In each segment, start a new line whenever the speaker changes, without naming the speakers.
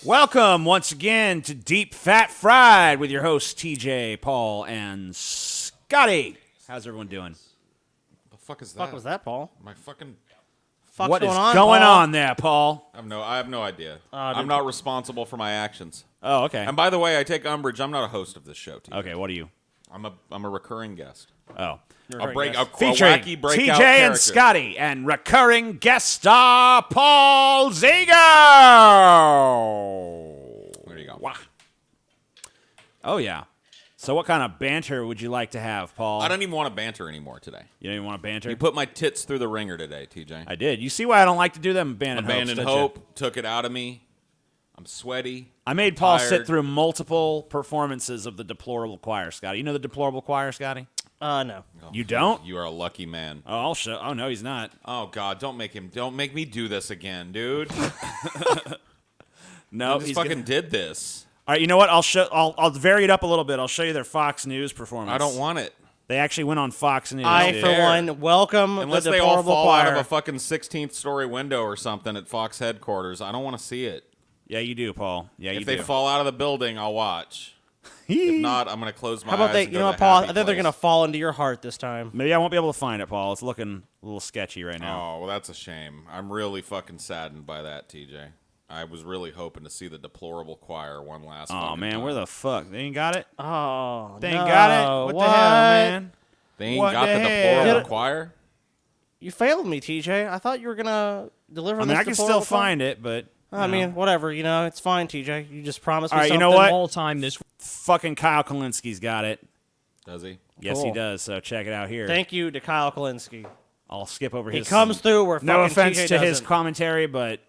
Welcome once again to Deep Fat Fried with your hosts TJ, Paul, and Scotty. How's everyone doing?
The fuck is that?
Fuck was that, Paul?
My fucking.
Fuck's
What is
going
going
Paul?
on there, Paul?
I have no idea. I'm not responsible for my actions.
Oh, okay.
And by the way, I take umbrage. I'm not a host of this show. TJ.
Okay, what are you?
I'm a recurring guest.
Oh.
Featuring
Featuring
breakout
TJ and
character.
Scotty and recurring guest star Paul Ziegler.
There you go.
Wow. Oh, yeah. So what kind of banter would you like to have, Paul?
I don't even want to banter anymore today.
You don't even want to banter?
You put my tits through the ringer today, TJ.
I did. You see why I don't like to do them abandoned
Hope took it out of me. I'm sweaty.
I made Paul sit
tired.
through multiple performances of the Deplorable Choir, Scotty. You know the Deplorable Choir, Scotty?
No.
Oh,
You don't?
You are a lucky man.
Oh, I'll show. Oh, no, he's not.
Oh God, don't make me do this again, dude.
No,
I just
he's
fucking
gonna...
did this.
All right, you know what? I'll vary it up a little bit. I'll show you their Fox News performance.
I don't want it.
They actually went on Fox News.
I,
dude.
for one, welcome
Unless
the
they all
Deplorable
fall
Choir.
out of a fucking 16th story window or something at Fox headquarters. I don't want to see it.
Yeah, you do, Paul. Yeah, you
If
do.
they fall out of the building, I'll watch. If not, I'm going to close my
How about
eyes
they?
and
You
go
know
to
what,
the
Paul? I
happy
think they're
place.
gonna fall into your heart this time.
Maybe I won't be able to find it, Paul. It's looking a little sketchy right now.
Oh, well, that's a shame. I'm really fucking saddened by that, TJ. I was really hoping to see the Deplorable Choir one last
Oh, man,
time.
where the fuck? They ain't got it?
Oh,
They ain't
no.
got it? What the hell, man?
They ain't
What
got
the
the
hell?
Deplorable Choir?
You failed me, TJ. I thought you were gonna deliver.
I mean,
this
I can still
Deplorable Choir.
find it, but...
I mean, whatever. You know, it's fine, TJ. You just promised me
All right, you
something.
know what?
all time this
Fucking Kyle Kalinski's got it.
Does he?
Yes, he
Cool.
does, so check it out here.
Thank you to Kyle Kalinske.
I'll skip over
He
his...
comes through where
No
fucking
offense
TJ
to his
doesn't.
commentary, but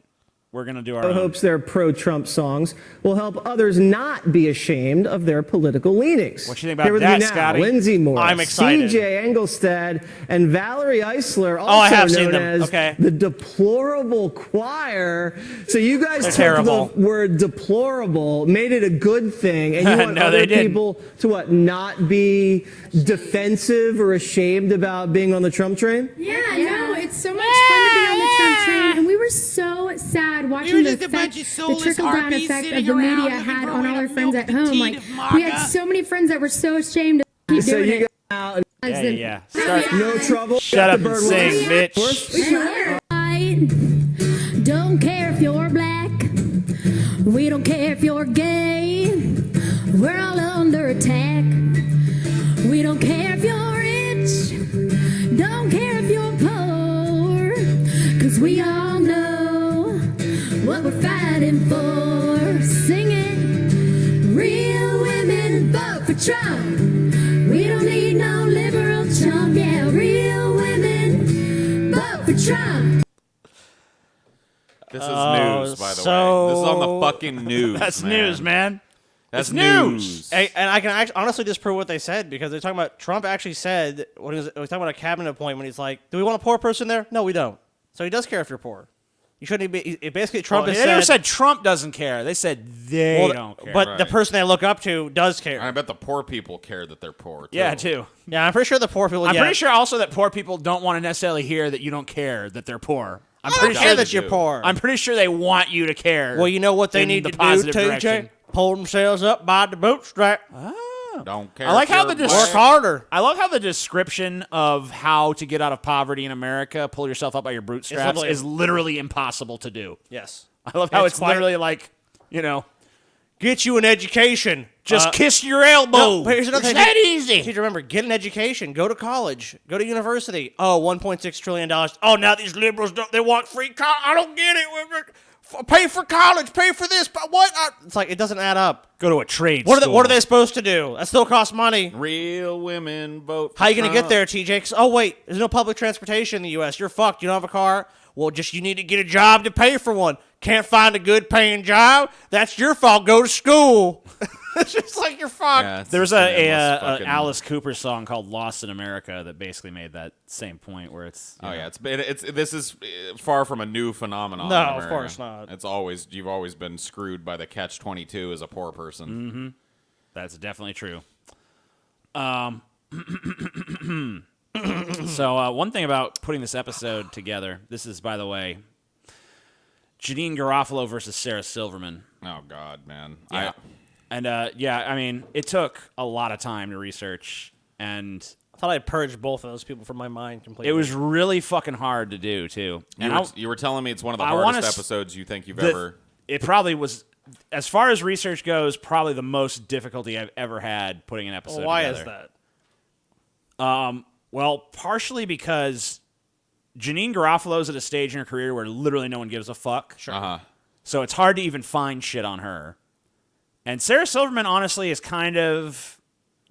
we're going to do our own.
hopes their pro-Trump songs will help others not be ashamed of their political leanings.
What you think about
Here with
that,
me now,
Scotty?
Lindsay Morris,
I'm excited.
CJ Engelstad, and Valerie Eisler, also
I have seen
known
them.
as
Okay.
the Deplorable Choir. So you guys
They're
took
terrible.
the word deplorable, made it a good thing, and you want
No,
other
they didn't.
people to what, not be defensive or ashamed about being on the Trump train?
Yeah, no, it's so much fun to be on the Trump train, and we were so sad watching the effect, the trickle-down effect of the media had on all our friends at home. Like, we had so many friends that were so ashamed to keep
So
doing
you
it.
got out,
Yeah. Start.
no trouble.
Shut up and
Bird
sing,
Woman.
bitch.
Don't care if you're black. We don't care if you're gay. We're all under attack. We don't care if you're rich. Don't care if you're poor. 'Cause we all know what we're fighting for. Sing it. Real women vote for Trump. We don't need no liberal chump. Yeah, real women vote for Trump.
This is news, by the
so-
way. This is on the fucking news.
That's
man.
news, man.
That's
It's news.
Hey, and I can honestly disprove what they said because they're talking about Trump actually said when he was talking about a cabinet appointment. He's like, "Do we want a poor person there? No, we don't." So he does care if you're poor. You shouldn't be. Basically, Trump
Well,
has
they never said Trump doesn't care. They said they
well,
don't care.
but the
Right.
person they look up to does care.
I bet the poor people care that they're poor, too.
yeah, too.
Yeah, I'm pretty sure the poor people.
I'm
yeah,
pretty sure also that poor people don't want to necessarily hear that you don't care that they're poor. I'm
I
pretty
don't
sure
care
they
that you're
do.
poor.
I'm pretty sure they want you to care.
Well, you know what they
in
need
the
to do,
positive
TJ?
direction.
Pull themselves up by the bootstrap.
Don't care.
I like
if
how
you're
the
black.
Work harder.
I love how the description of how to get out of poverty in America, pull yourself up by your bootstraps,
literally-
is literally impossible to do.
Yes.
I love how
It's
it's
quite-
literally like, you know,
Get you an education.
just kiss your elbow.
No, but here's another
it's
thing.
that easy.
You need to remember, get an education, go to college, go to university. Oh, $1.6 trillion. Oh, now these liberals they want free college. I don't get it. Pay for college, pay for this, but what? It's like it doesn't add up.
Go to a trade
What
school.
are they supposed to do? That still costs money.
Real women vote for
How you gonna get
Trump.
there, TJ? 'Cause, oh wait, there's no public transportation in the U.S. You're fucked. You don't have a car. Well, just you need to get a job to pay for one. Can't find a good paying job? That's your fault. Go to school. It's just like you're fucked.
Yeah, it's
There was
just
a
endless fucking-
Alice Cooper song called "Lost in America" that basically made that same point, where it's you
Oh
know,
yeah, this is far from a new phenomenon.
No,
in
of
America.
course not.
You've always been screwed by the catch-22 as a poor person.
that's definitely true. So one thing about putting this episode together, this is, by the way, Janine Garofalo versus Sarah Silverman.
Oh God, man.
Yeah. I mean, it took a lot of time to research, and
I thought I'd purged both of those people from my mind completely.
it was really fucking hard to do, too. And
You were telling me it's one of the
I
hardest
wanna
episodes you think you've ever...
It probably was, as far as research goes, probably the most difficulty I've ever had putting an episode
Why
together.
is that?
Well, partially because Janine Garofalo's at a stage in her career where literally no one gives a fuck.
Sure.
Uh-huh.
So it's hard to even find shit on her. And Sarah Silverman, honestly, is kind of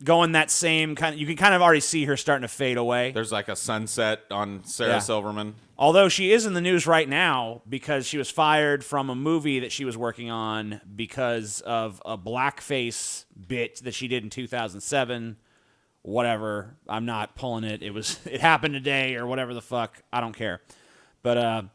going that same kind of... You can kind of already see her starting to fade away.
There's like a sunset on Sarah
Yeah.
Silverman.
Although she is in the news right now because she was fired from a movie that she was working on because of a blackface bit that she did in 2007. Whatever. I'm not pulling it. It happened today or whatever the fuck. I don't care. But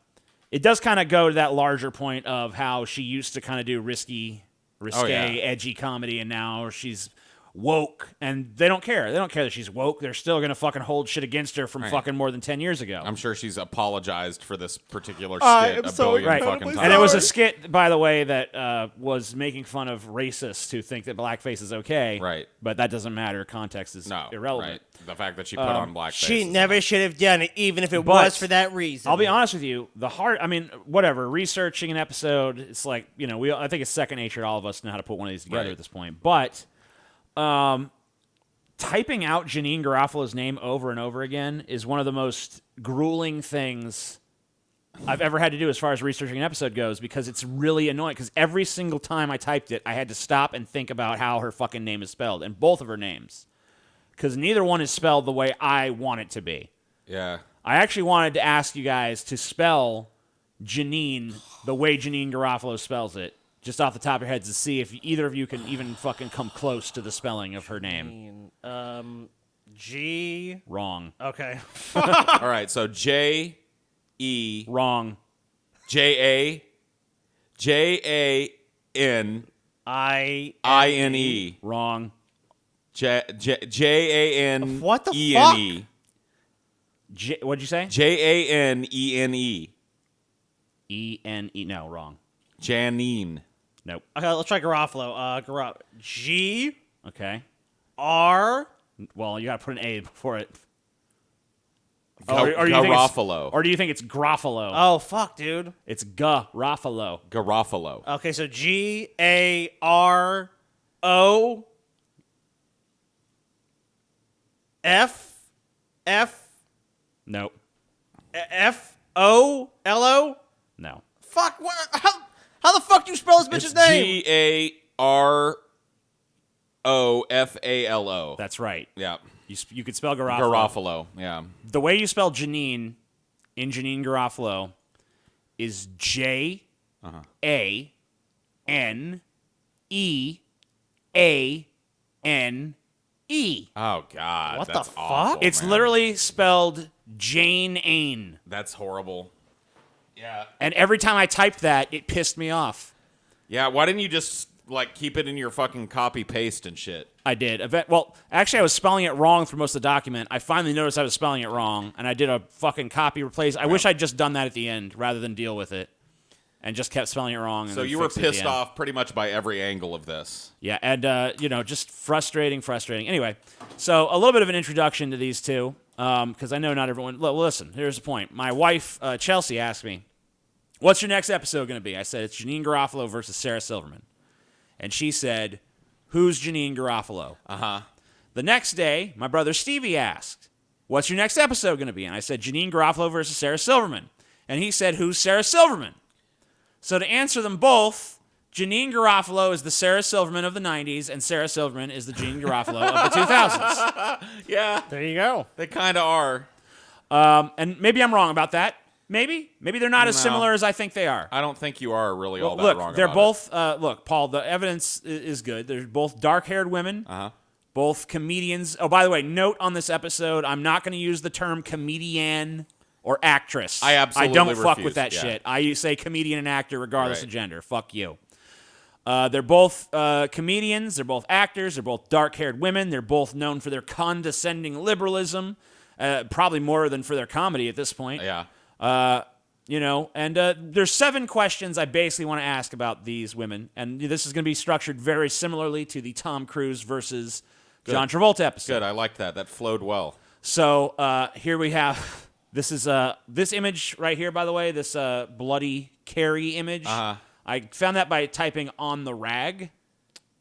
it does kind of go to that larger point of how she used to kind of do risque, edgy comedy, and now she's woke, and they don't care. They don't care that she's woke. They're still going to fucking hold shit against her from fucking more than 10 years ago.
I'm sure she's apologized for this particular skit a billion fucking times.
And it was a skit, by the way, that was making fun of racists who think that blackface is okay.
Right.
But that doesn't matter. Context is irrelevant.
Right. The fact that she put on blackface.
She never should have done it, even if it
But
was for that reason.
I'll be honest with you. Whatever. Researching an episode, it's like, I think it's second nature to all of us know how to put one of these together at this point. But typing out Janine Garofalo's name over and over again is one of the most grueling things I've ever had to do as far as researching an episode goes, because it's really annoying. Because every single time I typed it, I had to stop and think about how her fucking name is spelled, and both of her names. Because neither one is spelled the way I want it to be.
Yeah.
I actually wanted to ask you guys to spell Janine the way Janine Garofalo spells it, just off the top of your heads, to see if either of you can even fucking come close to the spelling of her name.
G.
Wrong.
Okay.
All right, so J-E...
Wrong.
J-A-N... I-N-E.
Wrong.
J-A-N...
What the
E-N-E.
What'd you say?
J-A-N-E-N-E.
E-N-E. No, wrong.
Janine.
Nope.
Okay, let's try Garofalo. G.
Okay.
R.
Well, you gotta put an A before it.
Garofalo.
Or do you think it's Groffalo?
Oh, fuck, dude.
It's Garofalo.
Garofalo.
Okay, so G-A-R-O... F.
Nope.
F-O-L-O?
No.
Fuck, what? How the fuck do you spell this bitch's name?
G-A-R-O-F-A-L-O.
That's right.
Yeah.
You could spell Garofalo.
Garofalo, yeah.
The way you spell Janine in Janine Garofalo is J-A-N-E-A-N-E.
Oh, God.
What the
that's
fuck?
awful,
It's
man.
literally spelled JANEANE.
That's horrible. Yeah.
And every time I typed that, it pissed me off.
Yeah, why didn't you just, keep it in your fucking copy-paste and shit?
I did. Well, actually, I was spelling it wrong through most of the document. I finally noticed I was spelling it wrong, and I did a fucking copy replace. I wish I'd just done that at the end rather than deal with it, and just kept spelling it wrong. And
So
then
you were
fixed it at the
pissed
end.
off pretty much by every angle of this.
Yeah, and, just frustrating. Anyway, so a little bit of an introduction to these two, because I know not everyone... Listen, here's the point. My wife, Chelsea, asked me, what's your next episode going to be? I said, it's Janine Garofalo versus Sarah Silverman. And she said, who's Janine Garofalo?
Uh-huh.
The next day, my brother Stevie asked, what's your next episode going to be? And I said, Janine Garofalo versus Sarah Silverman. And he said, who's Sarah Silverman? So to answer them both, Janine Garofalo is the Sarah Silverman of the 90s, and Sarah Silverman is the Janine Garofalo of the 2000s.
Yeah,
There you go.
they kind of are.
And maybe I'm wrong about that. Maybe they're not as
No.
similar as I think they are.
I don't think you are really all that
Look,
wrong
they're
about
both. Look, Paul. The evidence is good. They're both dark-haired women.
Uh-huh.
Both comedians. Oh, by the way, note on this episode, I'm not going to use the term comedian or actress.
I absolutely
don't fuck
refuse,
with that
yeah.
shit. I say comedian and actor regardless
Right.
of gender. Fuck you. They're both comedians. They're both actors. They're both dark-haired women. They're both known for their condescending liberalism, probably more than for their comedy at this point.
Yeah.
You know, and there's 7 questions I basically want to ask about these women, and this is going to be structured very similarly to the Tom Cruise versus John Travolta episode.
Good, I like that. That flowed well.
So here we have this is this image right here, by the way, this bloody Carrie image. I found that by typing on the rag.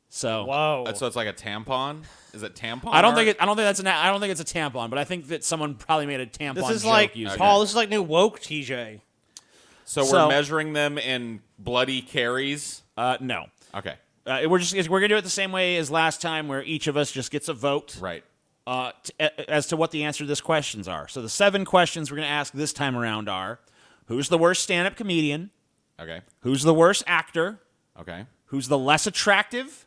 So
Whoa.
So it's like a tampon. Is it tampon?
I don't think it's a tampon, but I think that someone probably made a tampon.
This is
joke
like
using
Paul.
it.
This is like new woke TJ.
So we're measuring them in bloody carries.
No.
Okay.
We're gonna do it the same way as last time, where each of us just gets a vote.
Right.
As to what the answer to this questions are. So the 7 questions we're going to ask this time around are: who's the worst stand-up comedian?
Okay.
Who's the worst actor?
Okay.
Who's the less attractive?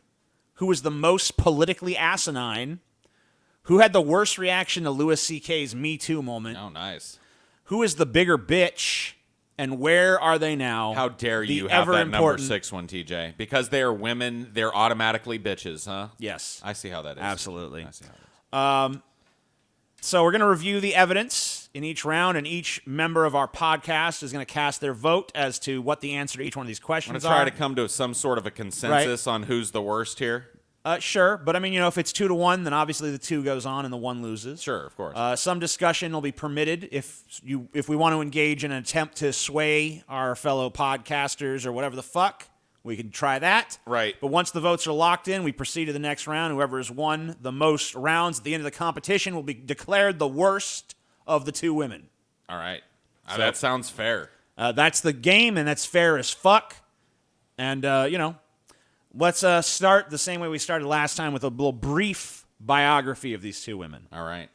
Who is the most politically asinine? Who had the worst reaction to Louis C.K.'s Me Too moment?
Oh, nice.
Who is the bigger bitch? And where are they now?
How dare
The
you have that number
ever-important-
6 one, TJ? Because they are women, they're automatically bitches, huh?
Yes.
I see how that is.
Absolutely.
I see how it is.
So we're going to review the evidence in each round, and each member of our podcast is going to cast their vote as to what the answer to each one of these
I'm
questions
going to try
are.
to come to some sort of a consensus on who's the worst here.
Sure, but I mean, if it's 2-1, then obviously the 2 goes on and the 1 loses.
Sure, of course.
Some discussion will be permitted if we want to engage in an attempt to sway our fellow podcasters or whatever the fuck. We can try that.
Right.
But once the votes are locked in, we proceed to the next round. Whoever has won the most rounds at the end of the competition will be declared the worst of the 2 women.
All right. That sounds fair.
That's the game, and that's fair as fuck. And, let's start the same way we started last time with a little brief biography of these 2 women.
All right.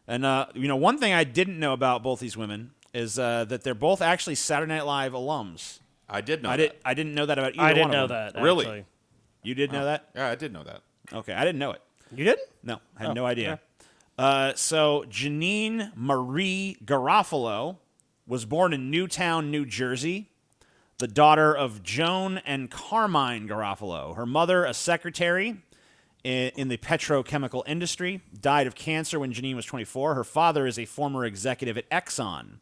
And, one thing I didn't know about both these women is that they're both actually Saturday Night Live alums.
I did know that.
I didn't know that about either
I didn't
one
know
of them.
that.
Really?
Actually.
You did know that?
Yeah, I did know that.
Okay, I didn't know it.
You didn't?
No, I had no idea. So Janine Marie Garofalo was born in Newtown, New Jersey, the daughter of Joan and Carmine Garofalo. Her mother, a secretary in the petrochemical industry, died of cancer when Janine was 24. Her father is a former executive at Exxon.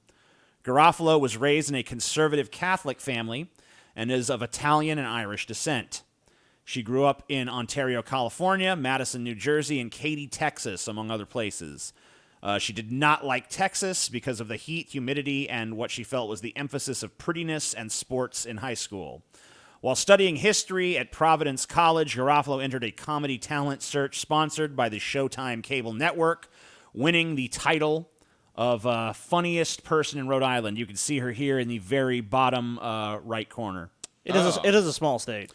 Garofalo was raised in a conservative Catholic family and is of Italian and Irish descent. She grew up in Ontario, California, Madison, New Jersey, and Katy, Texas, among other places. She did not like Texas because of the heat, humidity, and what she felt was the emphasis of prettiness and sports in high school. While studying history at Providence College, Garofalo entered a comedy talent search sponsored by the Showtime cable network, winning the title of funniest person in Rhode Island. You can see her here in the very bottom right corner.
It is a small state.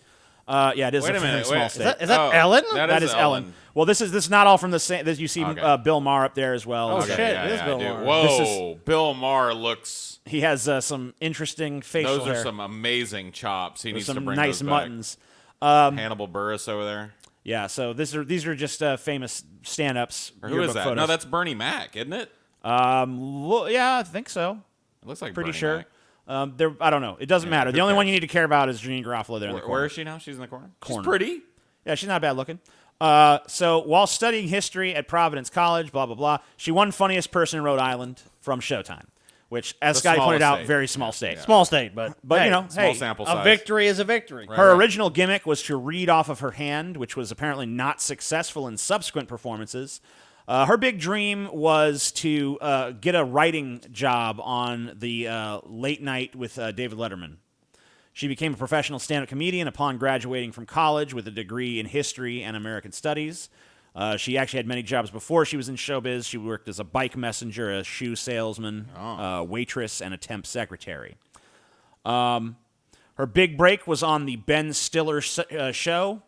Yeah, it is
Wait
a
a
very
minute.
small
Wait,
state.
Is that Ellen?
That is Ellen. Well, this is not all from the same. You see
Okay.
Bill Maher up there as well.
Oh,
Okay.
shit.
Yeah,
it is Bill
dude.
Maher.
Whoa, Bill Maher looks.
He has some interesting facial
Those are
hair.
some amazing chops. He needs to
some
bring
nice
those
muttons.
back. Hannibal Buress over there.
Yeah, so these are just famous stand-ups.
Or who
yearbook
is that?
photos.
No, that's Bernie Mac, isn't it?
Yeah, I think so.
It looks like
Pretty
Bernie
sure.
Mac.
I don't know. It doesn't matter. The
who
only one
cares?
you need to care about is Janine Garofalo there in the corner.
Where is she now? She's in the corner.
Corner.
She's pretty.
Yeah, she's not bad looking. So while studying history at Providence College, blah, blah, blah, she won Funniest Person in Rhode Island from Showtime, which, as
The
Scotty pointed
smallest
out,
state.
very small state.
Small state, but
But,
hey,
Small sample size.
a victory is a victory.
Her original gimmick was to read off of her hand, which was apparently not successful in subsequent performances. Her big dream was to get a writing job on the Late Night with David Letterman. She became a professional stand-up comedian upon graduating from college with a degree in history and American studies. She actually had many jobs before she was in showbiz. She worked as a bike messenger, a shoe salesman, waitress, and a temp secretary. Her big break was on the Ben Stiller show.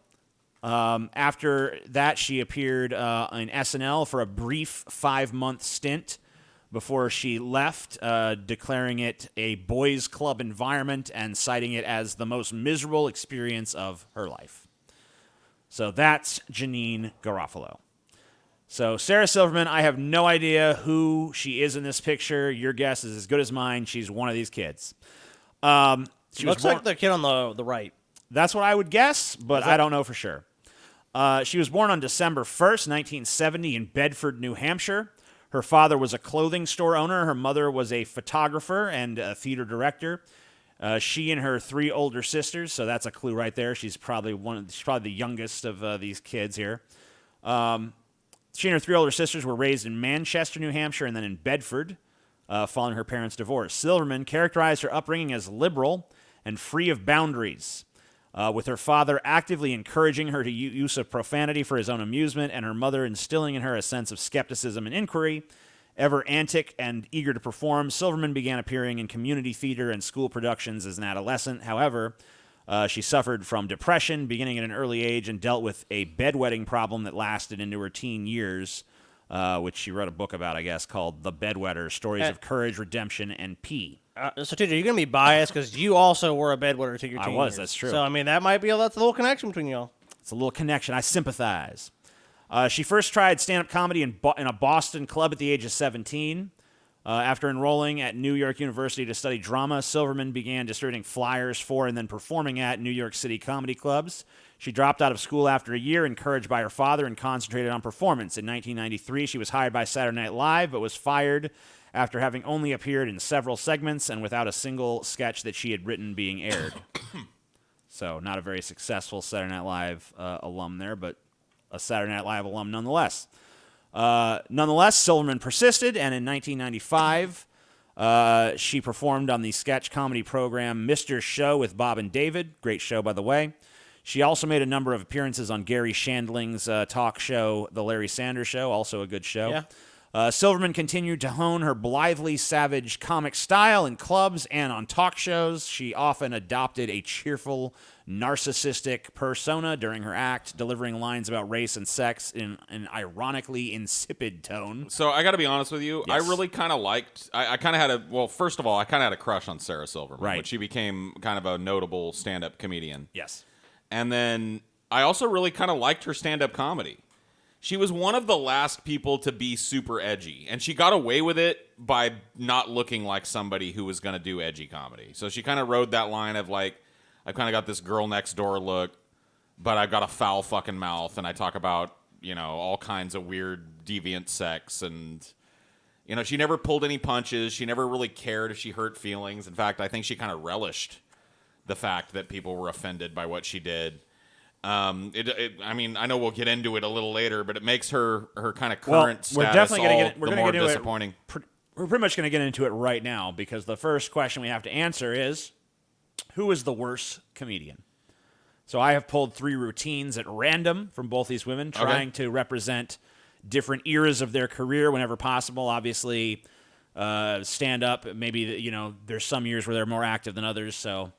After that, she appeared in SNL for a brief 5-month stint before she left, declaring it a boys' club environment and citing it as the most miserable experience of her life. So that's Janine Garofalo. So Sarah Silverman, I have no idea who she is in this picture. Your guess is as good as mine. She's one of these kids.
Looks like the kid on the right.
That's what I would guess, but I don't know for sure. She was born on December 1st, 1970 in Bedford, New Hampshire. Her father was a clothing store owner. Her mother was a photographer and a theater director. She and her 3 older sisters, so that's a clue right there. She's probably the youngest of these kids here. She and her 3 older sisters were raised in Manchester, New Hampshire, and then in Bedford, following her parents' divorce. Silverman characterized her upbringing as liberal and free of boundaries, with her father actively encouraging her to use of profanity for his own amusement, and her mother instilling in her a sense of skepticism and inquiry. Ever antic and eager to perform, Silverman began appearing in community theater and school productions as an adolescent. However, she suffered from depression beginning at an early age and dealt with a bedwetting problem that lasted into her teen years, which she wrote a book about, I guess, called The Bedwetter, Stories of Courage, Redemption, and Pee.
So, TJ, you're going to be biased because you also were a bedwetter to your teen years.
That's true.
So, I mean, that's a little connection between y'all.
It's a little connection. I sympathize. She first tried stand-up comedy in a Boston club at the age of 17. After enrolling at New York University to study drama, Silverman began distributing flyers for and then performing at New York City comedy clubs. She dropped out of school after a year, encouraged by her father, and concentrated on performance. In 1993, she was hired by Saturday Night Live, but was fired after having only appeared in several segments and without a single sketch that she had written being aired. So, not a very successful Saturday Night Live alum there, but a Saturday Night Live alum nonetheless. Silverman persisted, and in 1995, she performed on the sketch comedy program Mr. Show with Bob and David. Great show, by the way. She also made a number of appearances on Gary Shandling's talk show, The Larry Sanders Show, also a good show.
Yeah.
Silverman continued to hone her blithely savage comic style in clubs and on talk shows. She often adopted a cheerful, narcissistic persona during her act, delivering lines about race and sex in an ironically insipid tone.
So I got to be honest with you.
Yes.
I really kind of liked. I kind of had first of all, I kind of had a crush on Sarah Silverman.
Right.
But she became kind of a notable stand-up comedian.
Yes.
And then I also really kind of liked her stand-up comedy. She was one of the last people to be super edgy, and she got away with it by not looking like somebody who was going to do edgy comedy. So she kind of rode that line of like, I've kind of got this girl next door look, but I've got a foul fucking mouth, and I talk about, all kinds of weird deviant sex, and, she never pulled any punches. She never really cared if she hurt feelings. In fact, I think she kind of relished the fact that people were offended by what she did. I mean, I know we'll get into it a little later, but it makes her kind of current status more disappointing.
We're pretty much going to get into it right now because the first question we have to answer is, who is the worst comedian? So I have pulled 3 routines at random from both these women, trying to represent different eras of their career whenever possible. Obviously, stand up. Maybe there's some years where they're more active than others. So,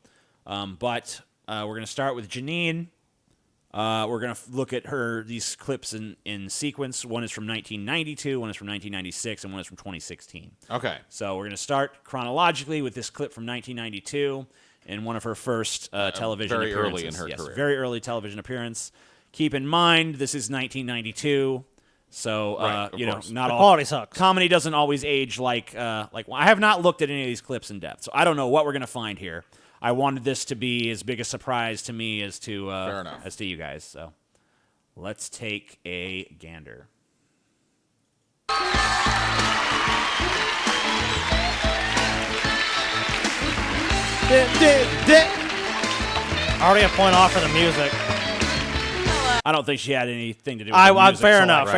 but we're going to start with Janine. We're going to look at these clips in sequence. One is from 1992, one is from 1996, and one is from 2016.
Okay.
So we're going to start chronologically with this clip from 1992 in one of her first television
very
appearances.
Early in her career.
Very early television appearance. Keep in mind, this is 1992, so not all
quality sucks.
Comedy doesn't always age like I have not looked at any of these clips in depth, so I don't know what we're going to find here. I wanted this to be as big a surprise to me as to you guys. So let's take a gander.
Already a point off for the music.
I don't think she had anything to do with the music.
Fair enough.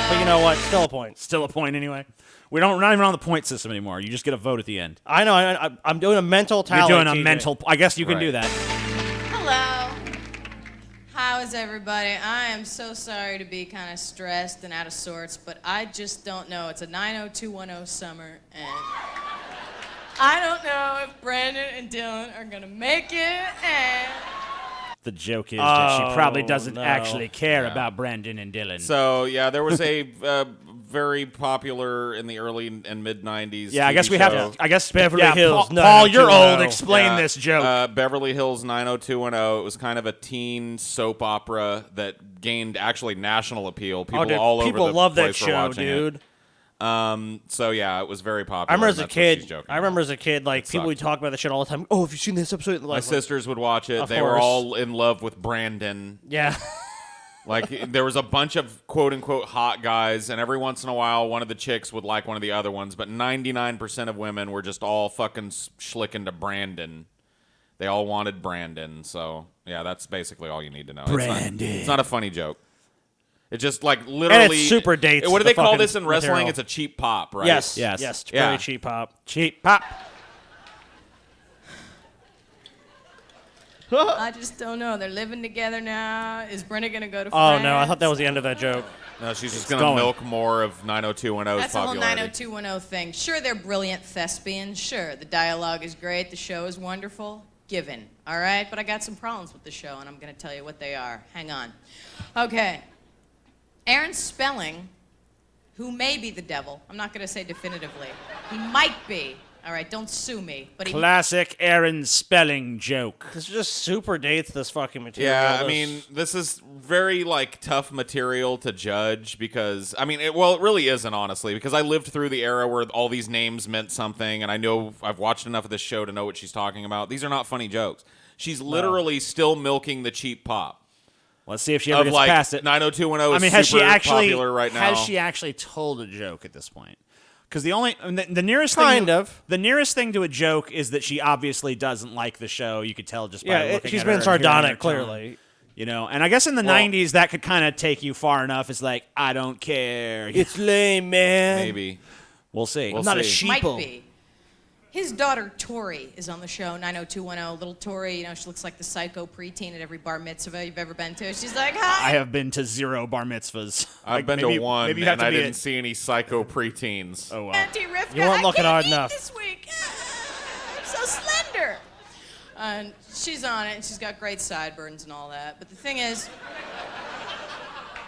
But you know what? Still a point.
Still a point anyway. We're not even on the point system anymore. You just get a vote at the end.
I know. I'm doing a mental tally.
You're doing a
TJ.
mental. I guess you can do that.
Hello. How is everybody? I am so sorry to be kind of stressed and out of sorts, but I just don't know. It's a 90210 summer, and I don't know if Brandon and Dylan are gonna make it. And
the joke is that she probably doesn't actually care about Brandon and Dylan.
So yeah, there was a very popular in the early and mid 90s.
Yeah, I guess we have to. I guess
Beverly Hills.
Paul, you're old. Explain this joke.
Beverly Hills 90210. It was kind of a teen soap opera that gained actually national appeal. People all over the
People love that
place were
show,
watching
dude.
It. So yeah, it was very popular.
I remember as
and
a
that's what she's
kid.
joking
I remember
about.
as a kid, like people would talk about the shit all the time. Oh, have you seen this episode?
My sisters would watch it.
Of
They were
course.
all in love with Brandon.
Yeah.
Like, there was a bunch of quote-unquote hot guys, and every once in a while, one of the chicks would like one of the other ones, but 99% of women were just all fucking schlicking to Brandon. They all wanted Brandon, so, yeah, that's basically all you need to know.
Brandon.
It's not a funny joke. It just, like, literally...
And it super dates
What do
the
they call
fucking
this in wrestling?
material.
It's a cheap pop, right?
Yes.
Yes.
Yes.
Yeah.
Very cheap pop.
Cheap pop.
I just don't know. They're living together now. Is Brenda gonna go to
Oh
France?
no, I thought that was the end of that joke.
No, she's just going to
going.
milk more of 90210's
That's the whole
popularity.
90210 thing. Sure, they're brilliant thespians. Sure, the dialogue is great. The show is wonderful. Given. All right? But I got some problems with the show, and I'm going to tell you what they are. Hang on. Okay. Aaron Spelling, who may be the devil. I'm not going to say definitively. He might be. All right, don't sue me. But he
Classic Aaron Spelling joke.
This just super dates this fucking material.
Yeah, I
This-
mean, this is very, like, tough material to judge because, I mean, it really isn't, honestly, because I lived through the era where all these names meant something, and I know I've watched enough of this show to know what she's talking about. These are not funny jokes. She's literally still milking the cheap pop.
Let's see if she ever
Of,
gets
like,
past it.
90210
I
is
mean, has she
super
actually
popular right now.
has she actually told a joke at this point? Because the nearest
Kind
thing,
of.
the nearest thing to a joke is that she obviously doesn't like the show. You could tell just by
Yeah,
looking
she's
at
been
her and hearing her
sardonic,
tone.
clearly.
You know, and I guess in the '90s that could kind of take you far enough. It's like I don't care.
It's lame, man.
Maybe.
We'll see.
We'll
I'm not a
see.
might
sheeple.
be. His daughter, Tori, is on the show, 90210. Little Tori, you know, she looks like the psycho preteen at every bar mitzvah you've ever been to. She's like, hi.
I have been to 0 bar mitzvahs.
I've
Like,
been
maybe-
to one,
maybe you have
and
to
I
be
didn't
at-
see any psycho preteens.
Oh well.
Auntie Rivka,
You weren't
I
looking
can't
hard
eat
enough.
this week. I'm so slender. And she's on it, and she's got great sideburns and all that. But the thing is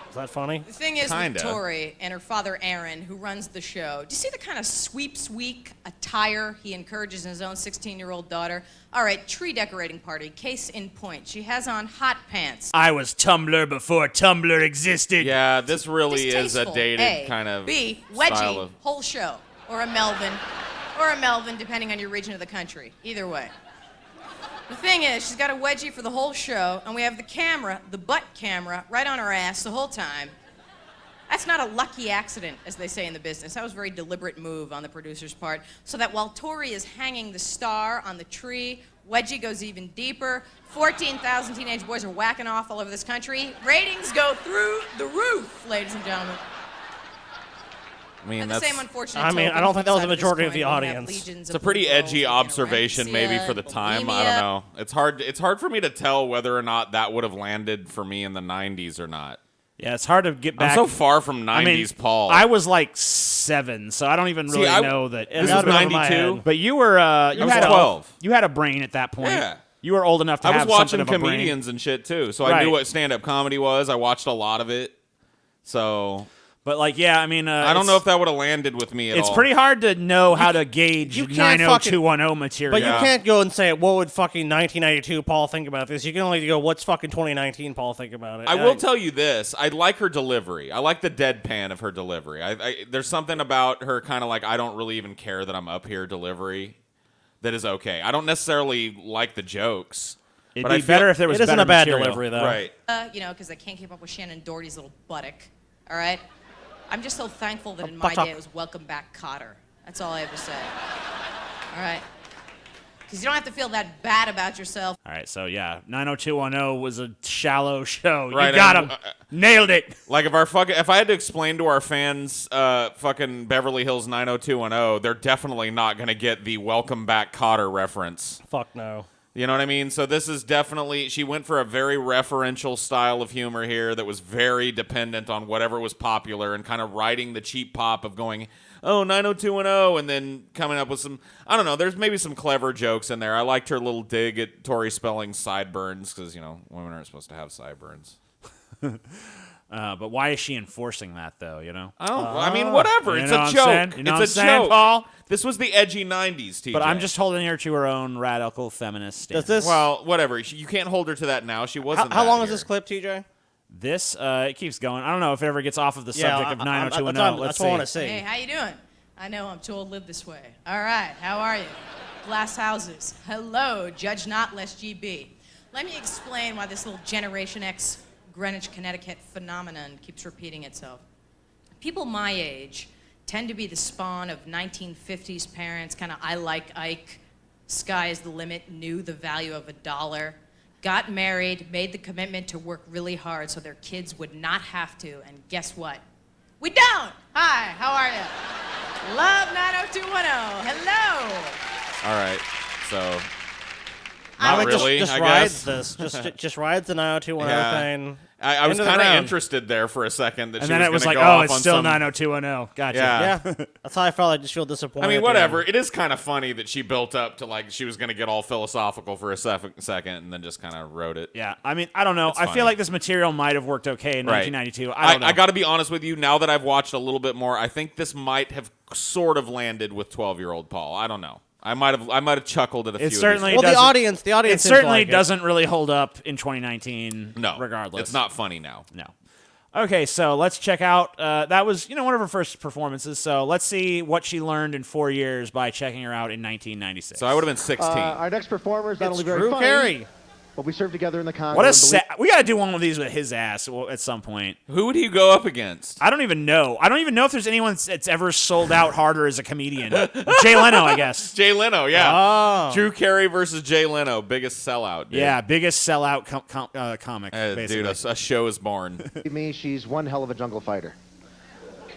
Is that funny?
Kinda.
with Tori and her father Aaron, who runs the show, do you see the kind of sweeps week attire he encourages in his own 16-year-old daughter? All right, tree decorating party, case in point. She has on hot pants.
I was Tumblr before Tumblr existed.
Yeah, this really is a
Distasteful,
dated
A.
kind of
B,
style
wedgie,
of...
whole show. Or a Melvin, depending on your region of the country. Either way. The thing is, she's got a wedgie for the whole show, and we have the camera, the butt camera, right on her ass the whole time. That's not a lucky accident, as they say in the business. That was a very deliberate move on the producer's part, so that while Tori is hanging the star on the tree, wedgie goes even deeper. 14,000 teenage boys are whacking off all over this country. Ratings go through the roof, ladies and gentlemen.
I mean,
And the
that's...
same unfortunate
I mean,
token,
I don't think that was the
flip side
majority
this
of the
coin, we have
audience.
legions
It's a
of
pretty
liberals
edgy
with
observation, maybe,
anorexia,
for the time. I
bulimia.
don't know. It's hard for me to tell whether or not that would have landed for me in the 90s or not.
Yeah, it's hard to get back.
I'm so far from 90s
I mean,
Paul.
I was like 7, so I don't even really know that.
This
That
was
would've been over my
92.
head.
But you were you
was
had
12.
You had a brain at that point.
Yeah.
You were old enough to
I was
have
watching
something of a brain.
comedians and shit, too, so I
Right.
knew what stand-up comedy was. I watched a lot of it. So...
But like, yeah, I mean,
I don't know if that would have landed with me at all.
it's pretty hard to know how to gauge
you can't
90210 material.
But you can't go and say, what would fucking 1992 Paul think about this? You can only go, what's fucking 2019 Paul think about it?
I will tell you this. I like her delivery. I like the deadpan of her delivery. There's something about her kind of like, I don't really even care that I'm up here delivery that is okay. I don't necessarily like the jokes.
It'd
but
be
I feel-
better if there was
It isn't
better
a bad
material.
delivery, though.
Right.
You know, because I can't keep up with Shannon Doherty's little buttock. All right? I'm just so thankful that in my
buttock.
day it was Welcome Back, Cotter. That's all I have to say. All right? Because you don't have to feel that bad about yourself.
All right, so yeah, 90210 was a shallow show.
Right,
You got
and,
him. Nailed it.
Like if I had to explain to our fans fucking Beverly Hills 90210, they're definitely not going to get the Welcome Back Cotter reference.
Fuck no.
You know what I mean? So this is definitely, she went for a very referential style of humor here that was very dependent on whatever was popular and kind of riding the cheap pop of going, oh, 90210, and then coming up with some, I don't know, there's maybe some clever jokes in there. I liked her little dig at Tori Spelling's sideburns because, you know, women aren't supposed to have sideburns.
But why is she enforcing that, though, you know?
I mean, whatever.
You
It's
know
a
what I'm
joke.
saying? You know what
It's a
I'm saying,
joke.
Paul?
This was the edgy 90s, TJ.
But I'm just holding her to her own radical feminist stance.
Does this?
Well, whatever. You can't hold her to that now. She wasn't
how
that
long is
here.
this clip, TJ?
This, it keeps going. I don't know if it ever gets off of the subject of 90210.
That's
Let's
what I want to
see.
see.
Hey, how you doing? I know I'm too old to live this way. All right, how are you? Glass houses. Hello, judge not, lest ye be. Let me explain why this little Generation X Greenwich, Connecticut phenomenon keeps repeating itself. People my age tend to be the spawn of 1950s parents, kind of I like Ike, sky is the limit, knew the value of $1, got married, made the commitment to work really hard so their kids would not have to, and guess what? We don't! Hi, how are you? Love 90210, hello!
All right, so
I
not
would
really,
just
I
rides
guess.
this. Just rides the 90210
Yeah.
thing.
I was
Into the
kind of
ground.
interested there for a second that
And
she
then
was
it was
gonna
like,
go
oh,
off
it's
on
still
some,
90210. Gotcha.
Yeah.
Yeah, that's how I felt. I just feel disappointed.
I mean,
at the
whatever.
end.
It is kind of funny that she built up to like she was going to get all philosophical for a second and then just kind of wrote it.
Yeah, I mean, I don't know.
It's
I
funny.
feel like this material might have worked okay in
Right.
1992. I don't know.
I got to be honest with you. Now that I've watched a little bit more, I think this might have sort of landed with 12-year-old Paul. I don't know. I might have chuckled at a few.
It certainly
Of
Well, the
doesn't-
audience
It
seems
certainly
like it.
doesn't really hold up in 2019.
these. No,
regardless,
it's not funny now.
No. Okay, so let's check out. That was, one of her first performances. So let's see what she learned in 4 years by checking her out in 1996.
So I would have been 16.
Our next performer is not
It's
only very
Drew
funny,
Carey.
but we served together in the Congo.
what a
and the
we got to do one of these with his ass at some point.
Who would he go up against?
I don't even know. I don't even know if there's anyone that's ever sold out harder as a comedian. Jay Leno, I guess.
Jay Leno, yeah.
Oh.
Drew Carey versus Jay Leno, biggest sellout. Dude.
Yeah, biggest sellout comic, basically.
Dude, a show is born.
me, she's one hell of a jungle fighter.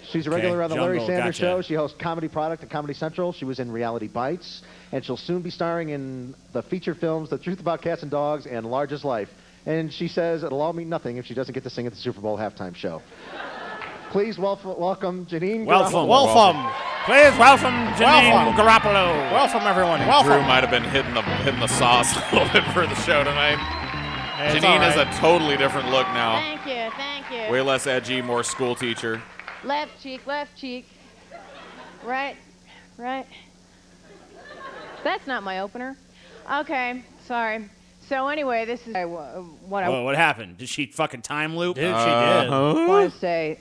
She's a regular on the Larry
Jungle,
Sanders
gotcha.
Show. She hosts Comedy Product at Comedy Central. She was in Reality Bites, and she'll soon be starring in the feature films The Truth About Cats and Dogs and Largest Life. And she says it'll all mean nothing if she doesn't get to sing at the Super Bowl halftime show. Please welcome Janine
Welcome.
Garofalo.
Welcome.
Please welcome Janine
Welcome.
Garoffalo.
Welcome, everyone.
Drew
Welcome.
might have been hitting the sauce a little bit for the show tonight.
Hey, it's
Janine
all
has
right.
a totally different look now.
Thank you, thank you.
Way less edgy, more school teacher.
Left cheek, left cheek. Right, right. That's not my opener. Okay, sorry. So anyway, this is what I
Whoa, what happened? Did she fucking time loop?
Dude, she did.
want to say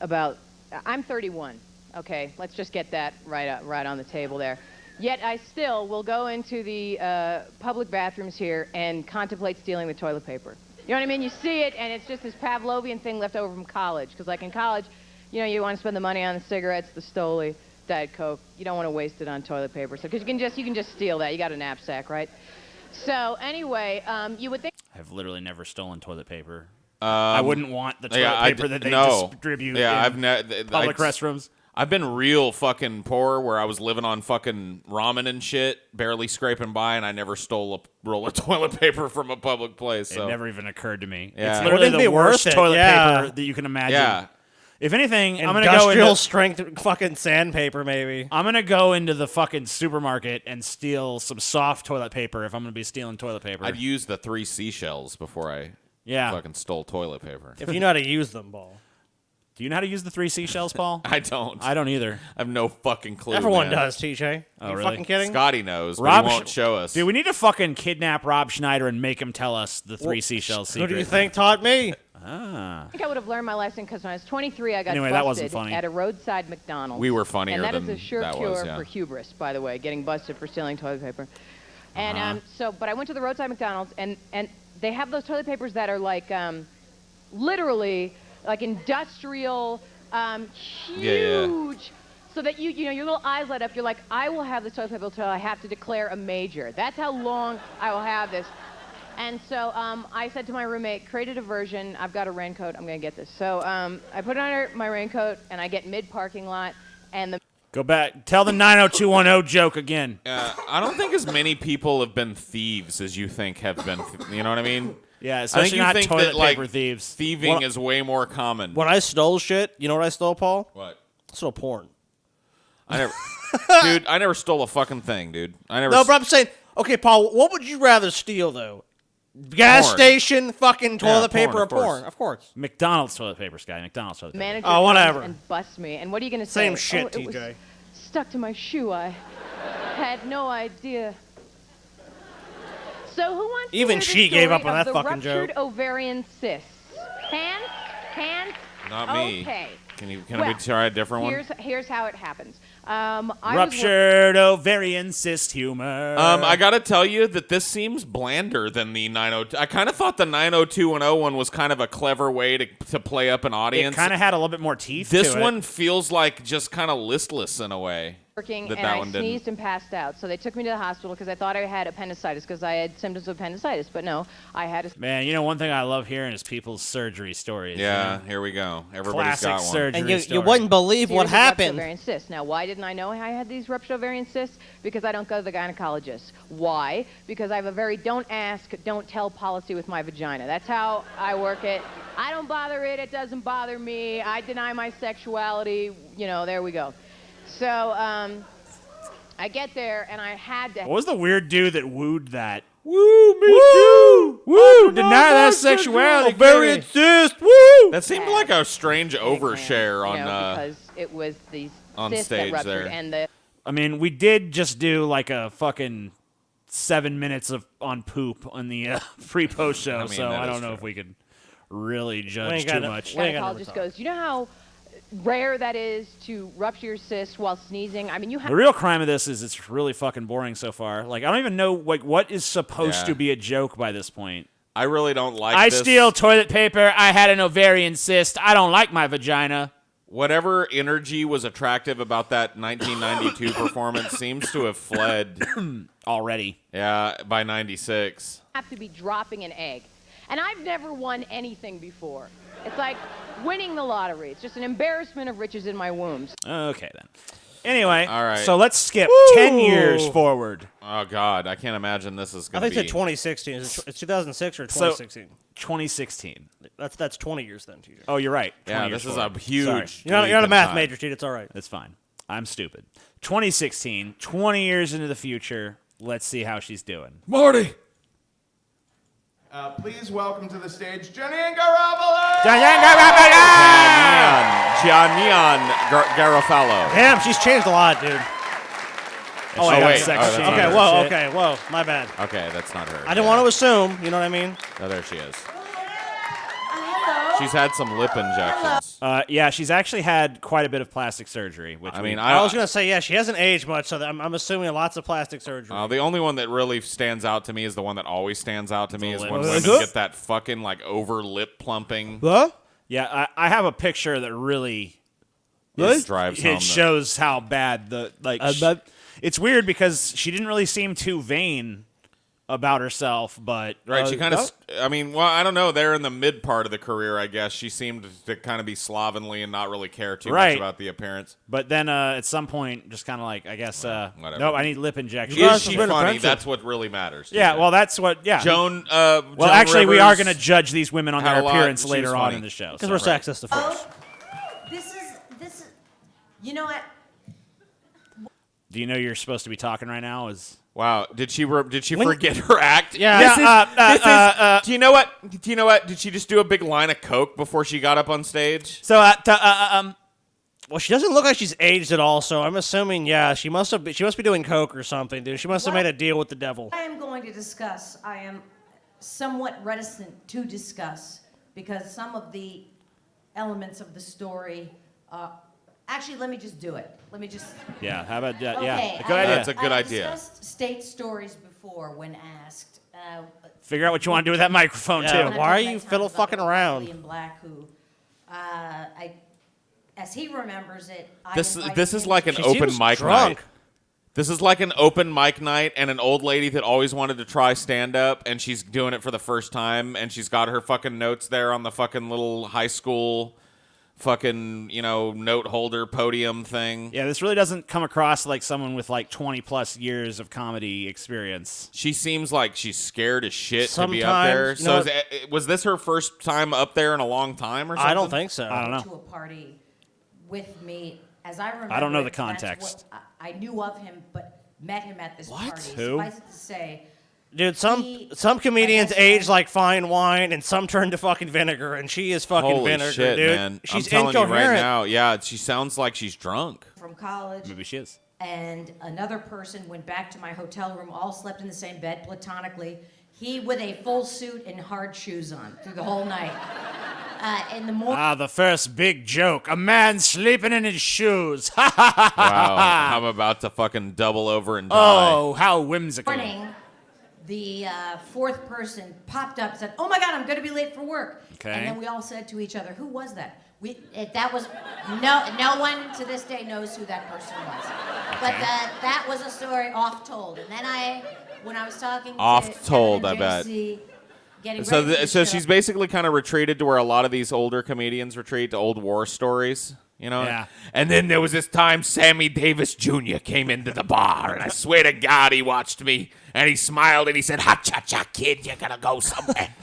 about. I'm 31. Okay, let's just get that right on the table there. Yet I still will go into the public bathrooms here and contemplate stealing the toilet paper. You know what I mean? You see it, and it's just this Pavlovian thing left over from college. Because like in college, you want to spend the money on the cigarettes, the Stoli, Diet Coke. You don't want to waste it on toilet paper. So because you can just steal that. You got a knapsack, right? So anyway, you would think.
I've literally never stolen toilet paper. I wouldn't want the toilet paper that they
no.
distribute
Yeah,
in public restrooms.
I've been real fucking poor where I was living on fucking ramen and shit, barely scraping by, and I never stole a roll of toilet paper from a public place. So.
It never even occurred to me.
Yeah.
It's
It
literally
wouldn't
the
be worth
worst
it,
toilet
yeah.
paper that you can imagine.
Yeah.
If anything, I'm gonna go
Industrial
into
strength fucking sandpaper, maybe.
I'm gonna go into the fucking supermarket and steal some soft toilet paper if I'm gonna be stealing toilet paper.
I'd use the 3 seashells before I
Yeah.
fucking stole toilet paper.
If you know how to use them, Ball.
Do you know how to use the 3 seashells, Paul?
I don't.
I don't either.
I have no fucking clue.
Everyone
man.
does, TJ.
Oh,
you
really?
fucking kidding?
Scotty knows, but
Rob
he won't show us.
Dude, we need to fucking kidnap Rob Schneider and make him tell us the 3 seashells secret.
Who do you think taught me?
Ah.
I think I would have learned my lesson because when I was 23, I got
Anyway, that wasn't
busted
funny.
at a roadside McDonald's.
We were funnier
and that
than
is a sure
that
cure
was, yeah.
for hubris, by the way, getting busted for stealing toilet paper. And
Uh-huh.
but I went to the roadside McDonald's, and they have those toilet papers that are like literally like industrial, huge.
Yeah.
So that your little eyes light up. You're like, I will have this toilet paper until I have to declare a major. That's how long I will have this. And so I said to my roommate, create a diversion. I've got a raincoat. I'm going to get this. So I put on my raincoat, and I get mid-parking lot, and the
Go back. Tell the 90210 joke again.
I don't think as many people have been thieves as you think have been. You know what I mean?
Yeah,
I think
especially
you
not
think
toilet
that, like,
paper thieves.
thieving
Well,
is way more common.
When I stole shit, you know what I stole, Paul?
What?
I stole porn.
I never, dude. I never stole a fucking thing, dude. I never.
No, but I'm saying, okay, Paul, what would you rather steal, though? Gas
Porn.
station, fucking toilet
Yeah,
paper,
porn,
or
of course.
porn? Of course.
McDonald's toilet paper, Sky. McDonald's toilet paper.
manager
Oh, whatever.
comes and busts me. And what are you going to say?
Same shit,
it was
TJ.
stuck to my shoe. I had no idea. So who wants to
Even
hear the
she gave up
story
on
of
that
the
fucking
ruptured
joke.
ovarian cysts? Hands?
Not me.
Okay.
Can we
Well,
try a different one?
Here's how it happens.
Ruptured ovarian cyst humor.
I gotta tell you that this seems blander than the 902. I kind of thought the 90210 one was kind of a clever way to play up an audience.
It kind of had a little bit more teeth.
This
to
one
it.
feels like just kind of listless in a way.
Working,
that
and
that
I
one didn't.
sneezed and passed out. So they took me to the hospital because I thought I had appendicitis because I had symptoms of appendicitis. But no, I had a...
Man, you know, one thing I love hearing is people's surgery stories.
Yeah,
you know?
here we go. Everybody's
Classic
got one.
surgery
And you
story.
wouldn't believe what
series of ruptured
happened.
ovarian cysts. Now, why didn't I know I had these ruptured ovarian cysts? Because I don't go to the gynecologist. Why? Because I have a very don't ask, don't tell policy with my vagina. That's how I work it. I don't bother it. It doesn't bother me. I deny my sexuality. You know, there we go. So, I get there, and I had to...
What was the weird dude that wooed that? Woo, me too. Woo, deny that sexuality.
Ovarian cyst. Woo!
That seemed like a strange overshare on
because it was these
on
cysts
stage
that ruptured,
there.
and the...
I mean, we did just do like a fucking 7 minutes on poop on the pre-post show,
I mean,
so
that
I
is
don't know
true.
if we could really
We
judge
ain't
too
got
much.
we ain't got
gynecologist
no
goes, you know how rare that is to rupture your cyst while sneezing? I mean, you have...
The real crime of this is it's really fucking boring so far. Like, I don't even know like what is supposed
Yeah.
to be a joke by this point.
I really don't like
I
this.
steal toilet paper. I had an ovarian cyst. I don't like my vagina.
Whatever energy was attractive about that 1992 performance seems to have fled.
Already.
Yeah, by 96.
have to be dropping an egg. And I've never won anything before. It's like winning the lottery. It's just an embarrassment of riches in my wombs.
Okay, then. Anyway,
All right.
so let's skip 10 years forward.
Oh, God. I can't imagine this is
I
going to
think
be...
it's 2016. It's 2006 or
So-
2016.
2016.
That's 20 years then, TJ.
Oh, you're right. 20
Yeah,
years
this is
forward.
a huge...
Sorry.
You're not a math
time.
major, T. It's all right.
That's fine. I'm stupid. 2016, 20 years into the future. Let's see how she's doing.
Marty!
Please welcome to the stage JANEANE GAROFALO!
JANEANE Garofallo.
Damn, she's changed a lot, dude.
Oh,
wait.
wait. Sex
Oh, that's
change.
not
Okay,
her.
whoa,
Shit.
okay, whoa, my bad.
Okay, that's not her.
I didn't want to assume, you know what I mean?
Oh, there she is.
Hello.
She's had some lip injections.
Yeah, she's actually had quite a bit of plastic surgery. Which
I mean,
I was gonna say, yeah, she hasn't aged much, so I'm assuming lots of plastic surgery.
the only one that really stands out to me is the one that always stands out to me is when
lip.
women
Huh?
get that fucking like over lip plumping.
Huh?
Yeah, I have a picture that really
Drives home
it shows how bad the like. It's weird because she didn't really seem too vain about herself, but
Right, she kind of. I mean, well, I don't know. They're in the mid part of the career, I guess. She seemed to kind of be slovenly and not really care too
Right.
much about the appearance.
But then at some point, just kind of like, I guess,
whatever.
no, I need lip injections.
guys
Is she
have been a
funny?
friendship.
That's what really matters.
Yeah,
Tuesday.
well, that's what. Yeah,
Joan.
Well,
Joan
actually, we are
Rivers
going to judge these women on
had
their
a lot-
appearance
she
later
was
on
funny.
in the show.
Because
so.
we're sexist, of course.
This is, you know what?
Do you know you're supposed to be talking right now? Is
Wow, did she forget her act?
Yeah.
This
Yeah,
is, do you know what? Do you know what? Did she just do a big line of coke before she got up on stage?
so.
Well, she doesn't look like she's aged at all, so I'm assuming, yeah, she must be doing coke or something, dude. She must have made a deal with the devil.
I am going to discuss, I am somewhat reticent to discuss because some of the elements of the story, actually, let me just do it. Let me just,
Yeah, how about that?
okay.
Yeah, good idea.
That's a good idea.
I've discussed state stories before when asked.
Figure out what you want to do with that microphone
Yeah,
too.
why are you fiddle fucking around?
William Black, who, as he remembers it, I
This
invited
is
him
like
to-
an
She
open
seems
mic
drunk.
night. This is like an open mic night, and an old lady that always wanted to try stand up, and she's doing it for the first time, and she's got her fucking notes there on the fucking little high school fucking, note holder podium thing.
Yeah, this really doesn't come across like someone with like 20 plus years of comedy experience.
She seems like she's scared as shit to be up
Sometimes,
there.
you know
So was this her first time up there in a long time or something?
I don't think so.
I don't know.
to a party with me. As I remember,
I don't know the
it, that's
context.
what I knew of him, but met him at this party.
Who?
Suffice it to say,
Dude,
He-
some comedians
my best
age
friend-
like fine wine, and some turn to fucking vinegar, and she is fucking
Holy
vinegar,
shit,
dude.
man.
She's
I'm telling
incoherent.
you right now, yeah, she sounds like she's drunk.
from college,
Maybe she is.
and another person went back to my hotel room, all slept in the same bed platonically. He with a full suit and hard shoes on through the whole night. in the morning.
Ah, the first big joke. A man sleeping in his shoes.
Wow, I'm about to fucking double over and die.
Oh, how whimsical.
The fourth person popped up and said, "Oh my God, I'm going to be late for work."
Okay.
And then we all said to each other, "Who was that?" That was no one to this day knows who that person was. But that was a story oft told. And then when I was talking
oft
to
told,
Kevin
I
and JC, getting
bet.
ready for the
So
show,
she's basically kind of retreated to where a lot of these older comedians retreat to old war stories. You know?
Yeah.
And then there was this time Sammy Davis Jr. came into the bar, and I swear to God he watched me, and he smiled, and he said, "Ha-cha-cha, kid, you're gonna go somewhere."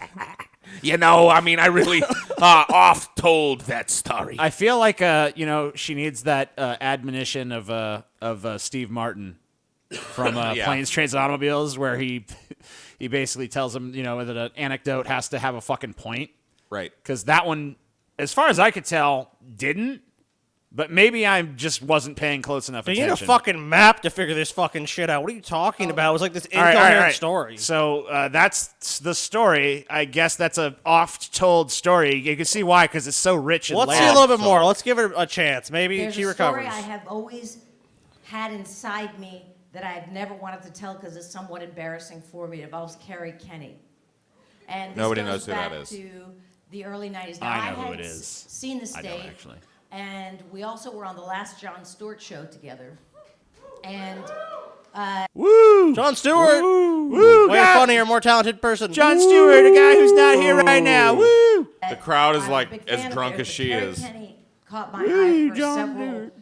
You know, I mean, I really oft told that story.
I feel like, she needs that admonition of Steve Martin from Planes, Trains, and Automobiles, where he basically tells him, that an anecdote has to have a fucking point.
Right.
Because that one, as far as I could tell, didn't. But maybe I just wasn't paying close enough
You
attention.
need a fucking map to figure this fucking shit out. What are you talking about? It was like this
All right,
incoherent story.
So that's the story. I guess that's a oft-told story. You can see why, because it's so rich and
Let's see
layered.
a little bit more. Let's give it a chance. Maybe
There's
she
a
recovers.
story I have always had inside me that I've never wanted to tell because it's somewhat embarrassing for me. It involves Carrie Kenny. And this
Nobody
goes
knows who
back
that is.
to the early 90s. Now,
I know who
had
it is.
seen the
I
stage.
don't, actually.
And we also were on the last Jon Stewart show together. And
Woo!
Jon Stewart!
Woo!
Way
God.
funnier, more talented person.
Jon Stewart, a guy who's not here right now. Woo!
The crowd is
I'm a
like
big
as
fan of
drunk
theirs,
as
but
she
Carrie
is.
Kenny caught my
Woo,
eye for
Jon
several
Stewart.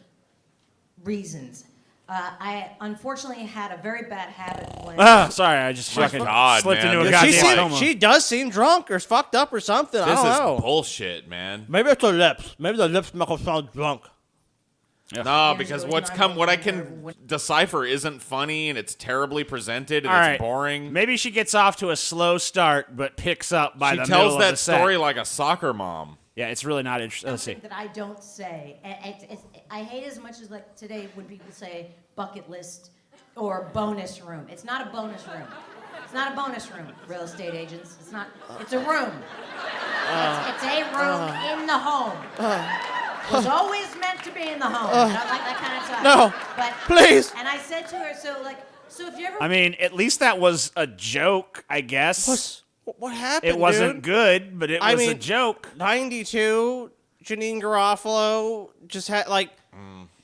reasons. I unfortunately had a very bad habit when
Sorry, I just
My
fucking
God,
slipped
man.
into a
This
She,
goddamn coma.
she does seem drunk or fucked up or something. I
This
don't
is
know.
bullshit, man.
Maybe it's the lips. Maybe the lips make her sound drunk.
No, because
Here's
what I
what
can decipher isn't funny, and it's terribly presented, and
All
it's
right.
boring.
Maybe she gets off to a slow start, but picks up by
She
the
tells
middle
that
of the set.
story like a soccer mom.
Yeah, it's really not interesting. Let's see.
something that I don't say. I hate as much as like today when people say bucket list or bonus room. It's not a bonus room. It's not a bonus room, real estate agents. It's not. It's a room. It's a room in the home. Was always meant to be in the home. I don't like that kind of talk.
No,
but
please.
And I said to her, so if you ever
I mean, at least that was a joke, I guess.
What happened,
It wasn't
dude?
good, but it was a joke.
92, Janine Garofalo just had, like,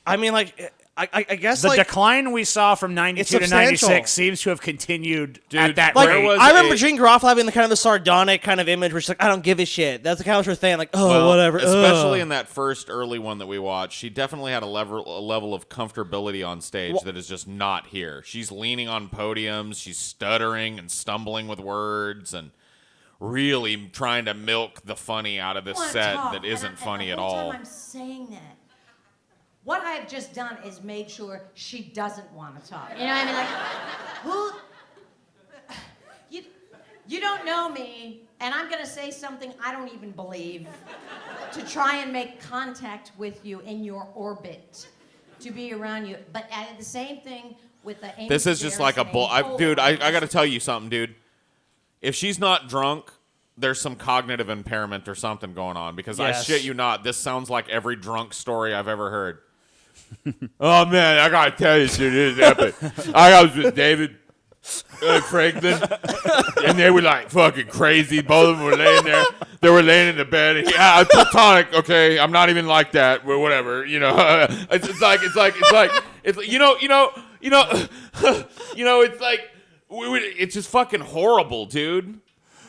I mean, like, I guess,
The
like,
decline we saw from 92 to
substantial.
96 seems to have continued at that
like,
rate.
I remember Janine Garofalo having the kind of the sardonic kind of image where she's like, I don't give a shit. That's the kind of her thing, like, oh,
Well,
whatever.
Especially
ugh.
in that first early one that we watched, she definitely had a level of comfortability on stage that is just not here. She's leaning on podiums, she's stuttering and stumbling with words, and really trying to milk the funny out of this
wanna
set
talk,
that isn't
and
funny
the
at
whole
all.
time I'm saying that. What I've just done is made sure she doesn't want to talk. You know what I mean? Like, who? You don't know me, and I'm gonna say something I don't even believe to try and make contact with you in your orbit, to be around you. But the same thing with the. Amy
This is just like a bull. Dude, I got to tell you something, dude. If she's not drunk, there's some cognitive impairment or something going on, because I
Yes.
shit you not, this sounds like every drunk story I've ever heard. Oh, man, I got to tell you, dude, this is epic. I was with David Franklin, and they were like fucking crazy. Both of them were laying there. They were laying in the bed. And yeah, I'm platonic, okay? I'm not even like that, but whatever, you know. It's like, it's like, it's just fucking horrible, dude.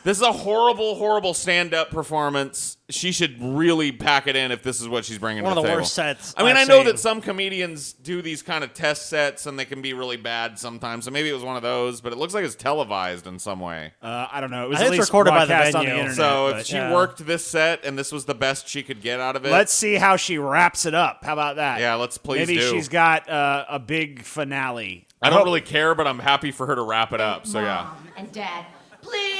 This is a horrible, horrible stand-up performance. She should really pack it in if this is what she's bringing
One
to
of
the
the
table.
worst sets
I mean,
I've
I know
seen.
that some comedians do these kind of test sets, and they can be really bad sometimes. So maybe it was one of those, but it looks like it's televised in some way.
I don't know. It was
I
at
think it's
least
recorded by the
broadcast on the
venue.
internet.
So
but-
if she worked this set and this was the best she could get out of it,
Let's see how she wraps it up. How about that?
Yeah, let's please
Maybe
do.
she's got a big finale.
I don't really care, but I'm happy for her to wrap it up. So yeah.
Mom and Dad, please,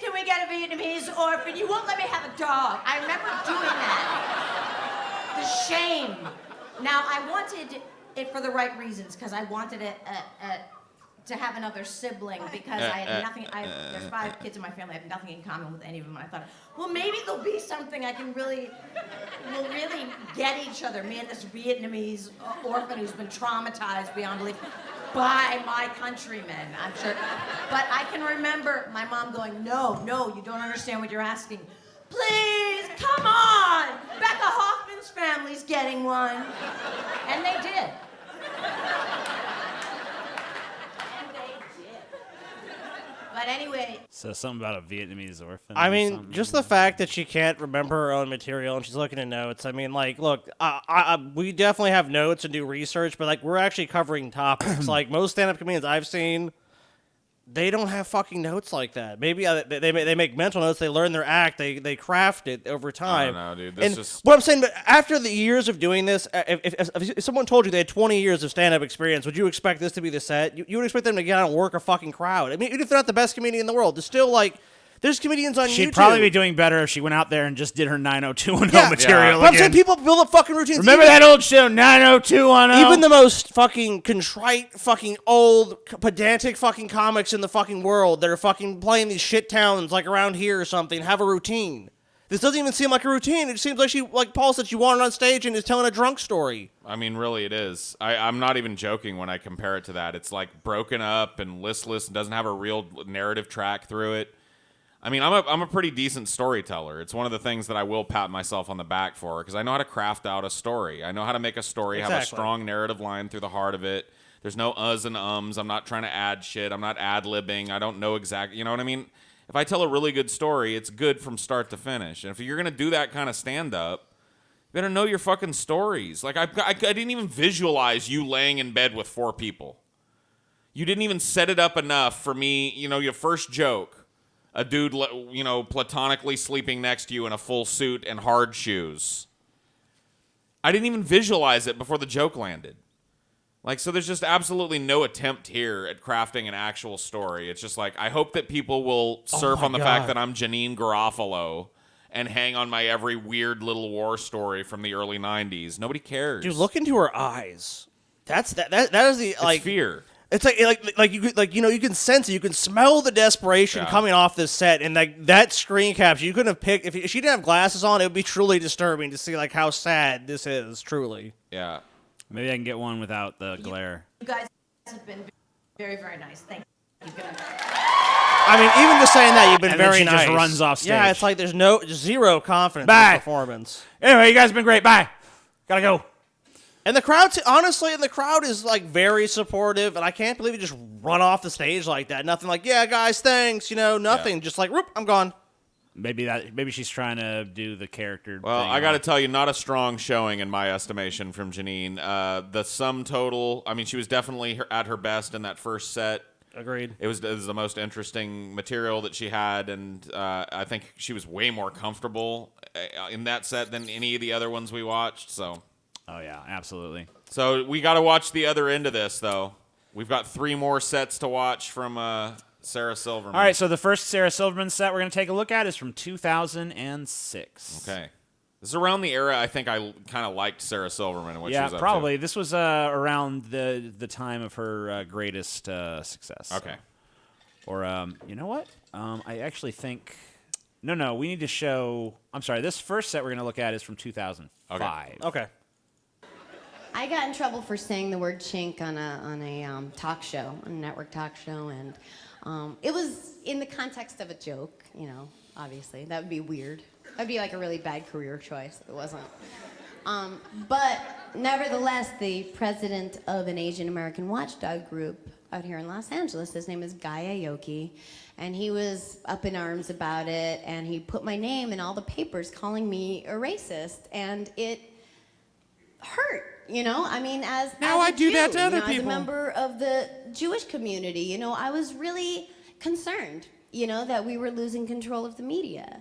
can we get a Vietnamese orphan? You won't let me have a dog. I remember doing that. The shame. Now, I wanted it for the right reasons, because I wanted to have another sibling because I had nothing. There's 5 kids in my family. I have nothing in common with any of them. And I thought, well, maybe there'll be something I can we'll really get each other. Me and this Vietnamese orphan who's been traumatized beyond belief by my countrymen, I'm sure. But I can remember my mom going, no, you don't understand what you're asking. Please, come on! Becca Hoffman's family's getting one. And they did. But anyway.
So something about a Vietnamese orphan.
I
or
mean,
something.
just the fact that she can't remember her own material and she's looking at notes. I mean, like, look, we definitely have notes and do research, but like, we're actually covering topics. Like most stand-up comedians I've seen, they don't have fucking notes like that. Maybe they make mental notes. They learn their act. They craft it over time.
I don't know, dude.
And what I'm saying, but after the years of doing this, if someone told you they had 20 years of stand-up experience, would you expect this to be the set? You would expect them to get out and work a fucking crowd. I mean, even if they're not the best comedian in the world, there's still like. There's comedians on YouTube.
She'd probably be doing better if she went out there and just did her 90210 material
But I'm
again.
saying people build up fucking routines.
Remember that old show, 90210?
Even the most fucking contrite, fucking old, pedantic fucking comics in the fucking world that are fucking playing these shit towns like around here or something have a routine. This doesn't even seem like a routine. It seems like she, like Paul said, she wandered on stage and is telling a drunk story.
I mean, really, it is. I'm not even joking when I compare it to that. It's like broken up and listless and doesn't have a real narrative track through it. I mean, I'm a pretty decent storyteller. It's one of the things that I will pat myself on the back for because I know how to craft out a story. I know how to make a story have a strong narrative line through the heart of it. There's no uhs and ums. I'm not trying to add shit. I'm not ad-libbing. I don't know exactly. You know what I mean? If I tell a really good story, it's good from start to finish. And if you're going to do that kind of stand-up, you better know your fucking stories. Like, I didn't even visualize you laying in bed with 4 people. You didn't even set it up enough for me, your first joke. A dude, platonically sleeping next to you in a full suit and hard shoes. I didn't even visualize it before the joke landed. Like, so there's just absolutely no attempt here at crafting an actual story. It's just like, I hope that people will surf on the fact that I'm JANEANE GAROFALO and hang on my every weird little war story from the early 90s. Nobody cares.
Dude, look into her eyes. That is the, like...
It's fear.
It's you can sense it. You can smell the desperation coming off this set, and that screen capture you couldn't have picked. If she didn't have glasses on, it would be truly disturbing to see like how sad this is. Truly,
yeah.
Maybe I can get one without the glare.
You guys have been very, very nice. Thank you.
I mean, even just saying that, you've been
And
very
then she
nice.
just runs off stage.
Yeah, it's like there's zero confidence in the performance.
Anyway, you guys have been great. Bye. Gotta go.
And the crowd, honestly, the crowd is like very supportive, and I can't believe you just run off the stage like that. Nothing like, yeah, guys, thanks, nothing. Yeah. Just like, whoop, I'm gone.
Maybe she's trying to do the character.
Well,
thing.
I got to tell you, not a strong showing in my estimation from JANEANE. The sum total, I mean, she was definitely at her best in that first set.
Agreed.
It was the most interesting material that she had, and I think she was way more comfortable in that set than any of the other ones we watched. So.
Oh, yeah, absolutely.
So we got to watch the other end of this, though. We've got 3 more sets to watch from Sarah Silverman.
All right, so the first Sarah Silverman set we're going to take a look at is from 2006.
Okay. This is around the era I think I kind of liked Sarah Silverman and what she was up
probably.
to.
This was around the time of her greatest success.
Okay.
So. Or, you know what? I actually think... No, we need to show... I'm sorry, this first set we're going to look at is from 2005.
Okay.
I got in trouble for saying the word chink on a talk show, a network talk show, and it was in the context of a joke, obviously. That would be weird. That would be like a really bad career choice if it wasn't. But nevertheless, the president of an Asian American watchdog group out here in Los Angeles, his name is Guy Aoki, and he was up in arms about it, and he put my name in all the papers calling me a racist, and it hurt. I mean, as
I do
Jew,
that to other people.
As a member of the Jewish community, I was really concerned, that we were losing control of the media.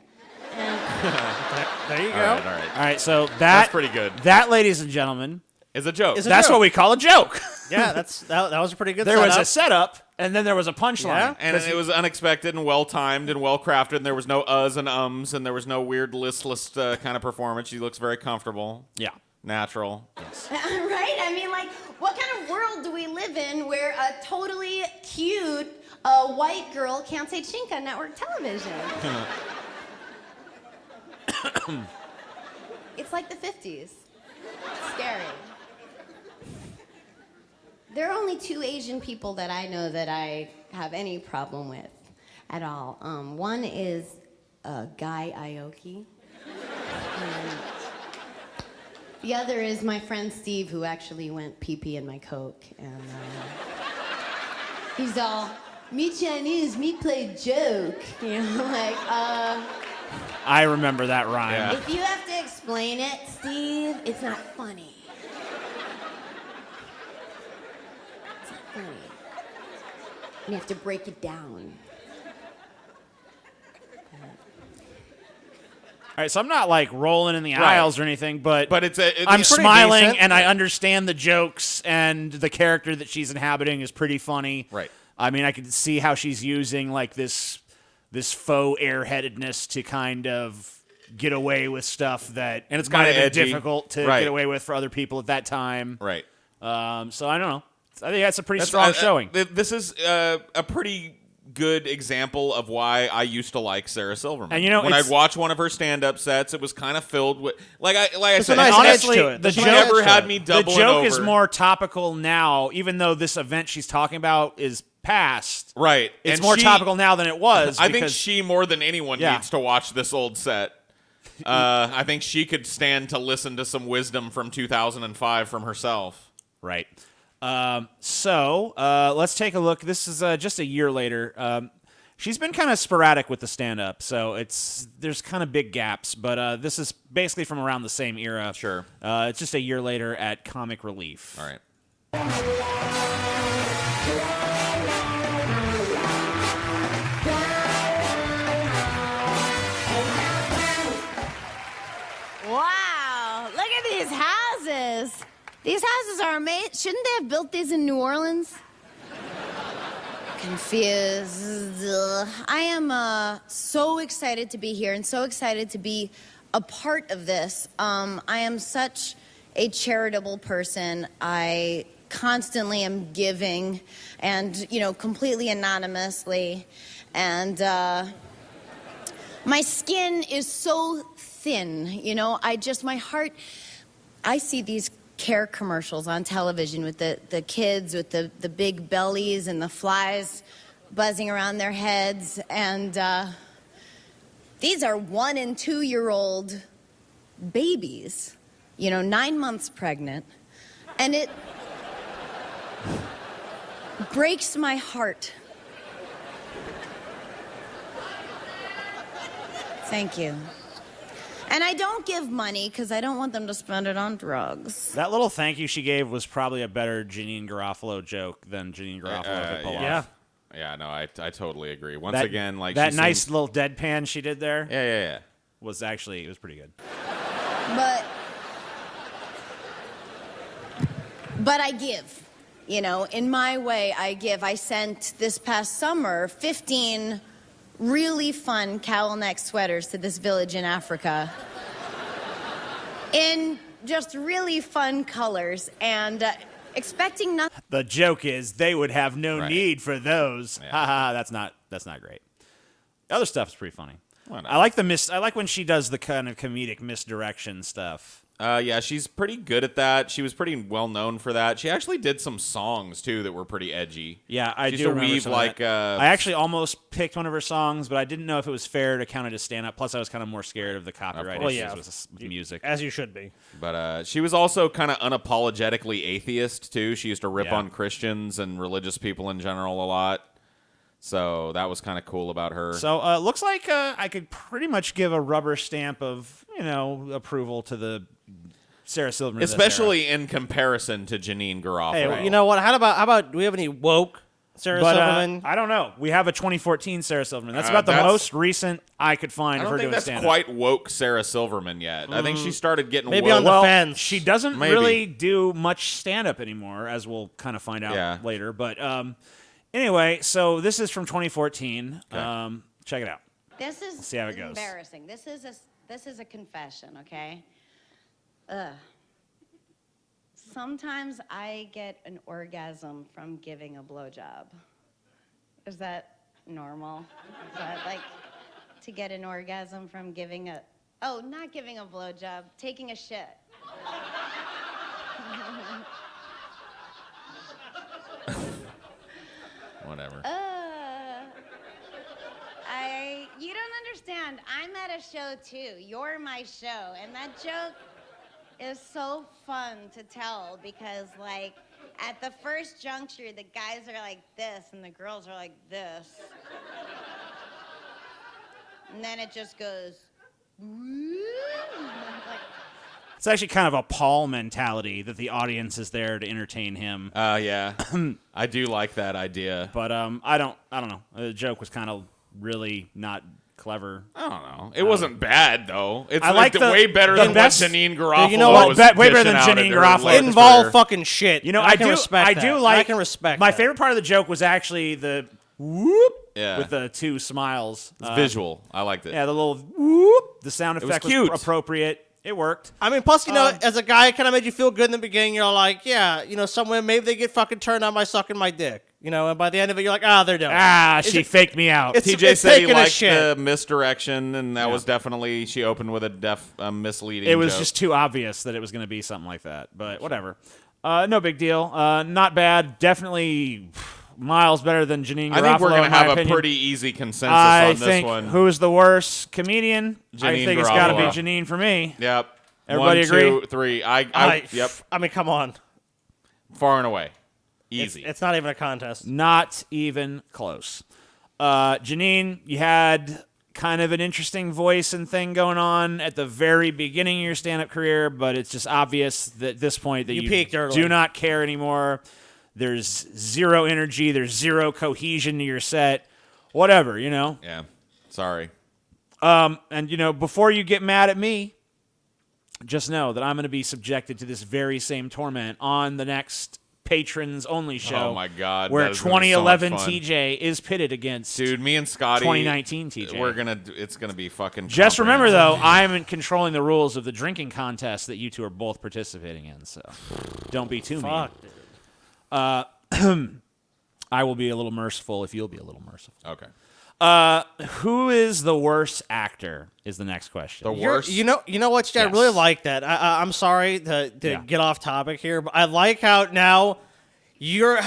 There you go.
All right.
So
that's pretty good.
That, ladies and gentlemen,
is a joke.
That's what we call a joke.
Yeah, that was a pretty good
There
setup.
was a setup, and then there was a punchline.
Yeah, and it was unexpected and well-timed and well-crafted, and there was no uhs and ums, and there was no weird listless kind of performance. She looks very comfortable.
Yeah.
Natural.
Yes.
Right? I mean, like, What kind of world do we live in where a totally cute white girl can't say chink on network television? It's like the 50s. It's scary. There are only 2 Asian people that I know that I have any problem with at all. One is Guy Aoki. And the other is my friend Steve, who actually went pee-pee in my Coke. And he's all, me Chinese, me play joke. You know, like,
I remember that rhyme.
If you have to explain it, Steve, it's not funny. It's not funny. You have to break it down.
All right, so I'm not like rolling in the aisles or anything, but
I'm
I'm smiling
decent.
and I understand the jokes, and the character that she's inhabiting is pretty funny.
Right.
I mean, I can see how she's using like this faux airheadedness to kind of get away with stuff that
And it's
might
kinda
have been
edgy.
difficult to
Right.
get away with for other people at that time.
Right.
So I don't know. I think that's a pretty strong showing.
This is a pretty good example of why I used to like Sarah Silverman.
And you know,
when I'd
it's-
watch one of her stand-up sets, it was kind of filled with like I
There's
said,
a nice
honestly,
edge to it.
the
There's a
joke
nice edge
never
to
had
it.
me
The
doubling
joke
over.
is more topical now, even though this event she's talking about is past.
Right.
It's
And
more
she-
topical now than it was.
I think
because-
she more than anyone
Yeah.
needs to watch this old set. I think she could stand to listen to some wisdom from 2005 from herself.
Right. So let's take a look. This is just a year later. She's been kind of sporadic with the stand-up, so there's kind of big gaps. But this is basically from around the same era.
Sure.
It's just a year later at Comic Relief.
All right.
Wow, look at these houses. These houses are amazing. Shouldn't they have built these in New Orleans? Confused. I am so excited to be here and so excited to be a part of this. I am such a charitable person. I constantly am giving and, completely anonymously. And my skin is so thin, my heart, I see these care commercials on television with the kids with the big bellies and the flies buzzing around their heads. And these are 1 and 2 year old babies, 9 months pregnant. And it breaks my heart. Thank you. And I don't give money because I don't want them to spend it on drugs.
That little thank you she gave was probably a better JANEANE Garofalo joke than JANEANE Garofalo could pull off.
Yeah.
Yeah, no, I totally agree. Once
That-
again, like
that
she
nice
seems-
little deadpan she did there
Yeah.
was actually, it was pretty good.
But I give, in my way, I give. I sent this past summer 15 really fun cowl neck sweaters to this village in Africa in just really fun colors and expecting nothing.
The joke is they would have no
Right.
need for those.
Yeah.
Haha, that's not great. The other stuff is pretty funny.
Why not?
I like when she does the kind of comedic misdirection stuff.
Yeah, she's pretty good at that. She was pretty well known for that. She actually did some songs too that were pretty edgy.
Yeah, I
she
do
used to
remember
weave
some of
like
that. I actually almost picked one of her songs, but I didn't know if it was fair to count it as stand-up. Plus, I was kind of more scared of the copyright
course.
issues
Well, yeah.
with music.
As you should be.
But she was also kind of unapologetically atheist too. She used to rip
Yeah.
on Christians and religious people in general a lot. So that was kind of cool about her.
So looks like I could pretty much give a rubber stamp of approval to the Sarah Silverman, of this era.
Especially in comparison to JANEANE Garofalo.
Hey, you know what? How about do we have any woke Sarah
But
Silverman?
I don't know. We have a 2014 Sarah Silverman. That's
Uh,
about the
that's-
most recent I could find
I
of
don't
her
think
doing
that's
stand-up.
quite woke Sarah Silverman yet. I think she started getting
Maybe
woke.
on the
Well,
fence.
she doesn't
Maybe.
really do much stand-up anymore, as we'll kind of find out
Yeah.
later. But anyway, so this is from 2014.
Okay.
Check it out. This is
see how it goes.
embarrassing. This is a confession, okay? Ugh. Sometimes I get an orgasm from giving a blowjob. Is that normal? Is that like to get an orgasm from giving a... Oh, not giving a blowjob, taking a shit.
Whatever.
You don't understand. I'm at a show too. You're my show. And that joke is so fun to tell because, like, at the first juncture, the guys are like this and the girls are like this. And then it just goes,
It's actually kind of a Paul mentality that the audience is there to entertain him.
Yeah. I do like that idea.
But I don't know. The joke was kind of really not clever.
I don't know. It wasn't bad though. It's
I like
way better than
best,
what Janine Garofalo
you know what?
was
way better than
dishing out
Janine
at her
Garofalo.
latest
It involved
career.
fucking shit.
You know,
I can respect
I
that.
do like.
I can respect
my
that.
favorite part of the joke was actually the whoop
Yeah.
with the two smiles.
It's visual. I liked it.
Yeah, the little whoop. The sound
was
effect was
cute.
appropriate. It worked.
I mean, plus, you know, as a guy, it kind of made you feel good in the beginning. You're like, yeah, you know, some women, maybe they get fucking turned on by sucking my dick. You know, and by the end of it, you're like, they're done.
She faked me out.
TJ said he
taking a
liked
shit.
the misdirection, and that was definitely, she opened with a misleading
It was
joke.
just too obvious that it was going to be something like that. But whatever. No big deal. Not bad. Definitely miles better than Janine Garofalo.
I think we're going to
in my
have a
opinion.
pretty easy consensus
I
on this
think
one.
who's the worst comedian? I
Janine
think it's got to be
Garofalo.
Janine for me.
Yep.
Everybody
1,
agree?
2, 3. Yep.
I mean, come on.
Far and away. Easy.
It's not even a contest.
Not even close. Janine, you had kind of an interesting voice and thing going on at the very beginning of your stand-up career, but it's just obvious that at this point that
You
you
peaked early.
do not care anymore. There's zero energy. There's zero cohesion to your set. Whatever, you know.
Yeah. Sorry.
And, you know, before you get mad at me, just know that I'm going to be subjected to this very same torment on the next patrons only show.
Oh my God,
where
that is gonna be so
2011
much fun.
TJ is pitted against
Dude, me and Scotty
2019 TJ.
It's gonna be fucking
Just remember though,
comprehensive.
I'm controlling the rules of the drinking contest that you two are both participating in, so don't be too mean.
Fuck,
dude. I will be a little merciful if you'll be a little merciful.
Okay.
Who is the worst actor is the next question.
The worst?
You know what, Chad? I
Yes.
really like that. I'm sorry to
Yeah.
get off topic here, but I like how now you're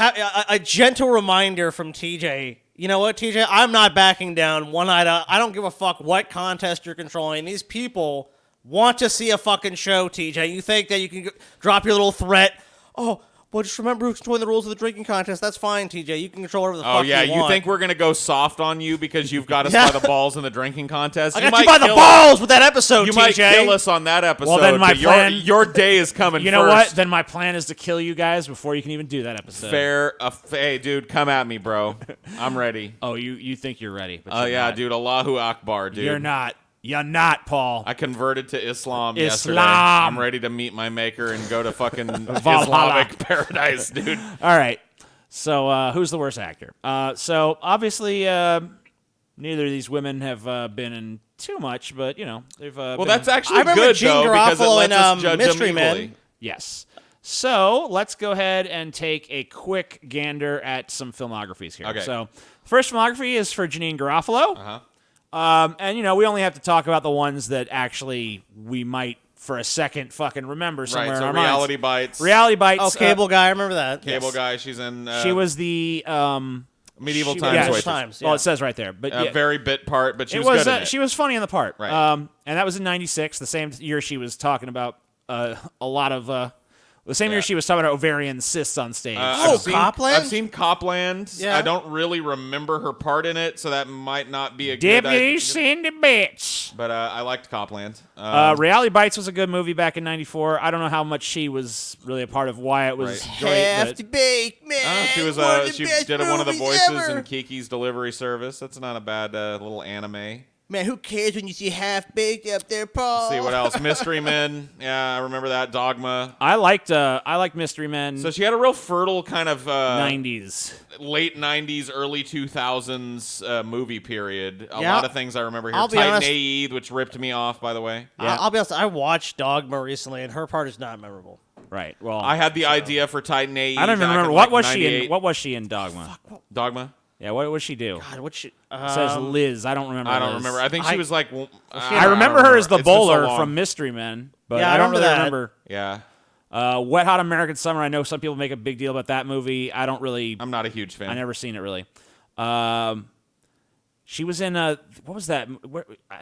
a gentle reminder from TJ. You know what, TJ? I'm not backing down one iota. I don't give a fuck what contest you're controlling. These people want to see a fucking show, TJ. You think that you can drop your little threat? Oh, well, just remember who's controlling the rules of the drinking contest. That's fine, TJ. You can control whatever the fuck
yeah,
you want.
think we're gonna go soft on you because you've got us
Yeah.
by the balls in the drinking contest?
I
You
got you
might
by the
kill
balls with that episode,
You
TJ.
might kill us on that episode.
Well, then my
but
plan-
your day is coming.
You know what?
first.
Then my plan is to kill you guys before you can even do that episode.
Fair. Hey, dude, come at me, bro. I'm ready.
Oh, you think you're ready? But
Oh
you're
yeah,
not.
dude. Allahu Akbar, dude.
You're not. You're not, Paul.
I converted to Islam yesterday.
Islam.
I'm ready to meet my maker and go to fucking
Valhalla.
Islamic paradise, dude.
All right. So who's the worst actor? So obviously neither of these women have been in too much, but you know they've.
Well, that's actually
I remember
good
Jean
though because it
Garofalo
lets
in,
us judge
Mystery
them
Men.
equally.
Yes. So let's go ahead and take a quick gander at some filmographies here.
Okay.
So first filmography is for Janine Garofalo. And, you know, we only have to talk about the ones that actually we might, for a second, fucking remember somewhere
Right.
in
So
our
Reality
minds.
Bites.
Reality Bites.
Oh, Cable Guy. I remember that.
Cable Guy. She's in.
She was the
Medieval
she-
Times
yeah,
waitress.
Times.
Well, it says right there, but yeah.
Very bit part, but she
it
was
was
good. in it.
she was funny in the part.
Right.
And that was in '96, the same year she was talking about a lot of. The same year she was talking about ovarian cysts on stage.
Copland?
I've seen Copland.
Yeah.
I don't really remember her part in it, so that might not be a
Deputy
good.
Cindy Bitch.
But I liked Copland.
Reality Bites was a good movie back in '94. I don't know how much she was really a part of why it was
Right.
great. but-
Hefty baked, man.
she was.
One of the
She
best
did one of the
movies
voices
ever.
in Kiki's Delivery Service. That's not a bad little anime.
Man, who cares when you see half baked up there, Paul?
See what else? Mystery Men. Yeah, I remember that. Dogma.
I liked Mystery Men.
So she had a real fertile kind of
'90s.
late 90s, early 2000s movie period. A
Yeah.
lot of things I remember here.
I'll be
Titan
honest.
Aid, which ripped me off, by the way.
Yeah.
I'll be honest. I watched Dogma recently, and her part is not memorable.
Right. Well,
I had the idea for Titan AE.
I don't even
back
remember
in,
what
like,
was she in.
98.
What was she in Dogma?
Dogma?
Yeah. What would she do?
God, what she?
It says Liz. I don't remember.
I don't
Liz.
remember. I think she was like.
I remember her as the
It's been so
bowler
long.
from Mystery Men, but
Yeah,
I
I
don't really
remember that.
remember.
Yeah.
Wet Hot American Summer. I know some people make a big deal about that movie. I don't really.
I'm not a huge fan.
I never seen it really. She was in what was that?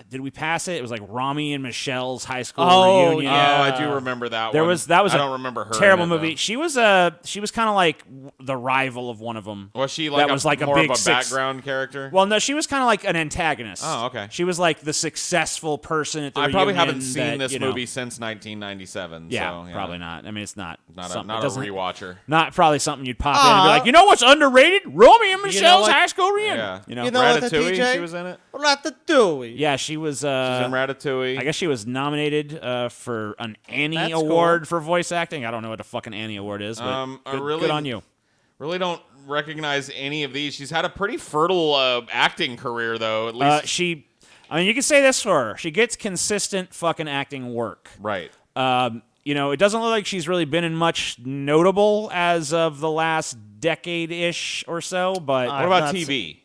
Did we pass it? It was like Rami and Michelle's high school reunion.
Oh, I do remember that
There
one.
was that was
I
a
don't remember her.
terrible
in it,
movie.
though.
She was kind of like the rival of one of them.
Was she like
that was like
more
a big
of a background character?
Well, no, she was kind of like an antagonist.
Oh, okay.
She was like the successful person at the
I
reunion.
probably haven't seen
that,
this
you know,
movie since 1997.
Yeah,
so, yeah,
probably not. I mean, it's not
Not
something-
a
it doesn't-
rewatcher.
Not probably something you'd pop in and be like, you know what's underrated? Romy and Michelle's
what?
high school reunion.
Yeah.
You know,
You know what, the
Ratatouille,
TJ?
she was in it.
Ratatouille.
yeah, she was.
She's in Ratatouille.
I guess she was nominated for an Annie
That's
Award
cool.
for voice acting. I don't know what a fucking Annie Award is, but
I
good,
really-
good on you.
Really don't recognize any of these. She's had a pretty fertile acting career, though. At least
I mean, you can say this for her. She gets consistent fucking acting work.
right.
You know, it doesn't look like she's really been in much notable as of the last decade-ish or so, but
What about TV?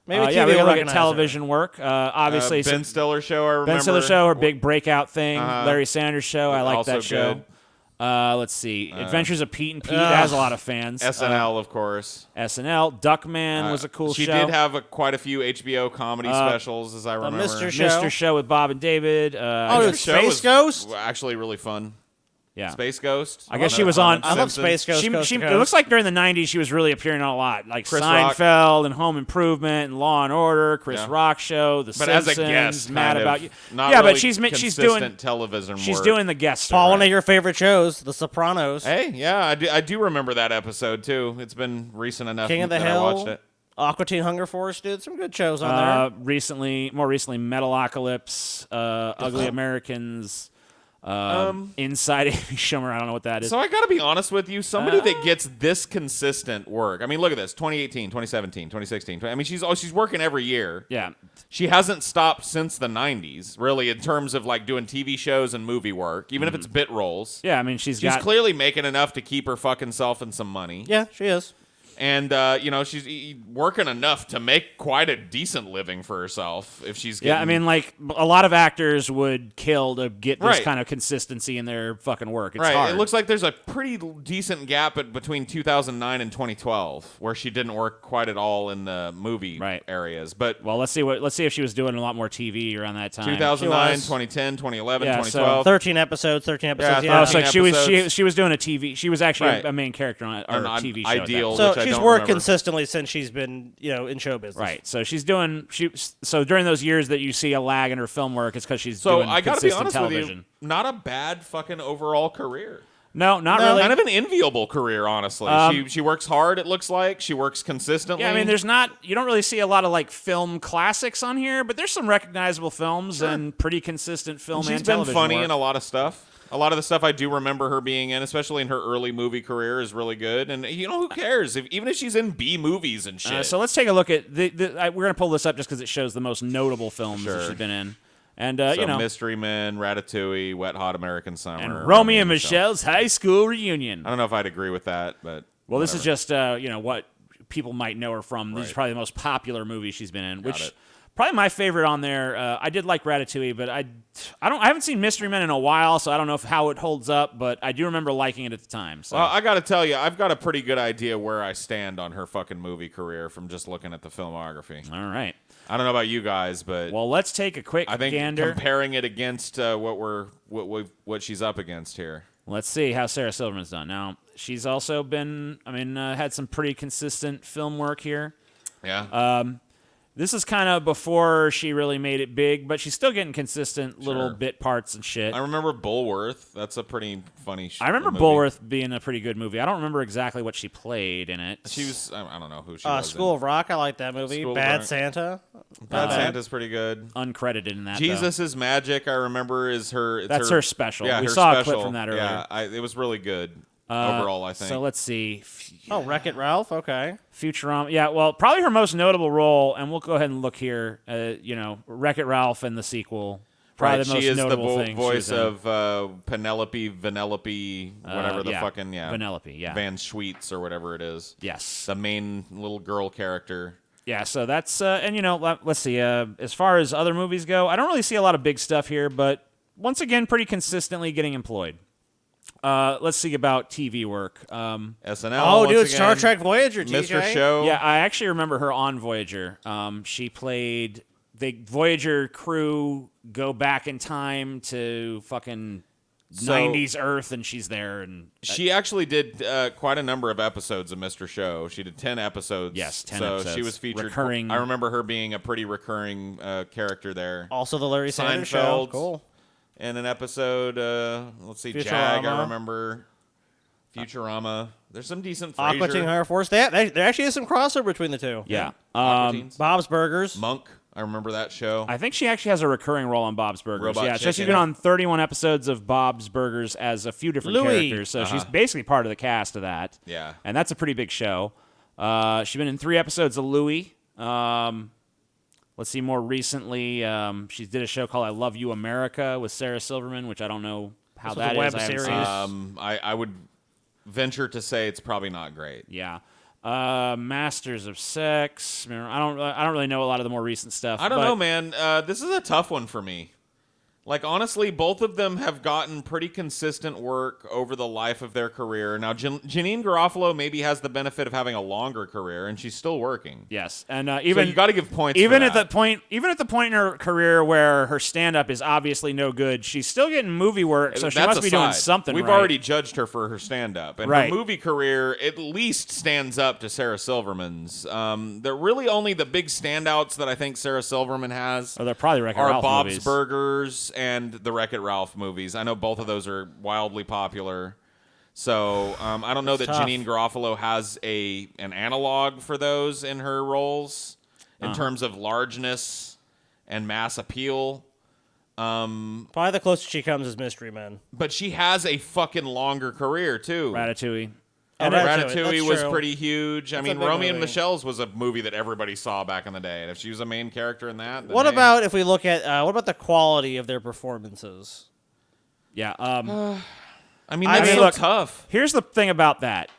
Maybe TV
yeah, we
will
can look at
recognize
television work. Obviously,
Ben Stiller show. I remember.
Ben Stiller show, her big breakout thing. Larry Sanders show, I like
Also
that show.
good.
Let's see, Adventures of Pete and Pete has a lot of fans.
SNL, of course.
SNL, Duckman was a cool
she
show.
did have quite a few HBO comedy specials, as I remember.
Mr. Show.
Mr. Show with Bob and David.
Oh,
Mr. Show
Space
was
Ghost?
actually really fun.
yeah.
Space Ghost.
I guess she was on.
I love Space Ghost. Coast to
It
Coast.
looks like during the '90s she was really appearing on a lot, like
Chris Rock.
Seinfeld and Home Improvement and Law and Order, Chris
Yeah.
Rock Show, The
But
Simpsons,
as a guest,
Mad
kind
About
of,
You.
not
Yeah,
really
but she's doing
consistent television
she's
work.
doing the guest star.
Paul,
right?
one of your favorite shows, The Sopranos.
Hey, yeah, I do remember that episode too. It's been recent enough
King of the
that
Hill.
I watched it.
Aqua Teen Hunger Force, dude. Some good shows on there.
More recently, Metalocalypse, Ugly Americans, Inside Amy Schumer. I don't know what that is.
So I got to be honest with you, somebody that gets this consistent work. I mean, look at this: 2018, 2017, 2016. I mean, she's working every year.
Yeah.
She hasn't stopped since the 90s, really, in terms of like doing TV shows and movie work, even if it's bit roles.
Yeah, I mean, she's
She's
got
clearly making enough to keep her fucking self and some money.
Yeah, she is.
And, she's working enough to make quite a decent living for herself if she's getting...
Yeah, I mean, like, a lot of actors would kill to get this
Right.
kind of consistency in their fucking work. It's
right.
hard.
It looks like there's a pretty decent gap between 2009 and 2012 where she didn't work quite at all in the movie areas. But
well, let's see if she was doing a lot more TV around that time.
2009,
She was.
2010, 2011,
Yeah,
2012.
13 episodes.
Yeah,
Yeah.
Oh, so
13
she was
episodes.
she was doing a TV. She was actually
Right.
a main character on a
An
TV show. at that
ideal,
point.
So
which I
she's
don't
worked
remember.
consistently since she's been, in show business.
Right. So she's doing so during those years that you see a lag in her film work, it's because she's
So
doing
I gotta be
consistent
honest
television.
with you, not a bad fucking overall career.
No, not really.
Kind of an enviable career, honestly. She works hard. It looks like she works consistently.
Yeah, I mean, you don't really see a lot of like film classics on here, but there's some recognizable films and pretty consistent film
She's
and
been
television
funny
work.
in a lot of stuff. A lot of the stuff I do remember her being in, especially in her early movie career, is really good. And who cares? Even if she's in B movies and shit.
So let's take a look at we're gonna pull this up just because it shows the most notable films that she's been in, and
Mystery Men, Ratatouille, Wet Hot American Summer,
and Romy and Michelle's high school reunion.
I don't know if I'd agree with that, but
well, this is just what people might know her from. This is probably the most popular movie she's been in, which. Probably my favorite on there. I did like Ratatouille, but I haven't seen Mystery Men in a while, so I don't know how it holds up. But I do remember liking it at the time. So.
Well, I got to tell you, I've got a pretty good idea where I stand on her fucking movie career from just looking at the filmography.
All right.
I don't know about you guys, but
well, let's take a quick
I think
gander.
comparing it against what she's up against here.
Let's see how Sarah Silverman's done. Now she's also been, had some pretty consistent film work here.
Yeah.
This is kind of before she really made it big, but she's still getting consistent little bit parts and shit.
I remember Bulworth. That's a pretty funny
I remember
movie.
Bulworth being a pretty good movie. I don't remember exactly what she played in it.
She was, I don't know who she was.
School of Rock, I like that movie.
School of
Bad
Rock.
Santa.
Bad Santa's pretty good.
Uncredited in that.
Jesus is Magic, I remember, is her.
That's her special.
Yeah,
we
her
saw
special.
a clip from that earlier.
Yeah, it was really good overall, I think.
So let's see.
Oh, Wreck-It Ralph? Okay.
Futurama. Yeah, well, probably her most notable role, and we'll go ahead and look here. Wreck-It Ralph and the sequel. Probably
Right,
the most
she is the
notable thing she
voice
was in.
of Vanellope, whatever the fucking
Vanellope, yeah.
Van Schweetz or whatever it is.
Yes.
The main little girl character.
Yeah, so that's and let's see. As far as other movies go, I don't really see a lot of big stuff here, but once again, pretty consistently getting employed. Let's see about TV work.
SNL.
Oh,
once
dude,
again.
Star Trek Voyager,
Mr.
TJ.
Show.
Yeah, I actually remember her on Voyager. She played the Voyager crew go back in time to fucking 90s Earth, and she's there. And
she actually did quite a number of episodes of Mr. Show. She did 10 episodes.
Yes, 10
so
episodes.
she was featured.
Recurring.
I remember her being a pretty recurring character there.
Also the Larry Sanders Show.
Seinfeld.
Cool.
In an episode, let's see,
Futurama.
Jag, I remember. Futurama. There's some decent
Aqua Teen
Frasier.
Higher Force. There actually is some crossover between the two.
yeah.
Aqua Teens.
Bob's Burgers.
Monk. I remember that show.
I think she actually has a recurring role on Bob's Burgers.
Robot
yeah, she's
Chicken.
been on 31 episodes of Bob's Burgers as a few different
Louis.
characters, so she's basically part of the cast of that.
Yeah.
And that's a pretty big show. She's been in 3 episodes of Louis. Let's see, more recently, she did a show called I Love You, America with Sarah Silverman, which I don't know how
This was
that
a web
is. I haven't
series.
seen.
I would venture to say it's probably not great.
Yeah. Masters of Sex. I don't really know a lot of the more recent stuff.
I don't
but
know, man. This is a tough one for me. Like, honestly, both of them have gotten pretty consistent work over the life of their career. Now, Janine Garofalo maybe has the benefit of having a longer career, and she's still working.
Yes, and even
so you got to give points.
Even
for
at
that.
the point in her career where her stand-up is obviously no good, she's still getting movie work, so she
That's
must be doing
aside.
something.
We've
right.
already judged her for her stand-up, and
Right.
her movie career at least stands up to Sarah Silverman's. They're really only the big standouts that I think Sarah Silverman has.
Or they're probably Wreck-It
are
Ralph
Bob's
movies.
Burgers and the Wreck-It Ralph movies. I know both of those are wildly popular. So I don't know that
tough.
Janine Garofalo has an analog for those in her roles in terms of largeness and mass appeal.
Probably the closest she comes is Mystery Men.
But she has a fucking longer career too.
Ratatouille.
And
Ratatouille was
true.
pretty huge.
That's
I
a
mean,
big
Romeo and
movie.
Michelle's was a movie that everybody saw back in the day, and if she was a main character in that, then
What
hey.
about if we look at what about the quality of their performances?
Yeah.
I mean,
I
that's
mean,
so
look,
tough.
Here's the thing about that.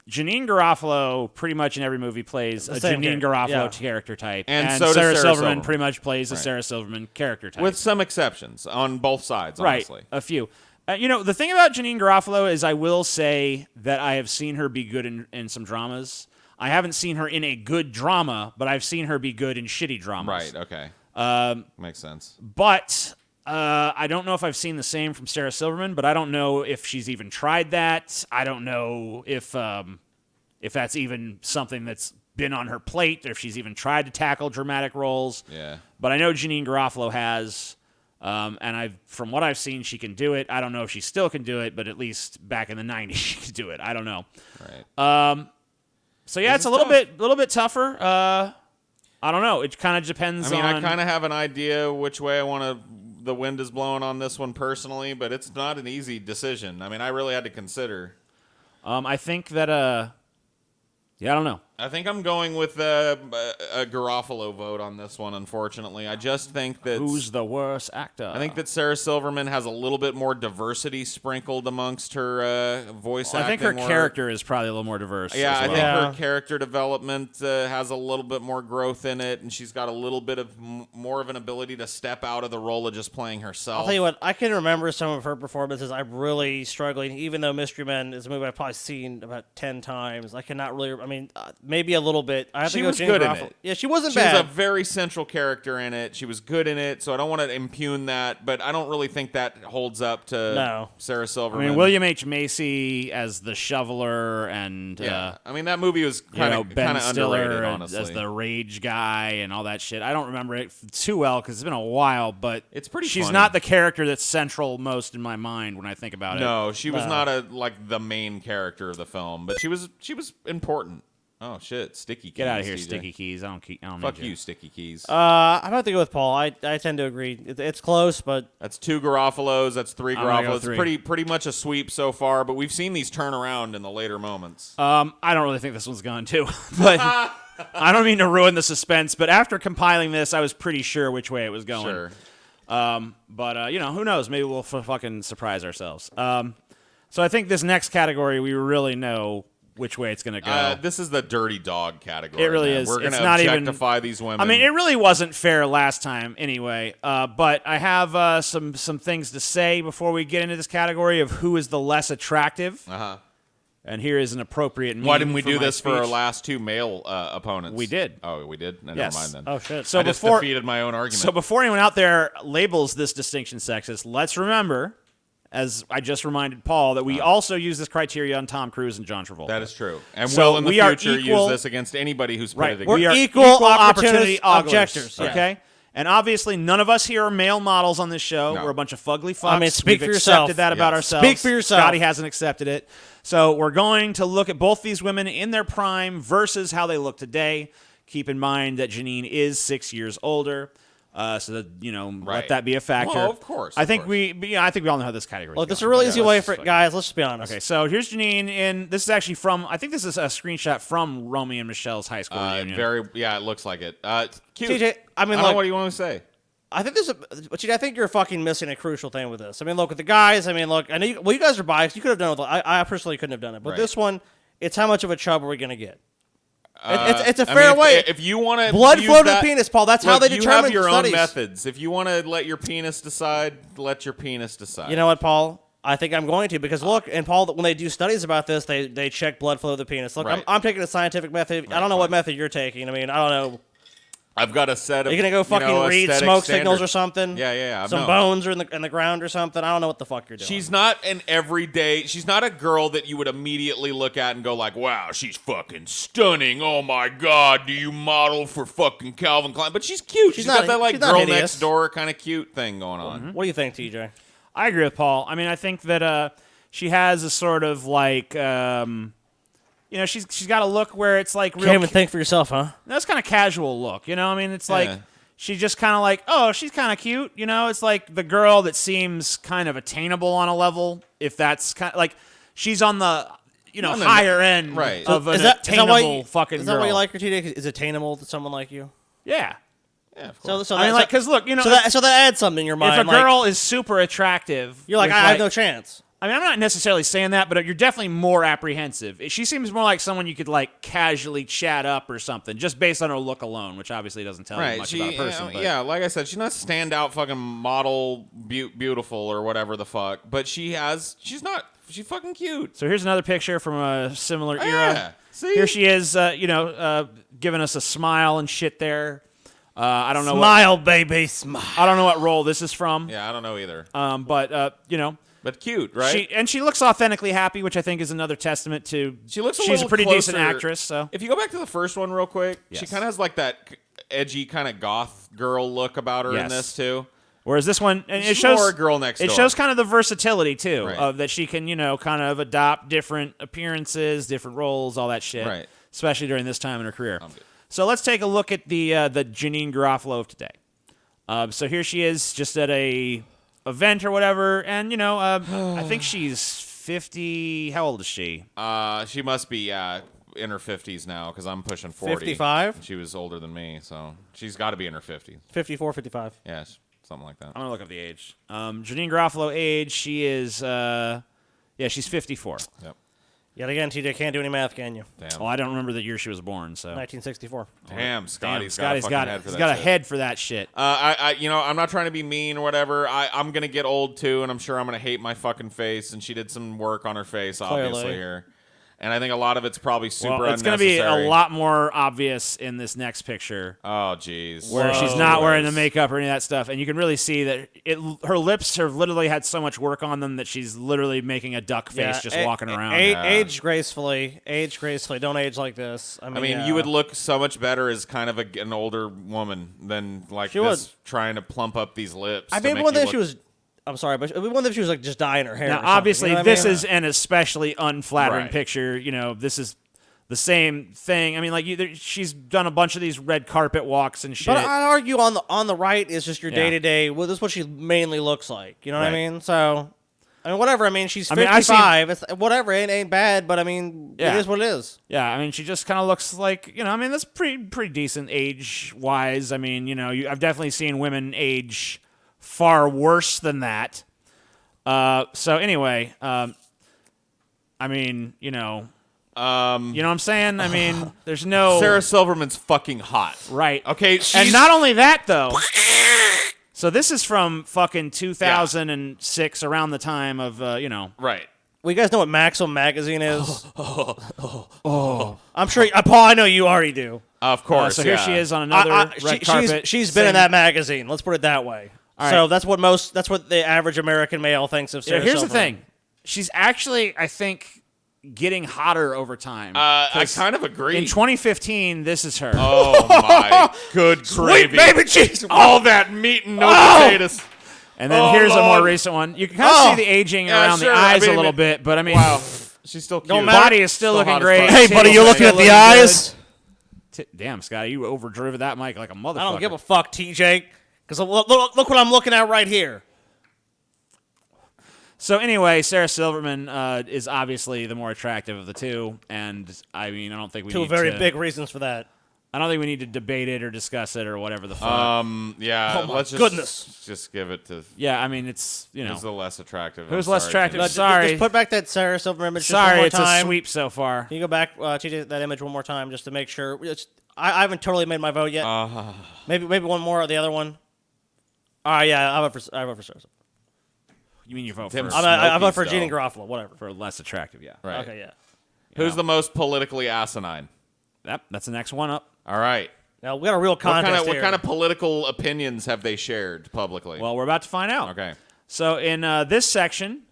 Janine Garofalo pretty much in every movie plays a
same
Janine
character,
Garofalo
yeah.
character type.
And so does
Sarah
Sarah
Silverman
Silverman.
pretty much plays a
Right.
Sarah Silverman character type.
With some exceptions on both sides, honestly.
Right, a few. The thing about Janine Garofalo is I will say that I have seen her be good in some dramas. I haven't seen her in a good drama, but I've seen her be good in shitty dramas.
Right, okay. Makes sense.
But I don't know if I've seen the same from Sarah Silverman, but I don't know if she's even tried that. I don't know if that's even something that's been on her plate, or if she's even tried to tackle dramatic roles.
Yeah.
But I know Janine Garofalo has, and from what I've seen, she can do it. I don't know if she still can do it, but at least back in the 90s, she could do it. I don't know.
Right.
So yeah,
This
it's a
is
little bit tougher. I don't know. It kind of depends.
I mean,
on...
I kind of have an idea which way the wind is blowing on this one personally, but it's not an easy decision. I mean, I really had to consider.
I think that. Yeah, I don't know.
I think I'm going with a Garofalo vote on this one, unfortunately. I just think that...
Who's the worst actor?
I think that Sarah Silverman has a little bit more diversity sprinkled amongst her voice acting
I think her
work.
character is probably a little more diverse.
Yeah,
as
I
well.
think her character development has a little bit more growth in it, and she's got a little bit of more of an ability to step out of the role of just playing herself.
I'll tell you what, I can remember some of her performances. I'm really struggling, even though Mystery Men is a movie I've probably seen about 10 times. I cannot really, maybe a little bit. I have
She
to go
was
Jane
good in
Garofalo.
it.
Yeah, she wasn't
She
bad.
was a very central character in it. She was good in it, so I don't want to impugn that, but I don't really think that holds up to Sarah
I
Silverman.
mean, William H. Macy as the shoveler, and
I mean, that movie was kind of
Ben
underrated,
Stiller
honestly.
as the rage guy and all that shit. I don't remember it too well because it's been a while, but
it's pretty.
She's
funny.
not the character that's central most in my mind when I think about it.
No, she was not the main character of the film, but she was important. Oh shit, Sticky Keys.
Get out of here,
DJ.
Sticky Keys. I don't
Fuck
need
you, Sticky Keys.
I'm about to go with Paul. I tend to agree. It's close, but
that's 2 Garofalos. That's 3
I'm gonna go
Garofalos.
3.
It's pretty much a sweep so far, but we've seen these turn around in the later moments.
I don't really think this one's gone too, but I don't mean to ruin the suspense. But after compiling this, I was pretty sure which way it was going.
Sure.
But who knows? Maybe we'll fucking surprise ourselves. So I think this next category, we really know which way it's going to go.
This is the dirty dog category.
It really
man.
is.
We're going
It's
to
not
objectify these women.
I mean, it really wasn't fair last time anyway. But I have some things to say before we get into this category of who is the less attractive.
Uh-huh.
And here is an appropriate meme.
Why didn't we
for
do
my
this for our
speech.
last two male opponents?
We did.
Oh, we did? No,
Yes.
Never mind then.
Oh, shit.
So
I just
before-
defeated my own argument.
So before anyone out there labels this distinction sexist, let's remember, as I just reminded Paul, that we also use this criteria on Tom Cruise and John Travolta.
That is true. And
So
will in the
we are
future
equal-
use this against anybody who's
Right.
pitted
We
against.
are
equal
equal
opportunity
opportunity oglers,
objectors, yeah.
Okay? And obviously, none of us here are male models on this show.
No.
We're a bunch of fugly fucks.
I mean, speak
We've
for yourself.
accepted that about
Yes.
ourselves.
Speak for yourself.
Scotty hasn't accepted it. So we're going to look at both these women in their prime versus how they look today. Keep in mind that Janine is 6 years older. So that, let
Right.
that be a factor.
Well, of course,
I
of
think
course.
I think we all know how this category
Look,
is
this is a
going.
really
Yeah,
easy
let's
way
just
for
fucking-
guys. Let's just be honest.
Okay, so here's Janine, and this is actually from, I think this is a screenshot from Romy and Michelle's high school reunion.
Yeah, it looks like it. Cute.
TJ, I mean,
I don't know,
like,
what do you want to say?
I think I think you're fucking missing a crucial thing with this. I mean, look, with the guys, I mean, look, I know you guys are biased. You could have done it. I personally couldn't have done it. But
Right.
this one, it's how much of a chub are we going to get? It's a
I
fair
mean,
way.
If you want to
Blood flow to the penis, Paul. That's how
Look,
they
you
determine
have your
studies.
own methods. If you want to let your penis decide, let your penis decide.
You know what, Paul? I think I'm going to because look, and Paul, when they do studies about this, they check blood flow to the penis. Look,
Right.
I'm taking a scientific method. I don't know what method you're taking. I mean, I don't know.
I've got a set of.
Are you gonna go fucking read
aesthetic
smoke signals or
standards.
something?
Yeah.
Some
no.
bones are in the ground or something. I don't know what the fuck you're doing.
She's not an everyday. She's not a girl that you would immediately look at and go like, "Wow, she's fucking stunning. Oh my god, do you model for fucking Calvin Klein?" But she's cute. She's
not-
got that like
she's not
girl
hideous.
next door kind of cute thing going on.
What do you think, TJ?
I agree with Paul. I mean, I think that she has a sort of like, she's got a look where it's like real.
Can't even think for yourself, huh?
That's kind of casual look, I mean, it's like
Yeah.
she's just kind of like, oh, she's kind of cute, It's like the girl that seems kind of attainable on a level. If that's kind of like she's on the
On the-
higher end
right.
of an
Is that
attainable
why
fucking
Is
girl.
that why you like her, TJ? Is attainable to someone like you?
Yeah.
Yeah, of course.
So
I mean, like, because look,
so that adds something in your mind.
if a girl is super attractive,
you're like,
with,
I have no chance.
I mean, I'm not necessarily saying that, but you're definitely more apprehensive. She seems more like someone you could like casually chat up or something, just based on her look alone, which obviously doesn't tell you much about a person. But.
Yeah, like I said, she's not standout fucking model beautiful or whatever the fuck, but she's fucking cute.
So here's another picture from a similar era.
Yeah, see?
Here she is, giving us a smile and shit there. I don't know.
Smile, baby, smile.
I don't know what role this is from.
Yeah, I don't know either.
But
cute, right?
She looks authentically happy, which I think is another testament to.
She's
a pretty decent
closer.
actress. So
if you go back to the first one real quick, she
Yes.
kind of has like that edgy kind of goth girl look about her in
Yes.
this too.
whereas this one, and it
She's
shows
more a girl next
It
door.
shows kind of the versatility too,
Right.
of that she can kind of adopt different appearances, different roles, all that shit.
Right.
Especially during this time in her career.
I'm good.
So let's take a look at the Janine Garofalo of today. So here she is, just at a event or whatever, and I think she's 50. How old is she?
She must be in her 50s now because I'm pushing 40.
55?
She was older than me, so she's got to be in her 50s.
54, 55.
Yeah, something like that.
I'm gonna look up the age. Janine Garofalo age. She is. She's 54.
Yep.
Yet again, TJ can't do any math, can you?
Damn.
Well, I don't remember the year she was born. So
1964.
Damn, Scotty's
Scotty's
got a fucking
got
head for
he's
that
got a
shit.
head for that shit.
I'm not trying to be mean or whatever. I'm gonna get old too, and I'm sure I'm gonna hate my fucking face. And she did some work on her face, obviously
Clearly.
here. And I think a lot of it's probably super
Well, it's going to be
unnecessary.
a lot more obvious in this next picture,
Oh, jeez.
where she's not wearing the makeup or any of that stuff, and you can really see that her lips have literally had so much work on them that she's literally making a duck face just walking around.
Age gracefully. Age gracefully. Don't age like this. I mean,
you would look so much better as kind of an older woman than like
She
this,
would.
tring to plump up these lips.
I
to
mean,
make
one
you
thing
look-
she was. I'm sorry, but one thing she was like just dyeing her hair.
Now,
or something,
obviously,
you know what
this
I mean?
is an especially unflattering
Right.
picture. This is the same thing. I mean, like she's done a bunch of these red carpet walks and shit.
But I'd argue on the right is just your
Yeah.
day to day. Well, this is what she mainly looks like. You know what I
Right.
mean? So, I mean, whatever. I mean, she's
I mean, I
55. It's whatever. It ain't bad, but I mean,
Yeah.
it is what it is.
Yeah, I mean, she just kind of looks like, I mean, that's pretty decent age-wise. I mean, I've definitely seen women age far worse than that. So anyway, I mean, you know what I'm saying? I mean, there's no
Sarah Silverman's fucking hot.
Right.
Okay.
And not only that, though. So this is from fucking 2006, around the time of,
Right.
Well, you guys know what Maxim magazine is? I'm sure, Paul, I know you already do.
Of course.
So here she is on another red carpet.
She's been in that magazine. Let's put it that way.
All right.
So that's what the average American male thinks of Sarah
Here's the
Silverman.
thing. She's actually, I think, getting hotter over time.
I kind of agree.
In 2015, this is her.
Oh, my good
Sweet
gravy.
baby cheese.
All that meat and no potatoes.
And then here's a more recent one. You can kind of see the aging around the eyes a little bit, but I mean,
wow. She's still cute.
the body is still looking
hot as
great.
fuck.
Hey, buddy, you're looking at the eyes?
Damn, Scotty, you overdriven that mic like a motherfucker.
I don't give a fuck, TJ. Because look what I'm looking at right here.
So anyway, Sarah Silverman is obviously the more attractive of the two, and I mean, I don't think we
Two
need
very big reasons for that.
I don't think we need to debate it or discuss it or whatever the fuck.
Yeah.
Oh my
let's just give it to.
Yeah, I mean, it's
Who's the less attractive?
Who's
I'm
less
sorry,
attractive?
Jimmy.
Sorry.
Just put back that Sarah Silverman image just
Sorry,
one more
it's
time.
a sweep so far.
Can you go back, TJ, that image one more time just to make sure? I haven't totally made my vote yet. Maybe one more of the other one. Yeah, I vote for Sarah Silverman.
You mean you vote
Tim
for?
I vote for
Smokies,
JANEANE Garofalo, whatever.
For less attractive, yeah.
Right.
Okay, yeah.
Who's the most politically asinine?
Yep, that's the next one up.
All right.
Now we got a real contest
What
here.
kind of political opinions have they shared publicly?
Well, we're about to find out.
Okay.
So in this section,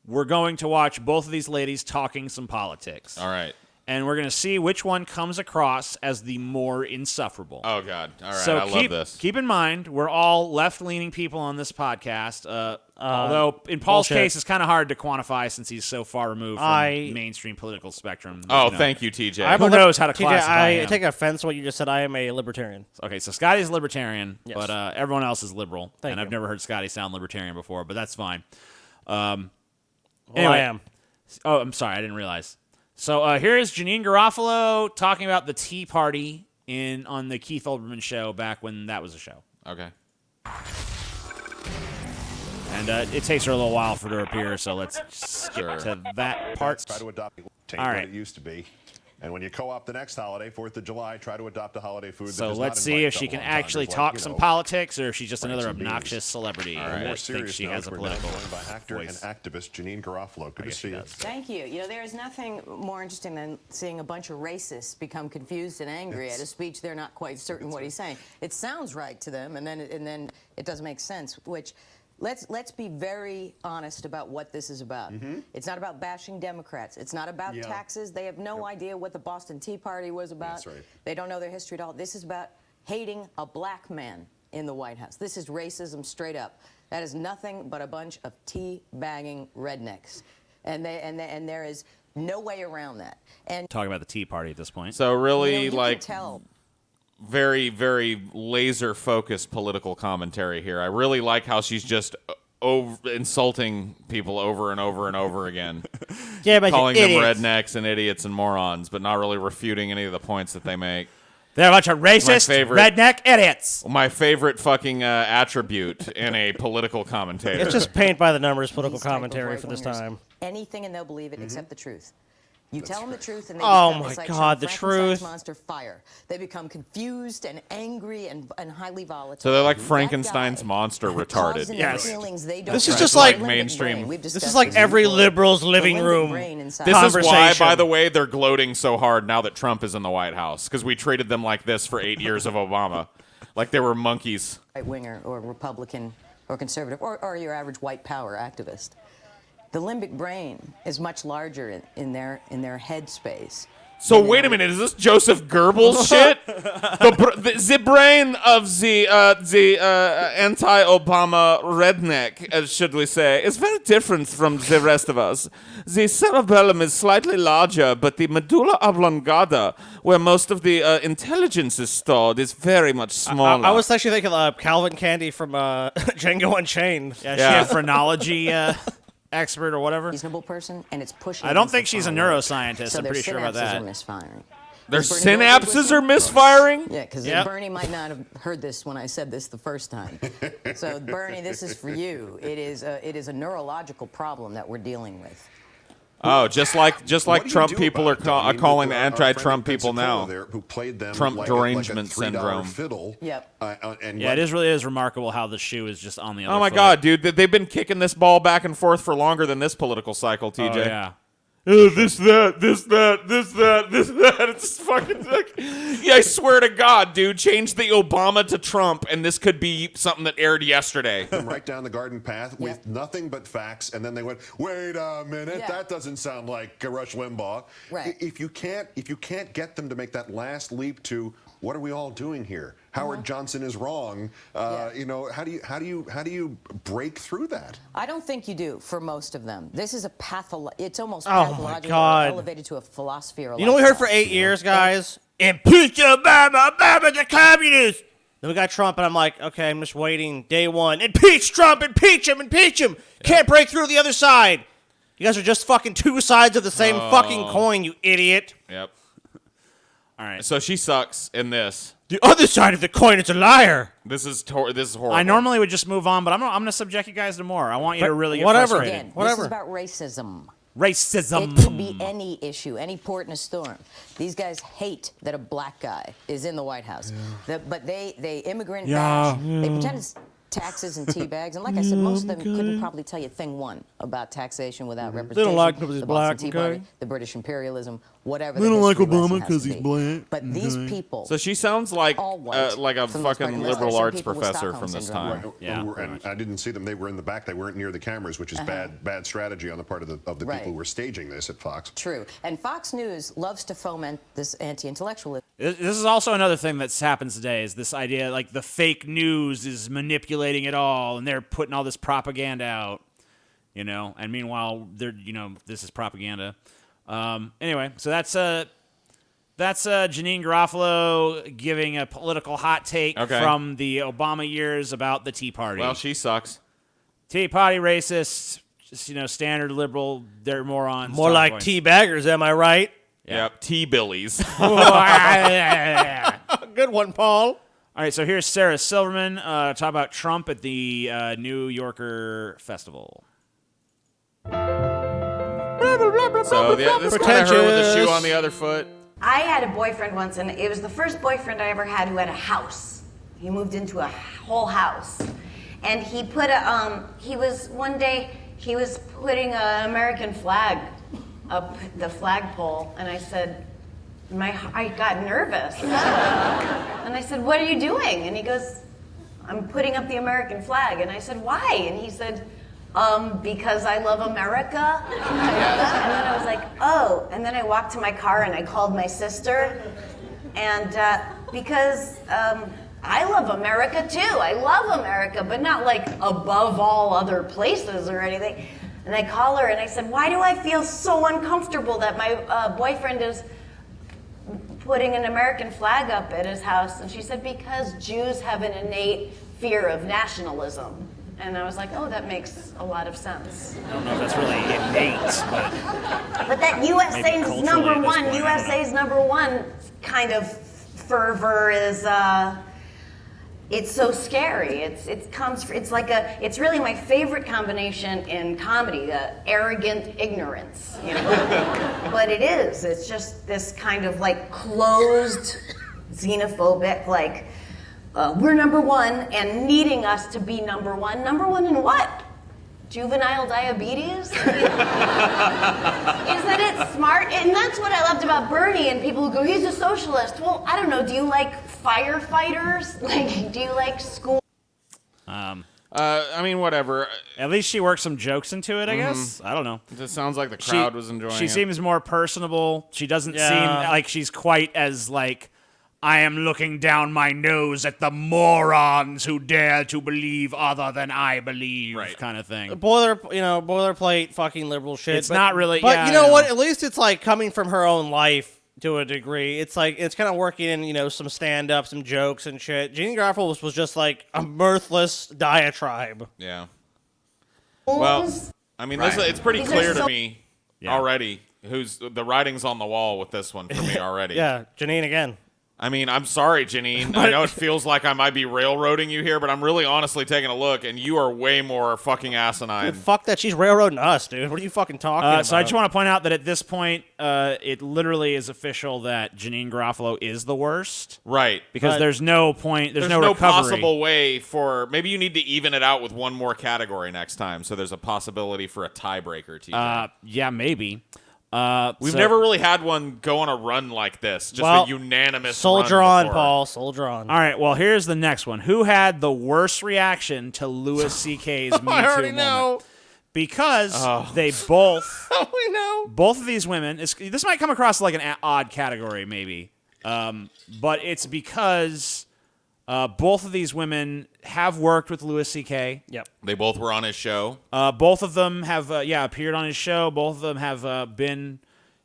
we're going to watch both of these ladies talking some politics.
All right.
And we're going to see which one comes across as the more insufferable.
Oh, God. All right.
So
I love this.
Keep in mind, we're all left-leaning people on this podcast. Although in Paul's
bullshit.
case, it's kind of hard to quantify since he's so far removed from mainstream political spectrum.
Oh, thank you, TJ.
Who knows how to
TJ,
classify him?
I take offense to what you just said. I am a libertarian.
Okay, so Scotty's libertarian,
Yes.
but everyone else is liberal.
Thank
I've
you.
never heard Scotty sound libertarian before, but that's fine.
Well,
Anyway.
I am.
Oh, I'm sorry, I didn't realize. So here is JANEANE Garofalo talking about the Tea Party on the Keith Olbermann show back when that was a show.
Okay.
And it takes her a little while for her to appear, so let's skip to that part.
Try to adopt
All right.
what it used to be. And when you co-op the next holiday, 4th of July, try to adopt a holiday food that
So
does
let's
not
see
invite
if she can
double
actually
entendres
talk
like,
some politics, or if she's just
Franks
another
and beans.
obnoxious celebrity
On a more
that
serious
thinks she
note,
has a
we're
political
now joined by actor
voice.
and activist JANEANE Garofalo. Good to see you.
Thank you. You know, there is nothing more interesting than seeing a bunch of racists become confused and angry at a speech they're not quite certain what he's saying. It sounds right to them, and then it doesn't make sense, which... Let's be very honest about what this is about. It's not about bashing Democrats. It's not about taxes. They have no idea what the Boston Tea Party was about.
That's right.
They don't know their history at all. This is about hating a black man in the White House. This is racism straight up. That is nothing but a bunch of tea-bagging rednecks. And there is no way around that. And
Talking about the Tea Party at this point.
So really,
you can
like...
tell.
Very, very laser-focused political commentary here. I really like how she's just insulting people over and over and over again.
Yeah, but
calling them
idiots.
rednecks and idiots and morons, but not really refuting any of the points that they make.
They're a bunch of racist, redneck idiots.
My favorite fucking attribute in a political commentator.
It's just paint by the numbers political
These type of
commentary for this
right-wingers,
time.
Anything and they'll believe it except the truth. You tell them the truth and they
Oh
become,
my
it's like
God, the
Frankenstein's
truth.
monster fire. They become confused and angry and highly volatile.
So they're like
That
Frankenstein's
guy
monster
causes
retarded.
in
Yes.
their feelings they don't
This is
know.
just like
The limbic
mainstream.
brain. We've
This
discussed
is like every
before.
liberal's
The
living
limbic
room
brain inside.
This is why,
conversation.
by the way, they're gloating so hard now that Trump is in the White House, because we treated them like this for 8 years of Obama. Like they were monkeys.
Right winger or Republican or conservative or your average white power activist. The limbic brain is much larger in their head space.
So wait a minute, is this Joseph Goebbels shit? The brain of the anti-Obama redneck, should we say, is very different from the rest of us. The cerebellum is slightly larger, but the medulla oblongata, where most of the intelligence is stored, is very much smaller.
I was actually thinking Calvin Candy from Django Unchained.
Yeah, she a phrenology expert or whatever.
Reasonable person, and it's pushing.
I don't
against
think
the
she's a
far right.
neuroscientist.
So
I'm
their
pretty sure about
synapses
that.
are misfiring.
Their
Bernie Wilbur
synapses
listening?
are misfiring?
Yeah, because
Yep.
Bernie might not have heard this when I said this the first time. So, Bernie, this is for you. It is a neurological problem that we're dealing with.
Oh, just like
What do you
Trump
do
people are
about it? I mean,
calling the
our friend
anti-Trump
in
people now.
Pensacola there, who played them
Trump
like
derangement
a $3
syndrome.
Fiddle.
Yep.
And
Yeah, it is really is remarkable how the shoe is just on the other
Oh my
foot.
God, dude! They've been kicking this ball back and forth for longer than this political cycle, TJ.
Oh, yeah.
This, that. It's fucking like, yeah, I swear to God, dude, change the Obama to Trump, and this could be something that aired yesterday.
Them right down the garden path with nothing but facts, and then they went, "Wait a minute,
Yeah.
that doesn't sound like Rush Limbaugh."
Right.
If you can't get them to make that last leap to what are we all doing here? Howard Johnson is wrong. You know, how do you break through that?
I don't think you do for most of them. This is a it's almost
Oh, my
pathological,
God.
elevated to a philosophy or
You know what we heard for 8 years, guys? Impeach Obama. Obama's a communist. Then we got Trump, and I'm like, okay, I'm just waiting. Day one. Impeach Trump. Impeach him. Impeach him. Can't break through the other side. You guys are just fucking two sides of the same fucking coin, you idiot.
Yep.
All right.
So she sucks in this.
The other side of the coin is a liar.
This is horrible.
I normally would just move on, but I'm gonna subject you guys to more. I want you to really get
Whatever.
frustrated.
Again,
Whatever.
this is about racism.
Racism.
It could be any issue, any port in a storm. These guys hate that a black guy is in the White House. But they immigrant bash. They pretend it's taxes and tea bags. And like I said, most of them couldn't probably tell you thing one about taxation without representation.
don't like him 'cause he's
the Boston
black,
Tea
okay?
Party, the British imperialism, whatever.
They
the
don't like
history lesson
Obama
has
'cause
to
he's
be.
black,
But these people.
So she sounds like
all white,
like a
for the most part,
fucking
unless
liberal
there's some
arts
people with
professor
Stockholm
from this
syndrome.
time.
Yeah.
And I didn't see them. They were in the back. They weren't near the cameras, which is bad strategy on the part of the
Right.
people who were staging this at Fox.
True. And Fox News loves to foment this anti-intellectualism.
This is also another thing that happens today is this idea like the fake news is manipulating it all and they're putting all this propaganda out, you know, and meanwhile they're, you know, this is propaganda. Anyway, so that's Janine Garofalo giving a political hot take from the Obama years about the Tea Party.
Well, she sucks.
Tea Party racists, just, you know, standard liberal, they're morons.
More like
points.
tea baggers, am I right?
Yep, T-billies.
Good one, Paul.
All right, so here's Sarah Silverman talk about Trump at the New Yorker Festival.
So this kind of her with the shoe on the other foot.
I had a boyfriend once, and it was the first boyfriend I ever had who had a house. He moved into a whole house. And he put one day he was putting an American flag up the flagpole, and I said, I got nervous. And I said, what are you doing? And he goes, I'm putting up the American flag. And I said, why? And he said, because I love America. And then I was like, oh. And then I walked to my car and I called my sister. And because I love America too. I love America, but not like above all other places or anything. And I call her and I said, why do I feel so uncomfortable that my boyfriend is putting an American flag up at his house? And she said, because Jews have an innate fear of nationalism. And I was like, oh, that makes a lot of sense.
I don't know if that's really innate,
but that USA's number one, USA's number one kind of fervor is, it's so scary. It's really my favorite combination in comedy, arrogant ignorance, you know? But it is. It's just this kind of like closed, xenophobic, like, we're number one and needing us to be number one. Number one in what? Juvenile diabetes? Isn't it smart? And that's what I loved about Bernie and people who go, he's a socialist. Well, I don't know. Do you like firefighters? Like, do you like school?
I mean, whatever.
At least she worked some jokes into it, I guess. I don't know.
It just sounds like the crowd was enjoying it.
She seems more personable. She doesn't seem like she's quite as like, I am looking down my nose at the morons who dare to believe other than I believe, kind of thing.
Boilerplate fucking liberal shit.
It's not really,
But
yeah,
you know
I
what? At least it's like coming from her own life to a degree. It's like, it's kind of working in, you know, some stand-up, some jokes and shit. Janine Garofalo was just like a mirthless diatribe.
Yeah. Well, I mean, it's pretty
These are
clear
so-
to me already who's the writing's on the wall with this one for me already.
Yeah, Janine again.
I mean, I'm sorry, Janine. I know it feels like I might be railroading you here, but I'm really honestly taking a look, and you are way more fucking asinine.
Dude, fuck that. She's railroading us, dude. What are you fucking talking about?
So I just want to point out that at this point, it literally is official that Janene Garofalo is the worst.
Right.
Because there's no point, there's no recovery.
Possible way for, maybe you need to even it out with one more category next time, so there's a possibility for a tiebreaker, TJ.
Yeah, maybe.
We've never really had one go on a run like this. Just a unanimous
soldier
run
on,
before.
Paul. Soldier on.
All right, well, here's the next one. Who had the worst reaction to Louis C.K.'s Me Too
I already
moment?
know.
Because they both...
we know.
Both of these women... This might come across like an odd category, maybe. But it's because... both of these women have worked with Louis C.K.
Yep.
They both were on his show.
Both of them have, appeared on his show. Both of them have been,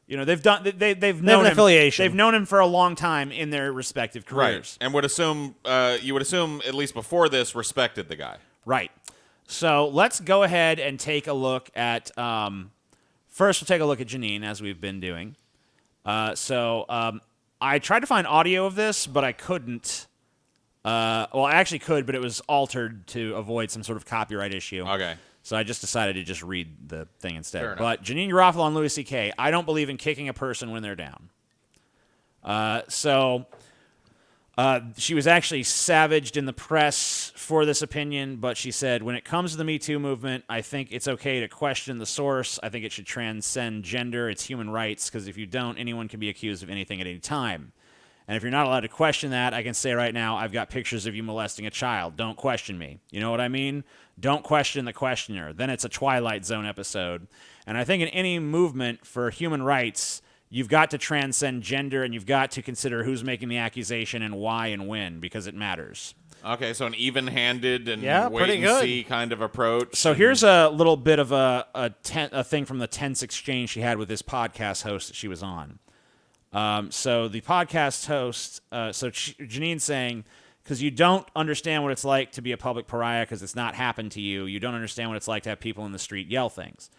they've done. They've known him.
Affiliation.
They've known him for a long time in their respective careers.
Right. And you would assume at least before this respected the guy.
Right. So let's go ahead and take a look at. First, we'll take a look at Janine as we've been doing. I tried to find audio of this, but I couldn't. Well, I actually could, but it was altered to avoid some sort of copyright issue.
Okay.
So I just decided to just read the thing instead.
Fair enough.
But Janene Garofalo and Louis C.K., I don't believe in kicking a person when they're down. She was actually savaged in the press for this opinion, but she said, when it comes to the Me Too movement, I think it's okay to question the source. I think it should transcend gender. It's human rights, because if you don't, anyone can be accused of anything at any time. And if you're not allowed to question that, I can say right now, I've got pictures of you molesting a child. Don't question me. You know what I mean? Don't question the questioner. Then it's a Twilight Zone episode. And I think in any movement for human rights, you've got to transcend gender, and you've got to consider who's making the accusation and why and when, because it matters.
Okay, so an even-handed and wait
pretty
and
good.
see kind of approach.
So here's a little bit of a thing from the tense exchange she had with this podcast host that she was on. So the podcast host, Janine's saying, because you don't understand what it's like to be a public pariah because it's not happened to you. You don't understand what it's like to have people in the street yell things.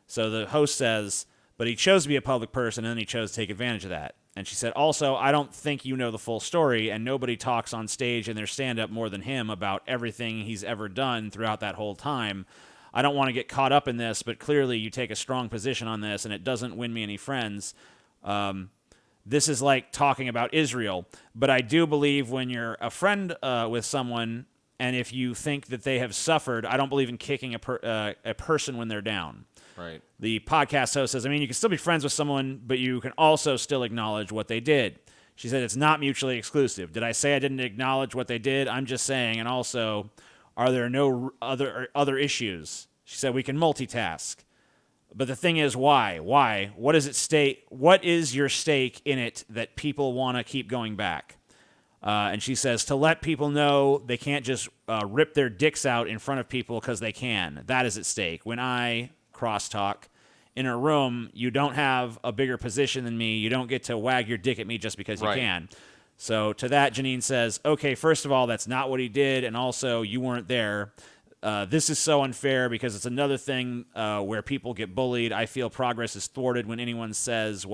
So the host says, but he chose to be a public person, and then he chose to take advantage of that. And she said, also, I don't think you know the full story, and nobody talks on stage in their stand-up more than him about everything he's ever done throughout that whole time. I don't want to get caught up in this, but clearly you take a strong position on this, and it doesn't win me any friends. This is like talking about Israel, but I do believe when you're a friend with someone, and if you think that they have suffered, I don't believe in kicking a person when they're down.
Right.
The podcast host says, I mean, you can still be friends with someone, but you can also still acknowledge what they did. She said it's not mutually exclusive. Did I say I didn't acknowledge what they did? I'm just saying, and also, are there no other issues? She said we can multitask. But the thing is, why? Why? What is at stake? What is your stake in it that people want to keep going back? And she says to let people know they can't just rip their dicks out in front of people because they can. That is at stake. When I crosstalk in a room, you don't have a bigger position than me. You don't get to wag your dick at me just because you can. So to that, Janine says, okay, first of all, that's not what he did, and also you weren't there. This is so unfair because it's another thing where people get bullied. I feel progress is thwarted when anyone says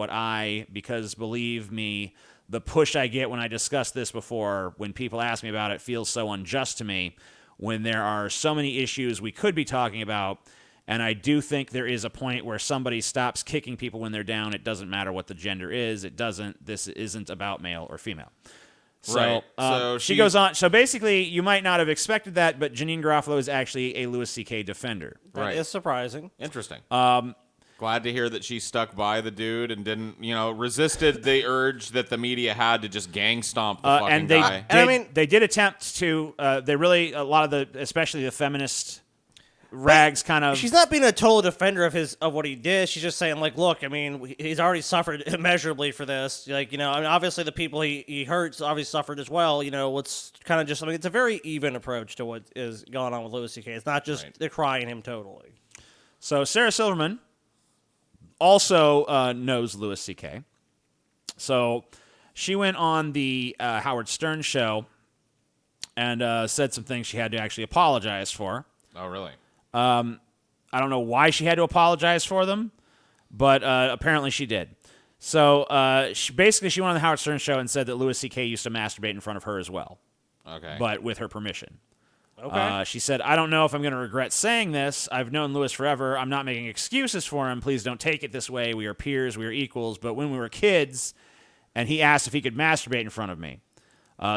because believe me, the push I get when I discussed this before, when people ask me about it, feels so unjust to me when there are so many issues we could be talking about. And I do think there is a point where somebody stops kicking people when they're down. It doesn't matter what the gender is. This isn't about male or female. So,
So
she goes on. So basically, you might not have expected that, but Janene Garofalo is actually a Louis C.K. defender.
That is surprising.
Interesting. Glad to hear that she stuck by the dude and didn't, resisted the urge that the media had to just gang stomp the fucking guy.
They did attempt to. Especially the feminist rags kind of.
She's not being a total defender of what he did. She's just saying, like, look, I mean, he's already suffered immeasurably for this. Like, obviously the people he hurts obviously suffered as well. It's kind of just, it's a very even approach to what is going on with Louis C.K. It's not just they're crying him totally.
So Sarah Silverman also knows Louis C.K. So she went on the Howard Stern show and said some things she had to actually apologize for.
Oh, really?
I don't know why she had to apologize for them, but apparently she did. So she went on the Howard Stern show and said that Louis C.K. used to masturbate in front of her as well.
Okay.
But with her permission.
Okay.
She said, I don't know if I'm going to regret saying this. I've known Louis forever. I'm not making excuses for him. Please don't take it this way. We are peers. We are equals. But when we were kids, and he asked if he could masturbate in front of me.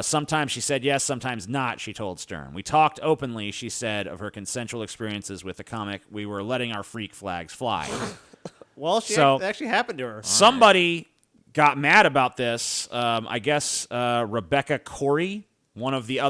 Sometimes she said yes, sometimes not, she told Stern. We talked openly, she said, of her consensual experiences with the comic. We were letting our freak flags fly.
Well, it actually happened to her.
Somebody got mad about this. I guess Rebecca Corey, one of the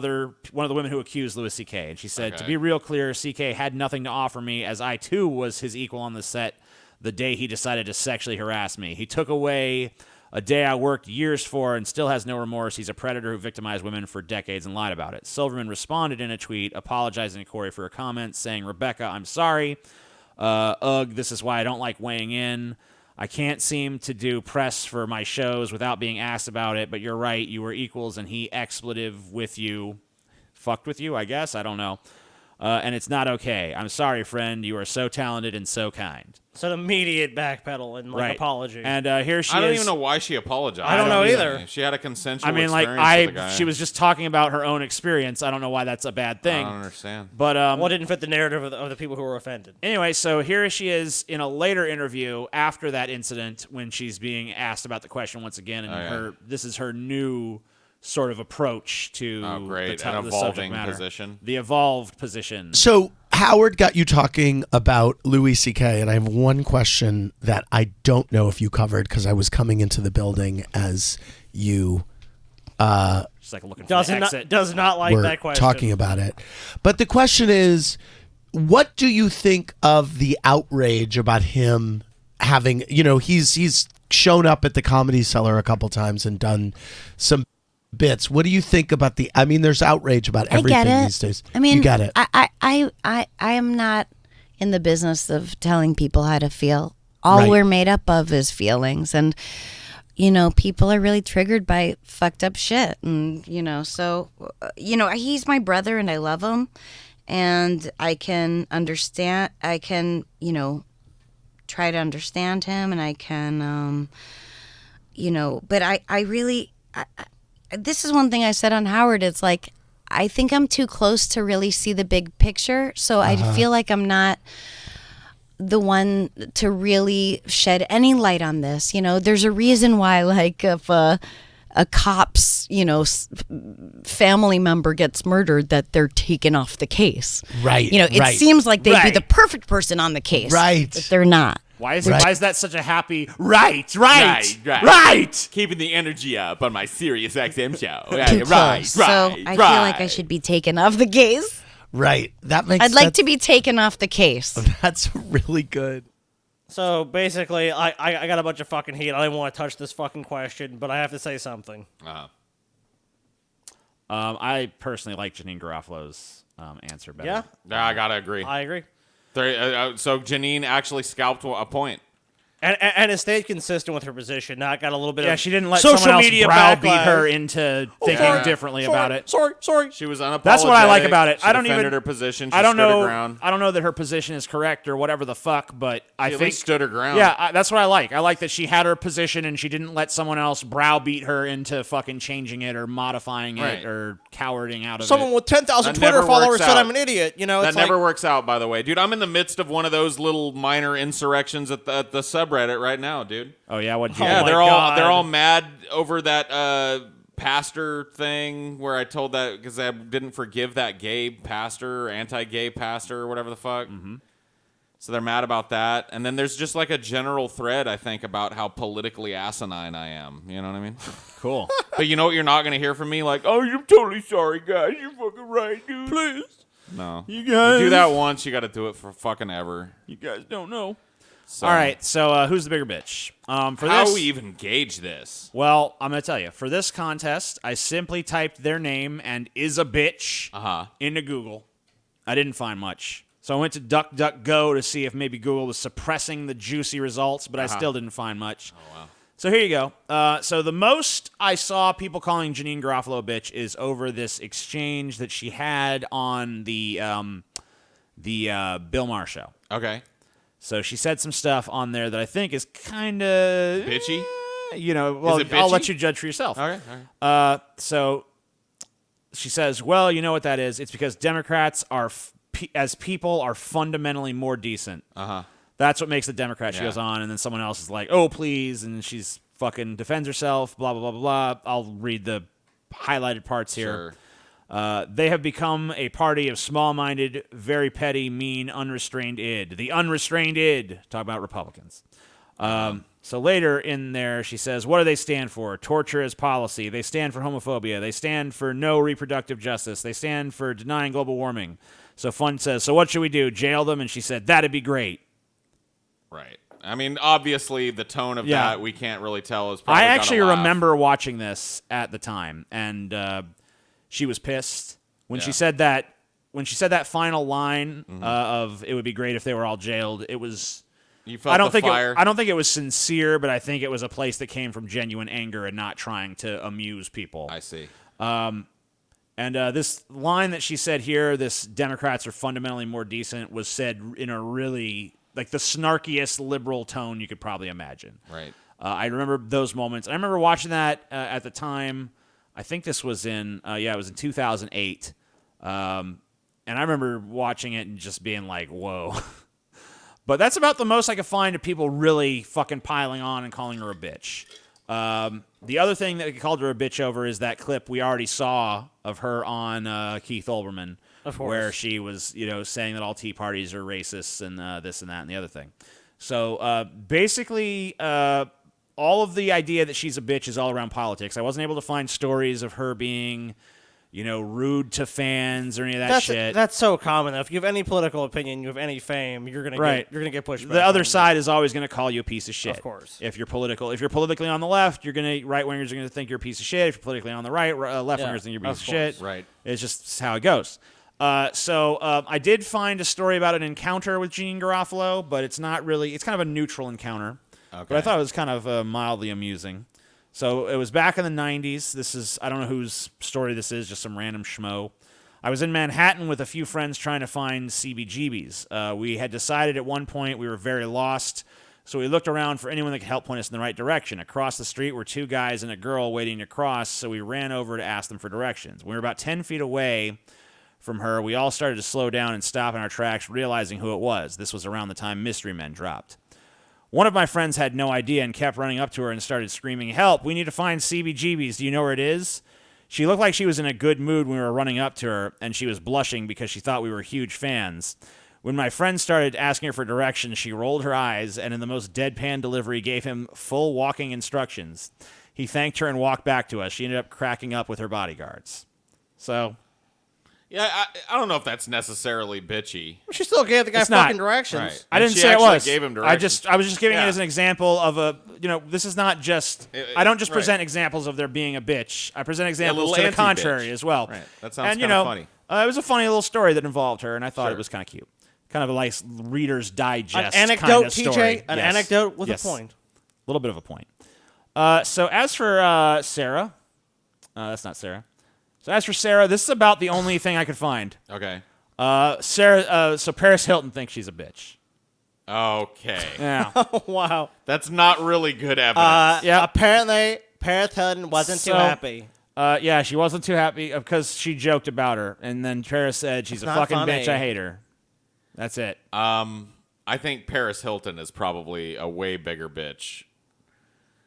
women who accused Louis C.K. And she said, to be real clear, C.K. had nothing to offer me, as I too was his equal on the set the day he decided to sexually harass me. He took away a day I worked years for and still has no remorse. He's a predator who victimized women for decades and lied about it. Silverman responded in a tweet apologizing to Corey for her comments, saying, Rebecca, I'm sorry. This is why I don't like weighing in. I can't seem to do press for my shows without being asked about it, but you're right. You were equals, and he expletive with you. Fucked with you, I guess? I don't know. And it's not okay. I'm sorry, friend. You are so talented and so kind.
So an immediate backpedal and apology.
And here she is.
I don't even know why she apologized.
I don't know either.
She had a consensual
experience with the guy. She was just talking about her own experience. I don't know why that's a bad thing.
I don't understand.
But
well, it didn't fit the narrative of the people who were offended.
Anyway, so here she is in a later interview after that incident when she's being asked about the question once again, and this is her new sort of approach to
an
the
evolving
subject matter.
position.
The evolved position.
So Howard got you talking about Louis C.K., and I have one question that I don't know if you covered because I was coming into the building as you
just like looking for the exit.
Does not like that question.
Talking about it. But the question is, what do you think of the outrage about him having, he's shown up at the Comedy Cellar a couple times and done some bits. What do you think about there's outrage about everything these days.
I mean,
you get it.
I am not in the business of telling people how to feel. All we're made up of is feelings, and people are really triggered by fucked up shit, and so he's my brother and I love him, and I can understand. I can try to understand him, and I can but I really. This is one thing I said on Howard. It's like, I think I'm too close to really see the big picture. So I feel like I'm not the one to really shed any light on this. There's a reason why, like, if a cop's, family member gets murdered, that they're taken off the case.
Right.
It seems like they'd be the perfect person on the case.
Right.
But they're not.
Why is that such a happy
right? Keeping the energy up on my Sirius XM show. Right.
So I feel like I should be taken off the case.
Right. That makes
I'd like to be taken off the case.
That's really good.
So basically, I got a bunch of fucking heat. I didn't want to touch this fucking question, but I have to say something.
I personally like Janine Garofalo's answer better.
Yeah, I gotta agree.
I agree.
So Janine actually scalped a point.
And it stayed consistent with her position. Not got a little bit of
she didn't let
social
someone else
media
browbeat
backlash.
her into thinking differently about it.
Sorry.
She was unapologetic.
That's what I like about it.
She defended her position. She
I don't
stood
know.
her ground.
I don't know that her position is correct or whatever the fuck, but I
She at
think
least stood her ground.
Yeah, that's what I like. I like that she had her position and she didn't let someone else browbeat her into fucking changing it or modifying it or cowarding out of
Someone
it.
with 10,000 Twitter followers said I'm an idiot.
That never works out, by the way, dude. I'm in the midst of one of those little minor insurrections at the subreddit right now, dude.
Oh yeah, what?
Yeah, they're all mad over that pastor thing where I told that because I didn't forgive that gay pastor, or anti-gay pastor, or whatever the fuck. Mm-hmm. So they're mad about that, and then there's just like a general thread I think about how politically asinine I am. You know what I mean?
Cool.
But you know what? You're not gonna hear from me like, "Oh, you're totally sorry, guys. You're fucking right, dude. Please." No,
you guys
do that once. You got to do it for fucking ever.
You guys don't know.
So.
All right, so who's the bigger bitch?
How do we even gauge this?
Well, I'm going to tell you. For this contest, I simply typed their name and is a bitch into Google. I didn't find much. So I went to DuckDuckGo to see if maybe Google was suppressing the juicy results, but I still didn't find much.
Oh, wow.
So here you go. So the most I saw people calling Janine Garofalo a bitch is over this exchange that she had on the Bill Maher show.
Okay.
So she said some stuff on there that I think is kind of
bitchy.
Well,
Is it
I'll let
bitchy?
you judge for yourself.
All right.
So she says, well, you know what that is? It's because Democrats as people are fundamentally more decent. That's what makes the Democrat. She goes on, and then someone else is like, oh, please, and she's fucking defends herself, blah, blah, blah, blah, blah. I'll read the highlighted parts here. They have become a party of small-minded, very petty, mean, unrestrained id. The unrestrained id. Talk about Republicans. So later in there, she says, what do they stand for? Torture as policy. They stand for homophobia. They stand for no reproductive justice. They stand for denying global warming. So Fun says, so what should we do? Jail them? And she said, that'd be great.
Right. I mean, obviously, the tone of that we can't really tell is probably
I actually
gonna laugh.
remember watching this at the time, and she was pissed when she said that. When she said that final line of "it would be great if they were all jailed," it was.
You felt
I don't
the
think
fire.
I don't think it was sincere, but I think it was a place that came from genuine anger and not trying to amuse people.
I see.
And this line that she said here, this Democrats are fundamentally more decent, was said in a really like the snarkiest liberal tone you could probably imagine.
Right.
I remember those moments. I remember watching that at the time. I think this was in it was in 2008. And I remember watching it and just being like, whoa. But that's about the most I could find of people really fucking piling on and calling her a bitch. The other thing that we called her a bitch over is that clip we already saw of her on Keith Olbermann, where she was, saying that all Tea Parties are racists and this and that and the other thing. So basically, all of the idea that she's a bitch is all around politics. I wasn't able to find stories of her being, rude to fans or any of that shit.
That's so common. Though. If you have any political opinion, you have any fame, you're gonna get pushed back.
The other side is always going to call you a piece of shit.
Of course.
If you're politically on the left, right wingers are going to think you're a piece of shit. If you're politically on the right, left wingers think you're a piece of shit.
Right.
It's just how it goes. So I did find a story about an encounter with JANEANE GAROFALO, but it's not really. It's kind of a neutral encounter.
Okay.
But I thought it was kind of mildly amusing. So it was back in the 90s. I don't know whose story this is, just some random schmo. I was in Manhattan with a few friends trying to find CBGBs. We had decided at one point we were very lost, so we looked around for anyone that could help point us in the right direction. Across the street were two guys and a girl waiting to cross, so we ran over to ask them for directions. When we were about 10 feet away from her, we all started to slow down and stop in our tracks, realizing who it was. This was around the time Mystery Men dropped. One of my friends had no idea and kept running up to her and started screaming, "Help, we need to find CBGBs. Do you know where it is?" She looked like she was in a good mood when we were running up to her, and she was blushing because she thought we were huge fans. When my friend started asking her for directions, she rolled her eyes and in the most deadpan delivery gave him full walking instructions. He thanked her and walked back to us. She ended up cracking up with her bodyguards. So...
yeah, I don't know if that's necessarily bitchy.
She still gave the guy fucking directions.
Right.
I didn't
she
say it
actually
was.
Gave him directions.
I was just giving it as an example of a, this is not just, I don't just present examples of there being a bitch. I present examples to the contrary as well.
Right. That sounds kind of funny.
It was a funny little story that involved her, and I thought it was kind of cute. Kind of a nice Reader's Digest
An anecdote,
kind of
TJ?
story.
An anecdote with a point.
A little bit of a point. So as for Sarah, that's not Sarah. So as for Sarah, this is about the only thing I could find.
Okay.
Sarah. So Paris Hilton thinks she's a bitch.
Okay.
Yeah.
Oh, wow.
That's not really good evidence.
Apparently, Paris Hilton wasn't too happy.
Yeah, she wasn't too happy because she joked about her, and then Paris said she's a fucking bitch. I hate her. That's it.
I think Paris Hilton is probably a way bigger bitch.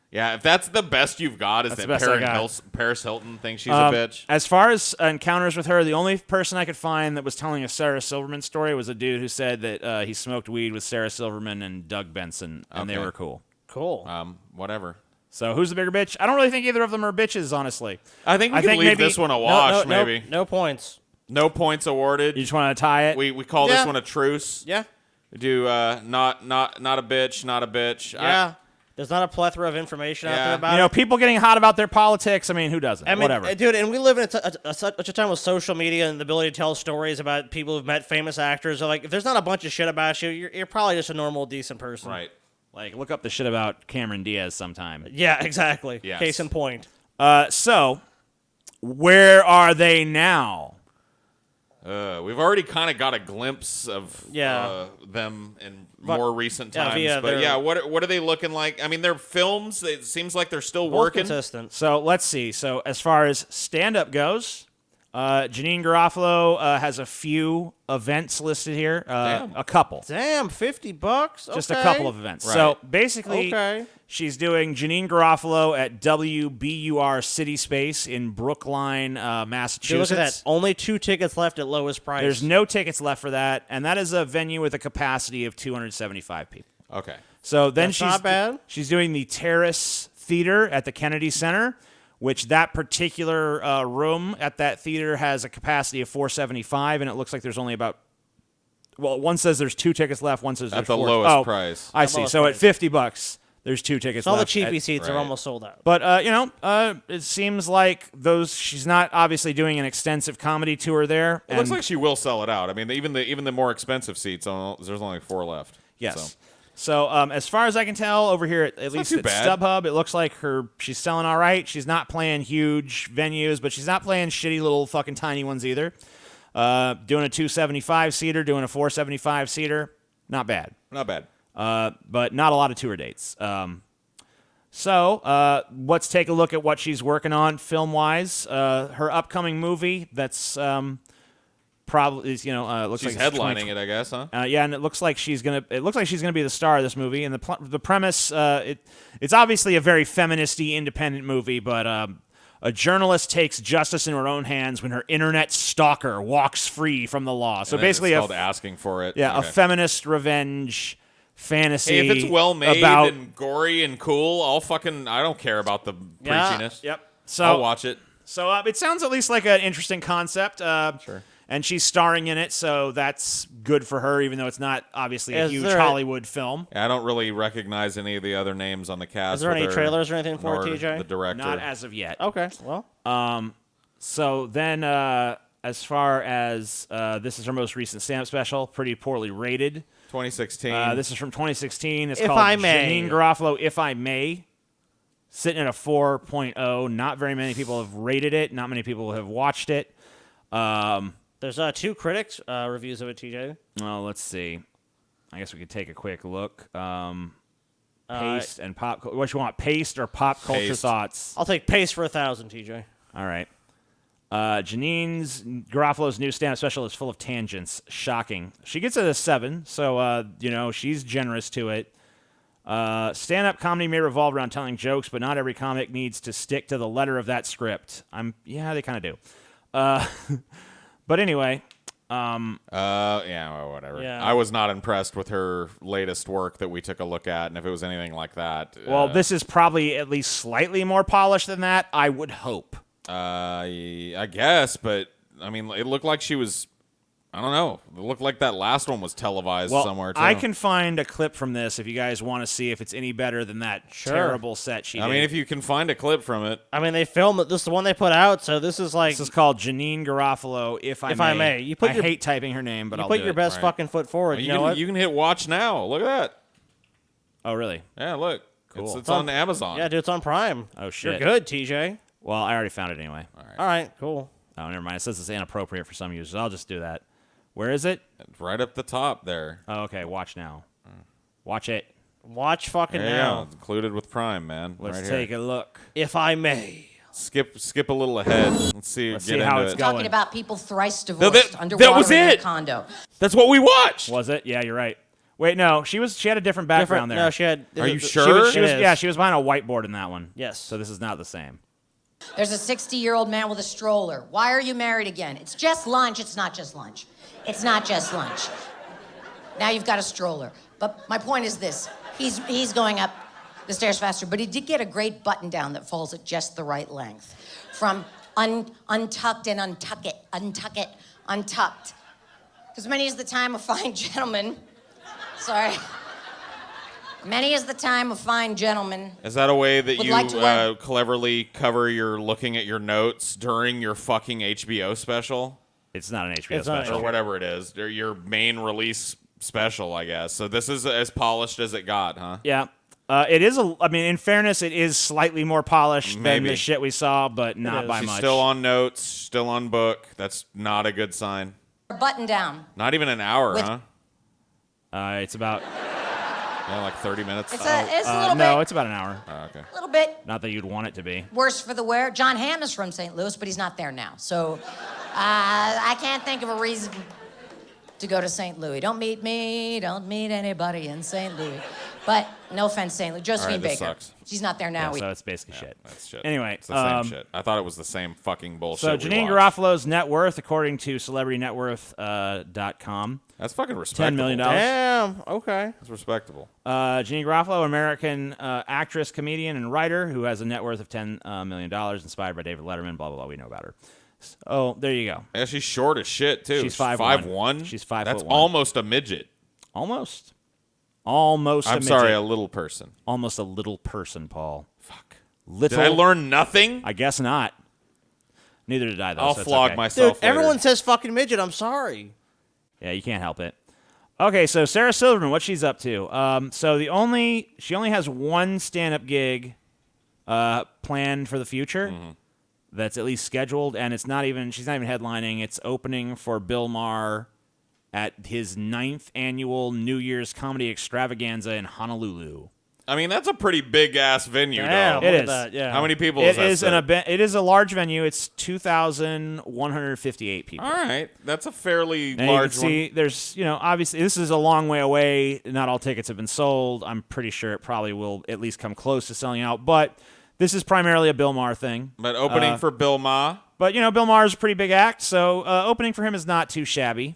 Yeah, if that's the best you've got is that Paris Hilton thinks she's a bitch.
As far as encounters with her, the only person I could find that was telling a Sarah Silverman story was a dude who said that he smoked weed with Sarah Silverman and Doug Benson, and they were cool.
Cool.
Whatever.
So who's the bigger bitch? I don't really think either of them are bitches, honestly.
I think we can leave this one a wash, maybe.
No points.
No points awarded.
You just want to tie it?
We call this one a truce.
Yeah.
We do not a bitch, not a bitch.
Yeah. There's not a plethora of information out there about it.
People getting hot about their politics. I mean, who doesn't?
I mean,
whatever.
Dude, and we live in such a time with social media and the ability to tell stories about people who've met famous actors. So, like, if there's not a bunch of shit about you, you're probably just a normal, decent person.
Right.
Like, look up the shit about Cameron Diaz sometime.
Yeah, exactly.
Yes.
Case in point.
So, where are they now?
We've already kind of got a glimpse of them in more recent times. But yeah, what are they looking like? I mean, their films, it seems like they're still working.
Consistent.
So let's see. So as far as stand-up goes, Janine Garofalo has a few events listed here. A couple.
Damn, $50?
Just a couple of events. Right. So basically, she's doing Janine Garofalo at WBUR City Space in Brookline, Massachusetts.
Look at that. Only 2 tickets left at lowest price.
There's no tickets left for that, and that is a venue with a capacity of 275 people.
Okay.
So then
That's not bad.
She's doing the Terrace Theater at the Kennedy Center, which that particular room at that theater has a capacity of 475, and it looks like there's only about, well, one says there's 2 tickets left, one says there's
at the
4.
lowest price.
I see. So at $50, there's 2 tickets
all
left.
The cheapy seats are almost sold out.
But, it seems like she's not obviously doing an extensive comedy tour there.
It looks like she will sell it out. I mean, even the more expensive seats, there's only 4 left.
Yes. So as far as I can tell, over here at least at StubHub, it looks like she's selling all right. She's not playing huge venues, but she's not playing shitty little fucking tiny ones either. Doing a 275-seater, doing a 475-seater, not bad.
Not bad.
But not a lot of tour dates. So let's take a look at what she's working on film-wise. Her upcoming movie that's probably is looks
she's
like
headlining it, I guess, huh?
Yeah, and it looks like she's gonna be the star of this movie. And the premise, it's obviously a very feministy, independent movie, but a journalist takes justice in her own hands when her internet stalker walks free from the law. So basically,
it's called Asking for It.
Yeah,
okay.
A feminist revenge fantasy.
Hey, if it's well made and gory and cool, I don't care about the preachiness.
Yep. So
I'll watch it.
So it sounds at least like an interesting concept.
Sure.
And she's starring in it, so that's good for her, even though it's not obviously a huge Hollywood film.
I don't really recognize any of the other names on the cast.
Is there any trailers or anything for it, TJ?
The director.
Not as of yet.
Okay, well.
So then, as far as this is her most recent stand-up special, pretty poorly rated.
2016.
This is from 2016. It's
If
called
I May.
Janine Garofalo, If I May. Sitting at a 4.0. Not very many people have rated it. Not many people have watched it.
There's 2 critics reviews of it, TJ.
Well, let's see. I guess we could take a quick look. Paste and pop. What you want, paste or pop culture thoughts?
I'll take paste for 1,000, TJ.
All right. Janine's Garofalo's new stand-up special is full of tangents. Shocking. She gets it a 7, so she's generous to it. Stand-up comedy may revolve around telling jokes, but not every comic needs to stick to the letter of that script. They kind of do. But anyway,
well, whatever.
Yeah.
I was not impressed with her latest work that we took a look at, and if it was anything like that,
well, this is probably at least slightly more polished than that. I would hope.
I guess, but I mean, it looked like she was. I don't know. It looked like that last one was televised somewhere, too.
I can find a clip from this if you guys want to see if it's any better than that terrible set she did.
I mean, if you can find a clip from it.
I mean, they filmed it. This is the one they put out, so this is like...
This is called Janine Garofalo, If I May.
I
hate typing her name, but I'll do it.
You put your best fucking foot forward. You know what?
You can hit watch now. Look at that.
Oh, really?
Yeah, look.
Cool.
It's on Amazon.
Yeah, dude, it's on Prime.
Oh, shit.
You're good, TJ.
Well, I already found it anyway.
All right, cool.
Oh, never mind. It says it's inappropriate for some users. I'll just do that. Where is it?
It's right up the top there.
Oh, okay. Watch now. Watch it.
Watch fucking now.
It's included with Prime, man.
Let's
right
take
here.
a look.
If I may.
Skip a little ahead. Let's see
how it's going.
Talking about people thrice divorced underwater
that was
in their
it.
condo.
That's what we watched.
Was it? Yeah, you're right. Wait, no. She had a different background there.
No, she had...
Are you sure?
She was behind a whiteboard in that one.
Yes.
So this is not the same.
There's a 60-year-old man with a stroller. Why are you married again? It's just lunch. It's not just lunch. It's not just lunch. Now you've got a stroller. But my point is this. He's going up the stairs faster, but he did get a great button down that falls at just the right length. From untucked and untucked. Because many is the time a fine gentleman... Sorry. Many is the time a fine gentleman.
Is that a way that you
like to wear-
cleverly cover your looking at your notes during your fucking HBO special?
It's not an HBO special.
Or whatever it is. They're your main release special, I guess. So this is as polished as it got, huh?
Yeah. It is in fairness, it is slightly more polished than the shit we saw, but not by
She's
much.
still on notes, still on book. That's not a good sign.
Button down.
Not even an hour,
With-
huh?
It's about
like 30 minutes.
It's a little
no,
bit.
it's about an hour.
Oh, okay.
A little bit
Not that you'd want it to be.
worse for the wear. John Hamm is from St. Louis, but he's not there now. So I can't think of a reason to go to St. Louis. Don't meet me. Don't meet anybody in St. Louis. But no offense, St. Louis. Josephine
All right, this
Baker.
sucks.
She's not there now.
Yeah, so it's basically shit.
That's shit.
Anyway,
it's the same shit. I thought it was the same fucking bullshit.
So
we
Janine
watched.
Garofalo's net worth, according to CelebrityNetWorth.com,
That's fucking respectable.
$10 million.
Damn. Okay.
That's respectable.
Janine Garofalo, American actress, comedian, and writer who has a net worth of $10 million, inspired by David Letterman. Blah blah blah. We know about her. Oh, there you go.
Yeah, she's short as shit too.
She's 5'1".
5'1".
She's 5'1".
That's almost a midget.
Almost.
I'm
a
sorry,
midget.
a little person.
Almost a little person, Paul.
Fuck.
Little.
Did I learn nothing?
I guess not. Neither did I, though.
I'll
so it's
flog
okay.
myself.
Dude, everyone says fucking midget. I'm sorry.
Yeah, you can't help it. Okay, so Sarah Silverman, what she's up to? So she only has one stand-up gig planned for the future. That's at least scheduled, and she's not even headlining. It's opening for Bill Maher at his 9th annual New Year's comedy extravaganza in Honolulu.
I mean, that's a pretty big ass venue,
Damn,
though.
It
look at
is.
that, yeah.
How many people
It
is that?
It is a large venue. It's 2,158 people.
All right, that's a fairly
And
large
you can see, there's, obviously this is a long way away. Not all tickets have been sold. I'm pretty sure it probably will at least come close to selling out. But this is primarily a Bill Maher thing.
one. But opening for Bill Maher.
But, Bill Maher is a pretty big act, so opening for him is not too shabby.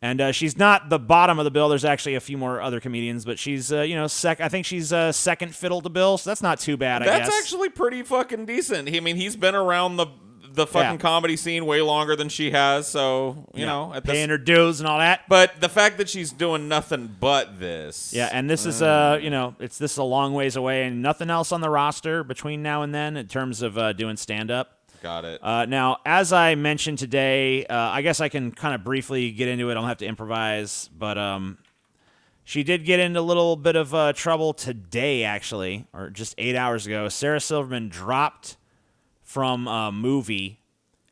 And she's not the bottom of the bill. There's actually a few more other comedians, but she's, I think she's second fiddle to Bill, so that's not too bad, I guess.
That's actually pretty fucking decent. He's been around the fucking comedy scene way longer than she has, so, you know.
Paying her dues and all that.
But the fact that she's doing nothing but this.
Yeah, and this is, this is a long ways away, and nothing else on the roster between now and then in terms of doing stand-up.
Got it.
Now, as I mentioned today, I guess I can kind of briefly get into it. I don't have to improvise, but she did get into a little bit of trouble today, actually, or just 8 hours ago. Sarah Silverman dropped from a movie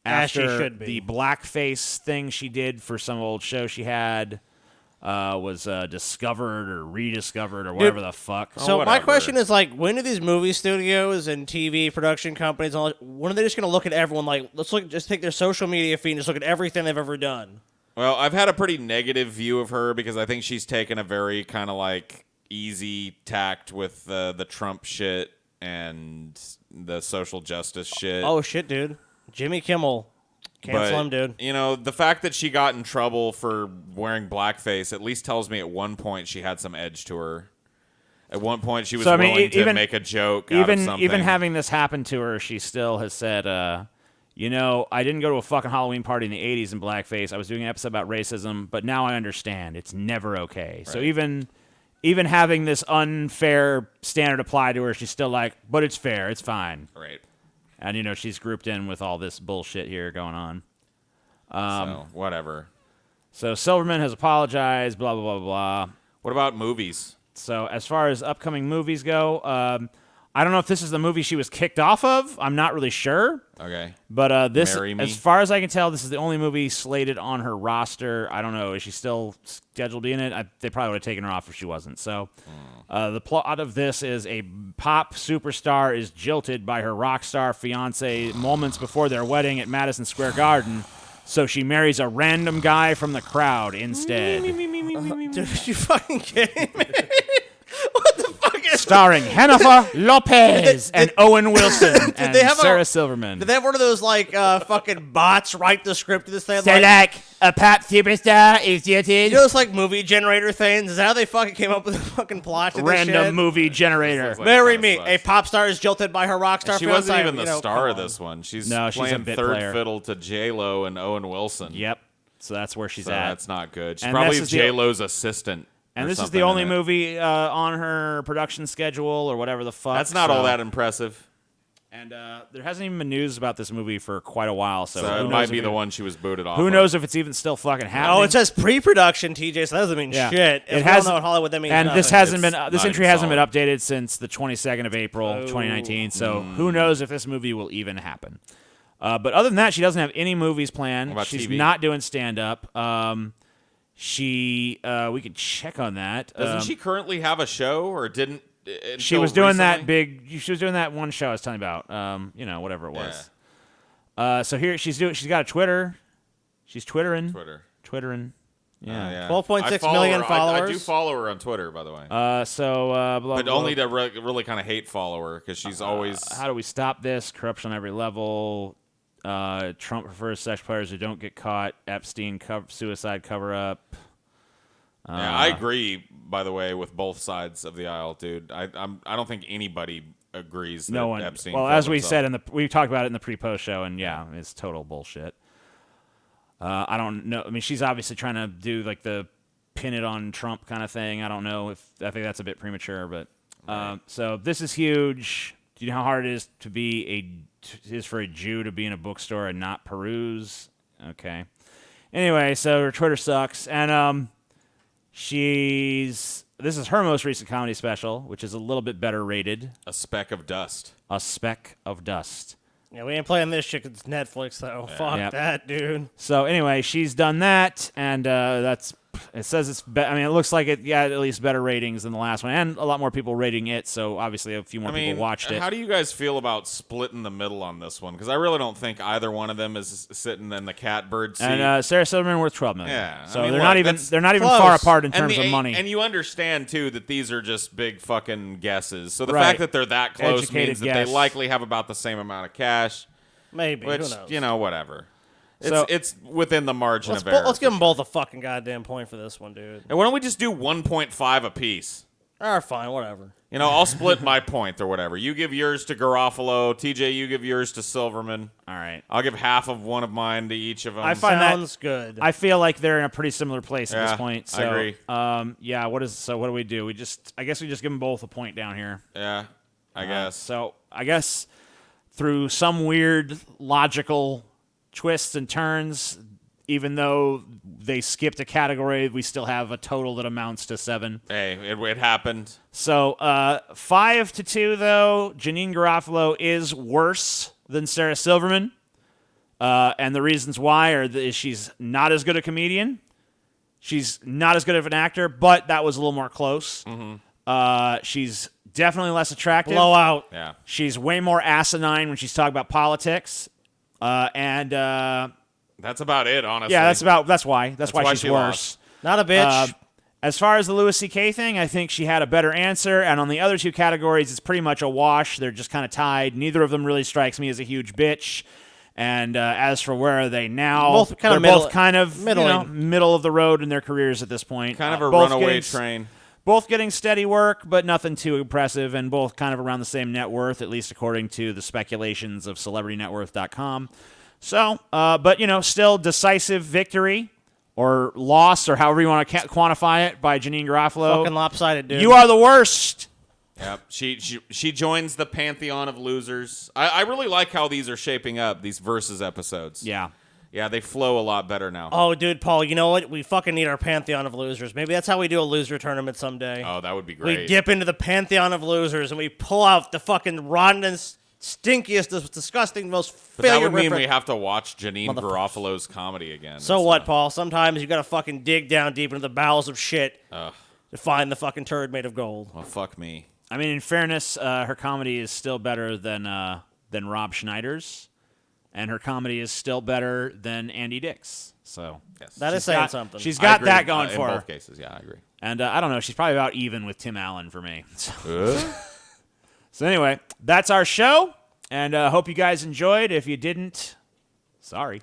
As she
after
should be.
the blackface thing she did for some old show she had was discovered or rediscovered or whatever the fuck.
So my question is, like, when are these movie studios and TV production companies, all, when are they just going to look at everyone, like, just take their social media feed and just look at everything they've ever done?
Well, I've had a pretty negative view of her because I think she's taken a very kind of like easy tact with the Trump shit and the social justice shit.
Oh, shit, dude. Jimmy Kimmel. Cancel him, dude.
The fact that she got in trouble for wearing blackface at least tells me at one point she had some edge to her. At one point she was willing to make a joke out of something.
Even having this happen to her, she still has said, I didn't go to a fucking Halloween party in the 80s in blackface. I was doing an episode about racism, but now I understand. It's never okay. Right. So even having this unfair standard applied to her, she's still like, but it's fair. It's fine.
Right.
And, she's grouped in with all this bullshit here going on.
So, whatever.
So Silverman has apologized, blah, blah, blah, blah.
What about movies?
So as far as upcoming movies go, I don't know if this is the movie she was kicked off of. I'm not really sure.
Okay.
But this,
Marry Me?
as far as I can tell, this is the only movie slated on her roster. I don't know. Is she still scheduled to be in it? They probably would have taken her off if she wasn't. So the plot of this is a pop superstar is jilted by her rock star fiance moments before their wedding at Madison Square Garden. So she marries a random guy from the crowd instead.
Dude, are you fucking kidding me?
Starring Jennifer Lopez and Owen Wilson and
they have
Sarah Silverman.
Did they have one of those, like, fucking bots write the script of this thing?
So, like, a pop superstar is jilted.
You know those, like, movie generator things? Is that how they fucking came up with the fucking plot to this
Random
shit?
movie generator.
Like
Marry Me. A pop star is jilted by her rock star
She
fiance.
wasn't even the star of this one. She's
a
playing
bit
third
player.
fiddle to J-Lo and Owen Wilson.
Yep. So that's where she's
So
at.
that's not good. She's
And
probably
this is the-
J-Lo's assistant.
And
or
this is
something
the only
in it.
movie on her production schedule or whatever the fuck.
That's not all that impressive.
And there hasn't even been news about this movie for quite a while. So,
So
who
it
knows
might
if
be the one she was booted off.
Who
of.
knows if it's even still fucking happening?
Oh, it says pre-production, TJ, so that doesn't mean shit.
It
If
has
we don't know in Hollywood that means
and
nothing.
this hasn't
It's
been this
not
entry
even
hasn't been
solid.
updated since the 22nd of April, 2019. So who knows if this movie will even happen? But other than that, she doesn't have any movies planned.
What about
She's
TV?
not doing stand-up. We could check on that.
Doesn't she currently have a show, or didn't?
She was doing that big. She was doing that one show I was telling you about. Whatever it was. So here she's got a Twitter. She's twittering. Twittering. Yeah.
12.6 million followers.
I do follow her on Twitter, by the way.
Blah,
but
blah,
only to really kind of hate follow her because she's always.
How do we stop this? Corruption on every level. Trump prefers sex players who don't get caught. Epstein suicide cover up.
Yeah, I agree. By the way, with both sides of the aisle, dude. I don't think anybody agrees that
No one.
Epstein.
Well,
killed
as we
himself.
said we talked about it in the pre-post show, and yeah, it's total bullshit. I don't know. I mean, she's obviously trying to do like the pin it on Trump kind of thing. I don't know I think that's a bit premature, but so this is huge. Do you know how hard it is for a Jew to be in a bookstore and not peruse? Okay. Anyway, so her Twitter sucks, and this is her most recent comedy special, which is a little bit better rated.
A Speck of Dust.
A Speck of Dust.
Yeah, we ain't playing this shit 'cause it's Netflix, though. Fuck
Yep.
that, dude.
So anyway, she's done that, and it says it's it looks like it got at least better ratings than the last one, and a lot more people rating it, so obviously a few more people watched it.
How do you guys feel about splitting the middle on this one? Because I really don't think either one of them is sitting in the catbird seat.
And Sarah Silverman worth $12 million.
Yeah,
So
I mean,
they're
look,
not even
close.
far apart in
And
terms of money.
And you understand too that these are just big fucking guesses. So the
Right.
fact that they're that close
Educated
means that
guess.
they likely have about the same amount of cash.
Maybe.
Which,
Who knows?
whatever.
So-
It's within the margin
Let's,
of error.
let's give them both a fucking goddamn point for this one, dude.
And why don't we just do 1.5 apiece?
All right, fine, whatever.
I'll split my point or whatever. You give yours to Garofalo. TJ, you give yours to Silverman.
All right.
I'll give half of one of mine to each of them.
I find
Sounds good.
I feel like they're in a pretty similar place at
Yeah,
this point. So,
I agree.
What do we do? I guess we just give them both a point down here.
Yeah, I guess.
So I guess through some weird logical twists and turns, even though they skipped a category, we still have a total that amounts to 7.
Hey, it happened.
So 5-2, though. Janine Garofalo is worse than Sarah Silverman. And the reasons why is she's not as good a comedian. She's not as good of an actor, but that was a little more close. She's definitely less attractive.
Blowout.
Yeah.
She's way more asinine when she's talking about politics.
That's about it, honestly.
Yeah, that's why she's
she
worse.
lost.
Not a bitch.
As far as the Louis C.K. thing, I think she had a better answer. And on the other two categories, it's pretty much a wash. They're just kind of tied. Neither of them really strikes me as a huge bitch. And as for where are they now,
Both kind
they're
of middle-
both kind of
middling.
middle of the road in their careers at this point.
Kind of a
Both
runaway
getting-
train.
Both getting steady work, but nothing too impressive, and both kind of around the same net worth, at least according to the speculations of CelebrityNetWorth.com. So, but still decisive victory or loss, or however you want to quantify it, by Janine Garofalo.
Fucking lopsided, dude.
You are the worst.
Yep. She joins the pantheon of losers. I really like how these are shaping up, these versus episodes.
Yeah.
Yeah, they flow a lot better now.
Oh, dude, Paul, you know what? We fucking need our pantheon of losers. Maybe that's how we do a loser tournament someday.
Oh, that would be great.
We dip into the pantheon of losers and we pull out the fucking rottenest, stinkiest, disgusting, most
But that
failure
would mean
riffraff-
we have to watch Janine
Motherfuckers.
Garofalo's comedy again.
So what, Paul? Sometimes you gotta fucking dig down deep into the bowels of shit
Ugh.
to find the fucking turd made of gold.
Well, fuck me.
I mean, in fairness, her comedy is still better than Rob Schneider's, and her comedy is still better than Andy Dick's. So
That is
she's
saying
got-
something.
She's
I
got
agree,
that going
in
for her.
both cases. Yeah, I agree.
And I don't know. She's probably about even with Tim Allen for me. So anyway, that's our show, and hope you guys enjoyed. If you didn't, sorry.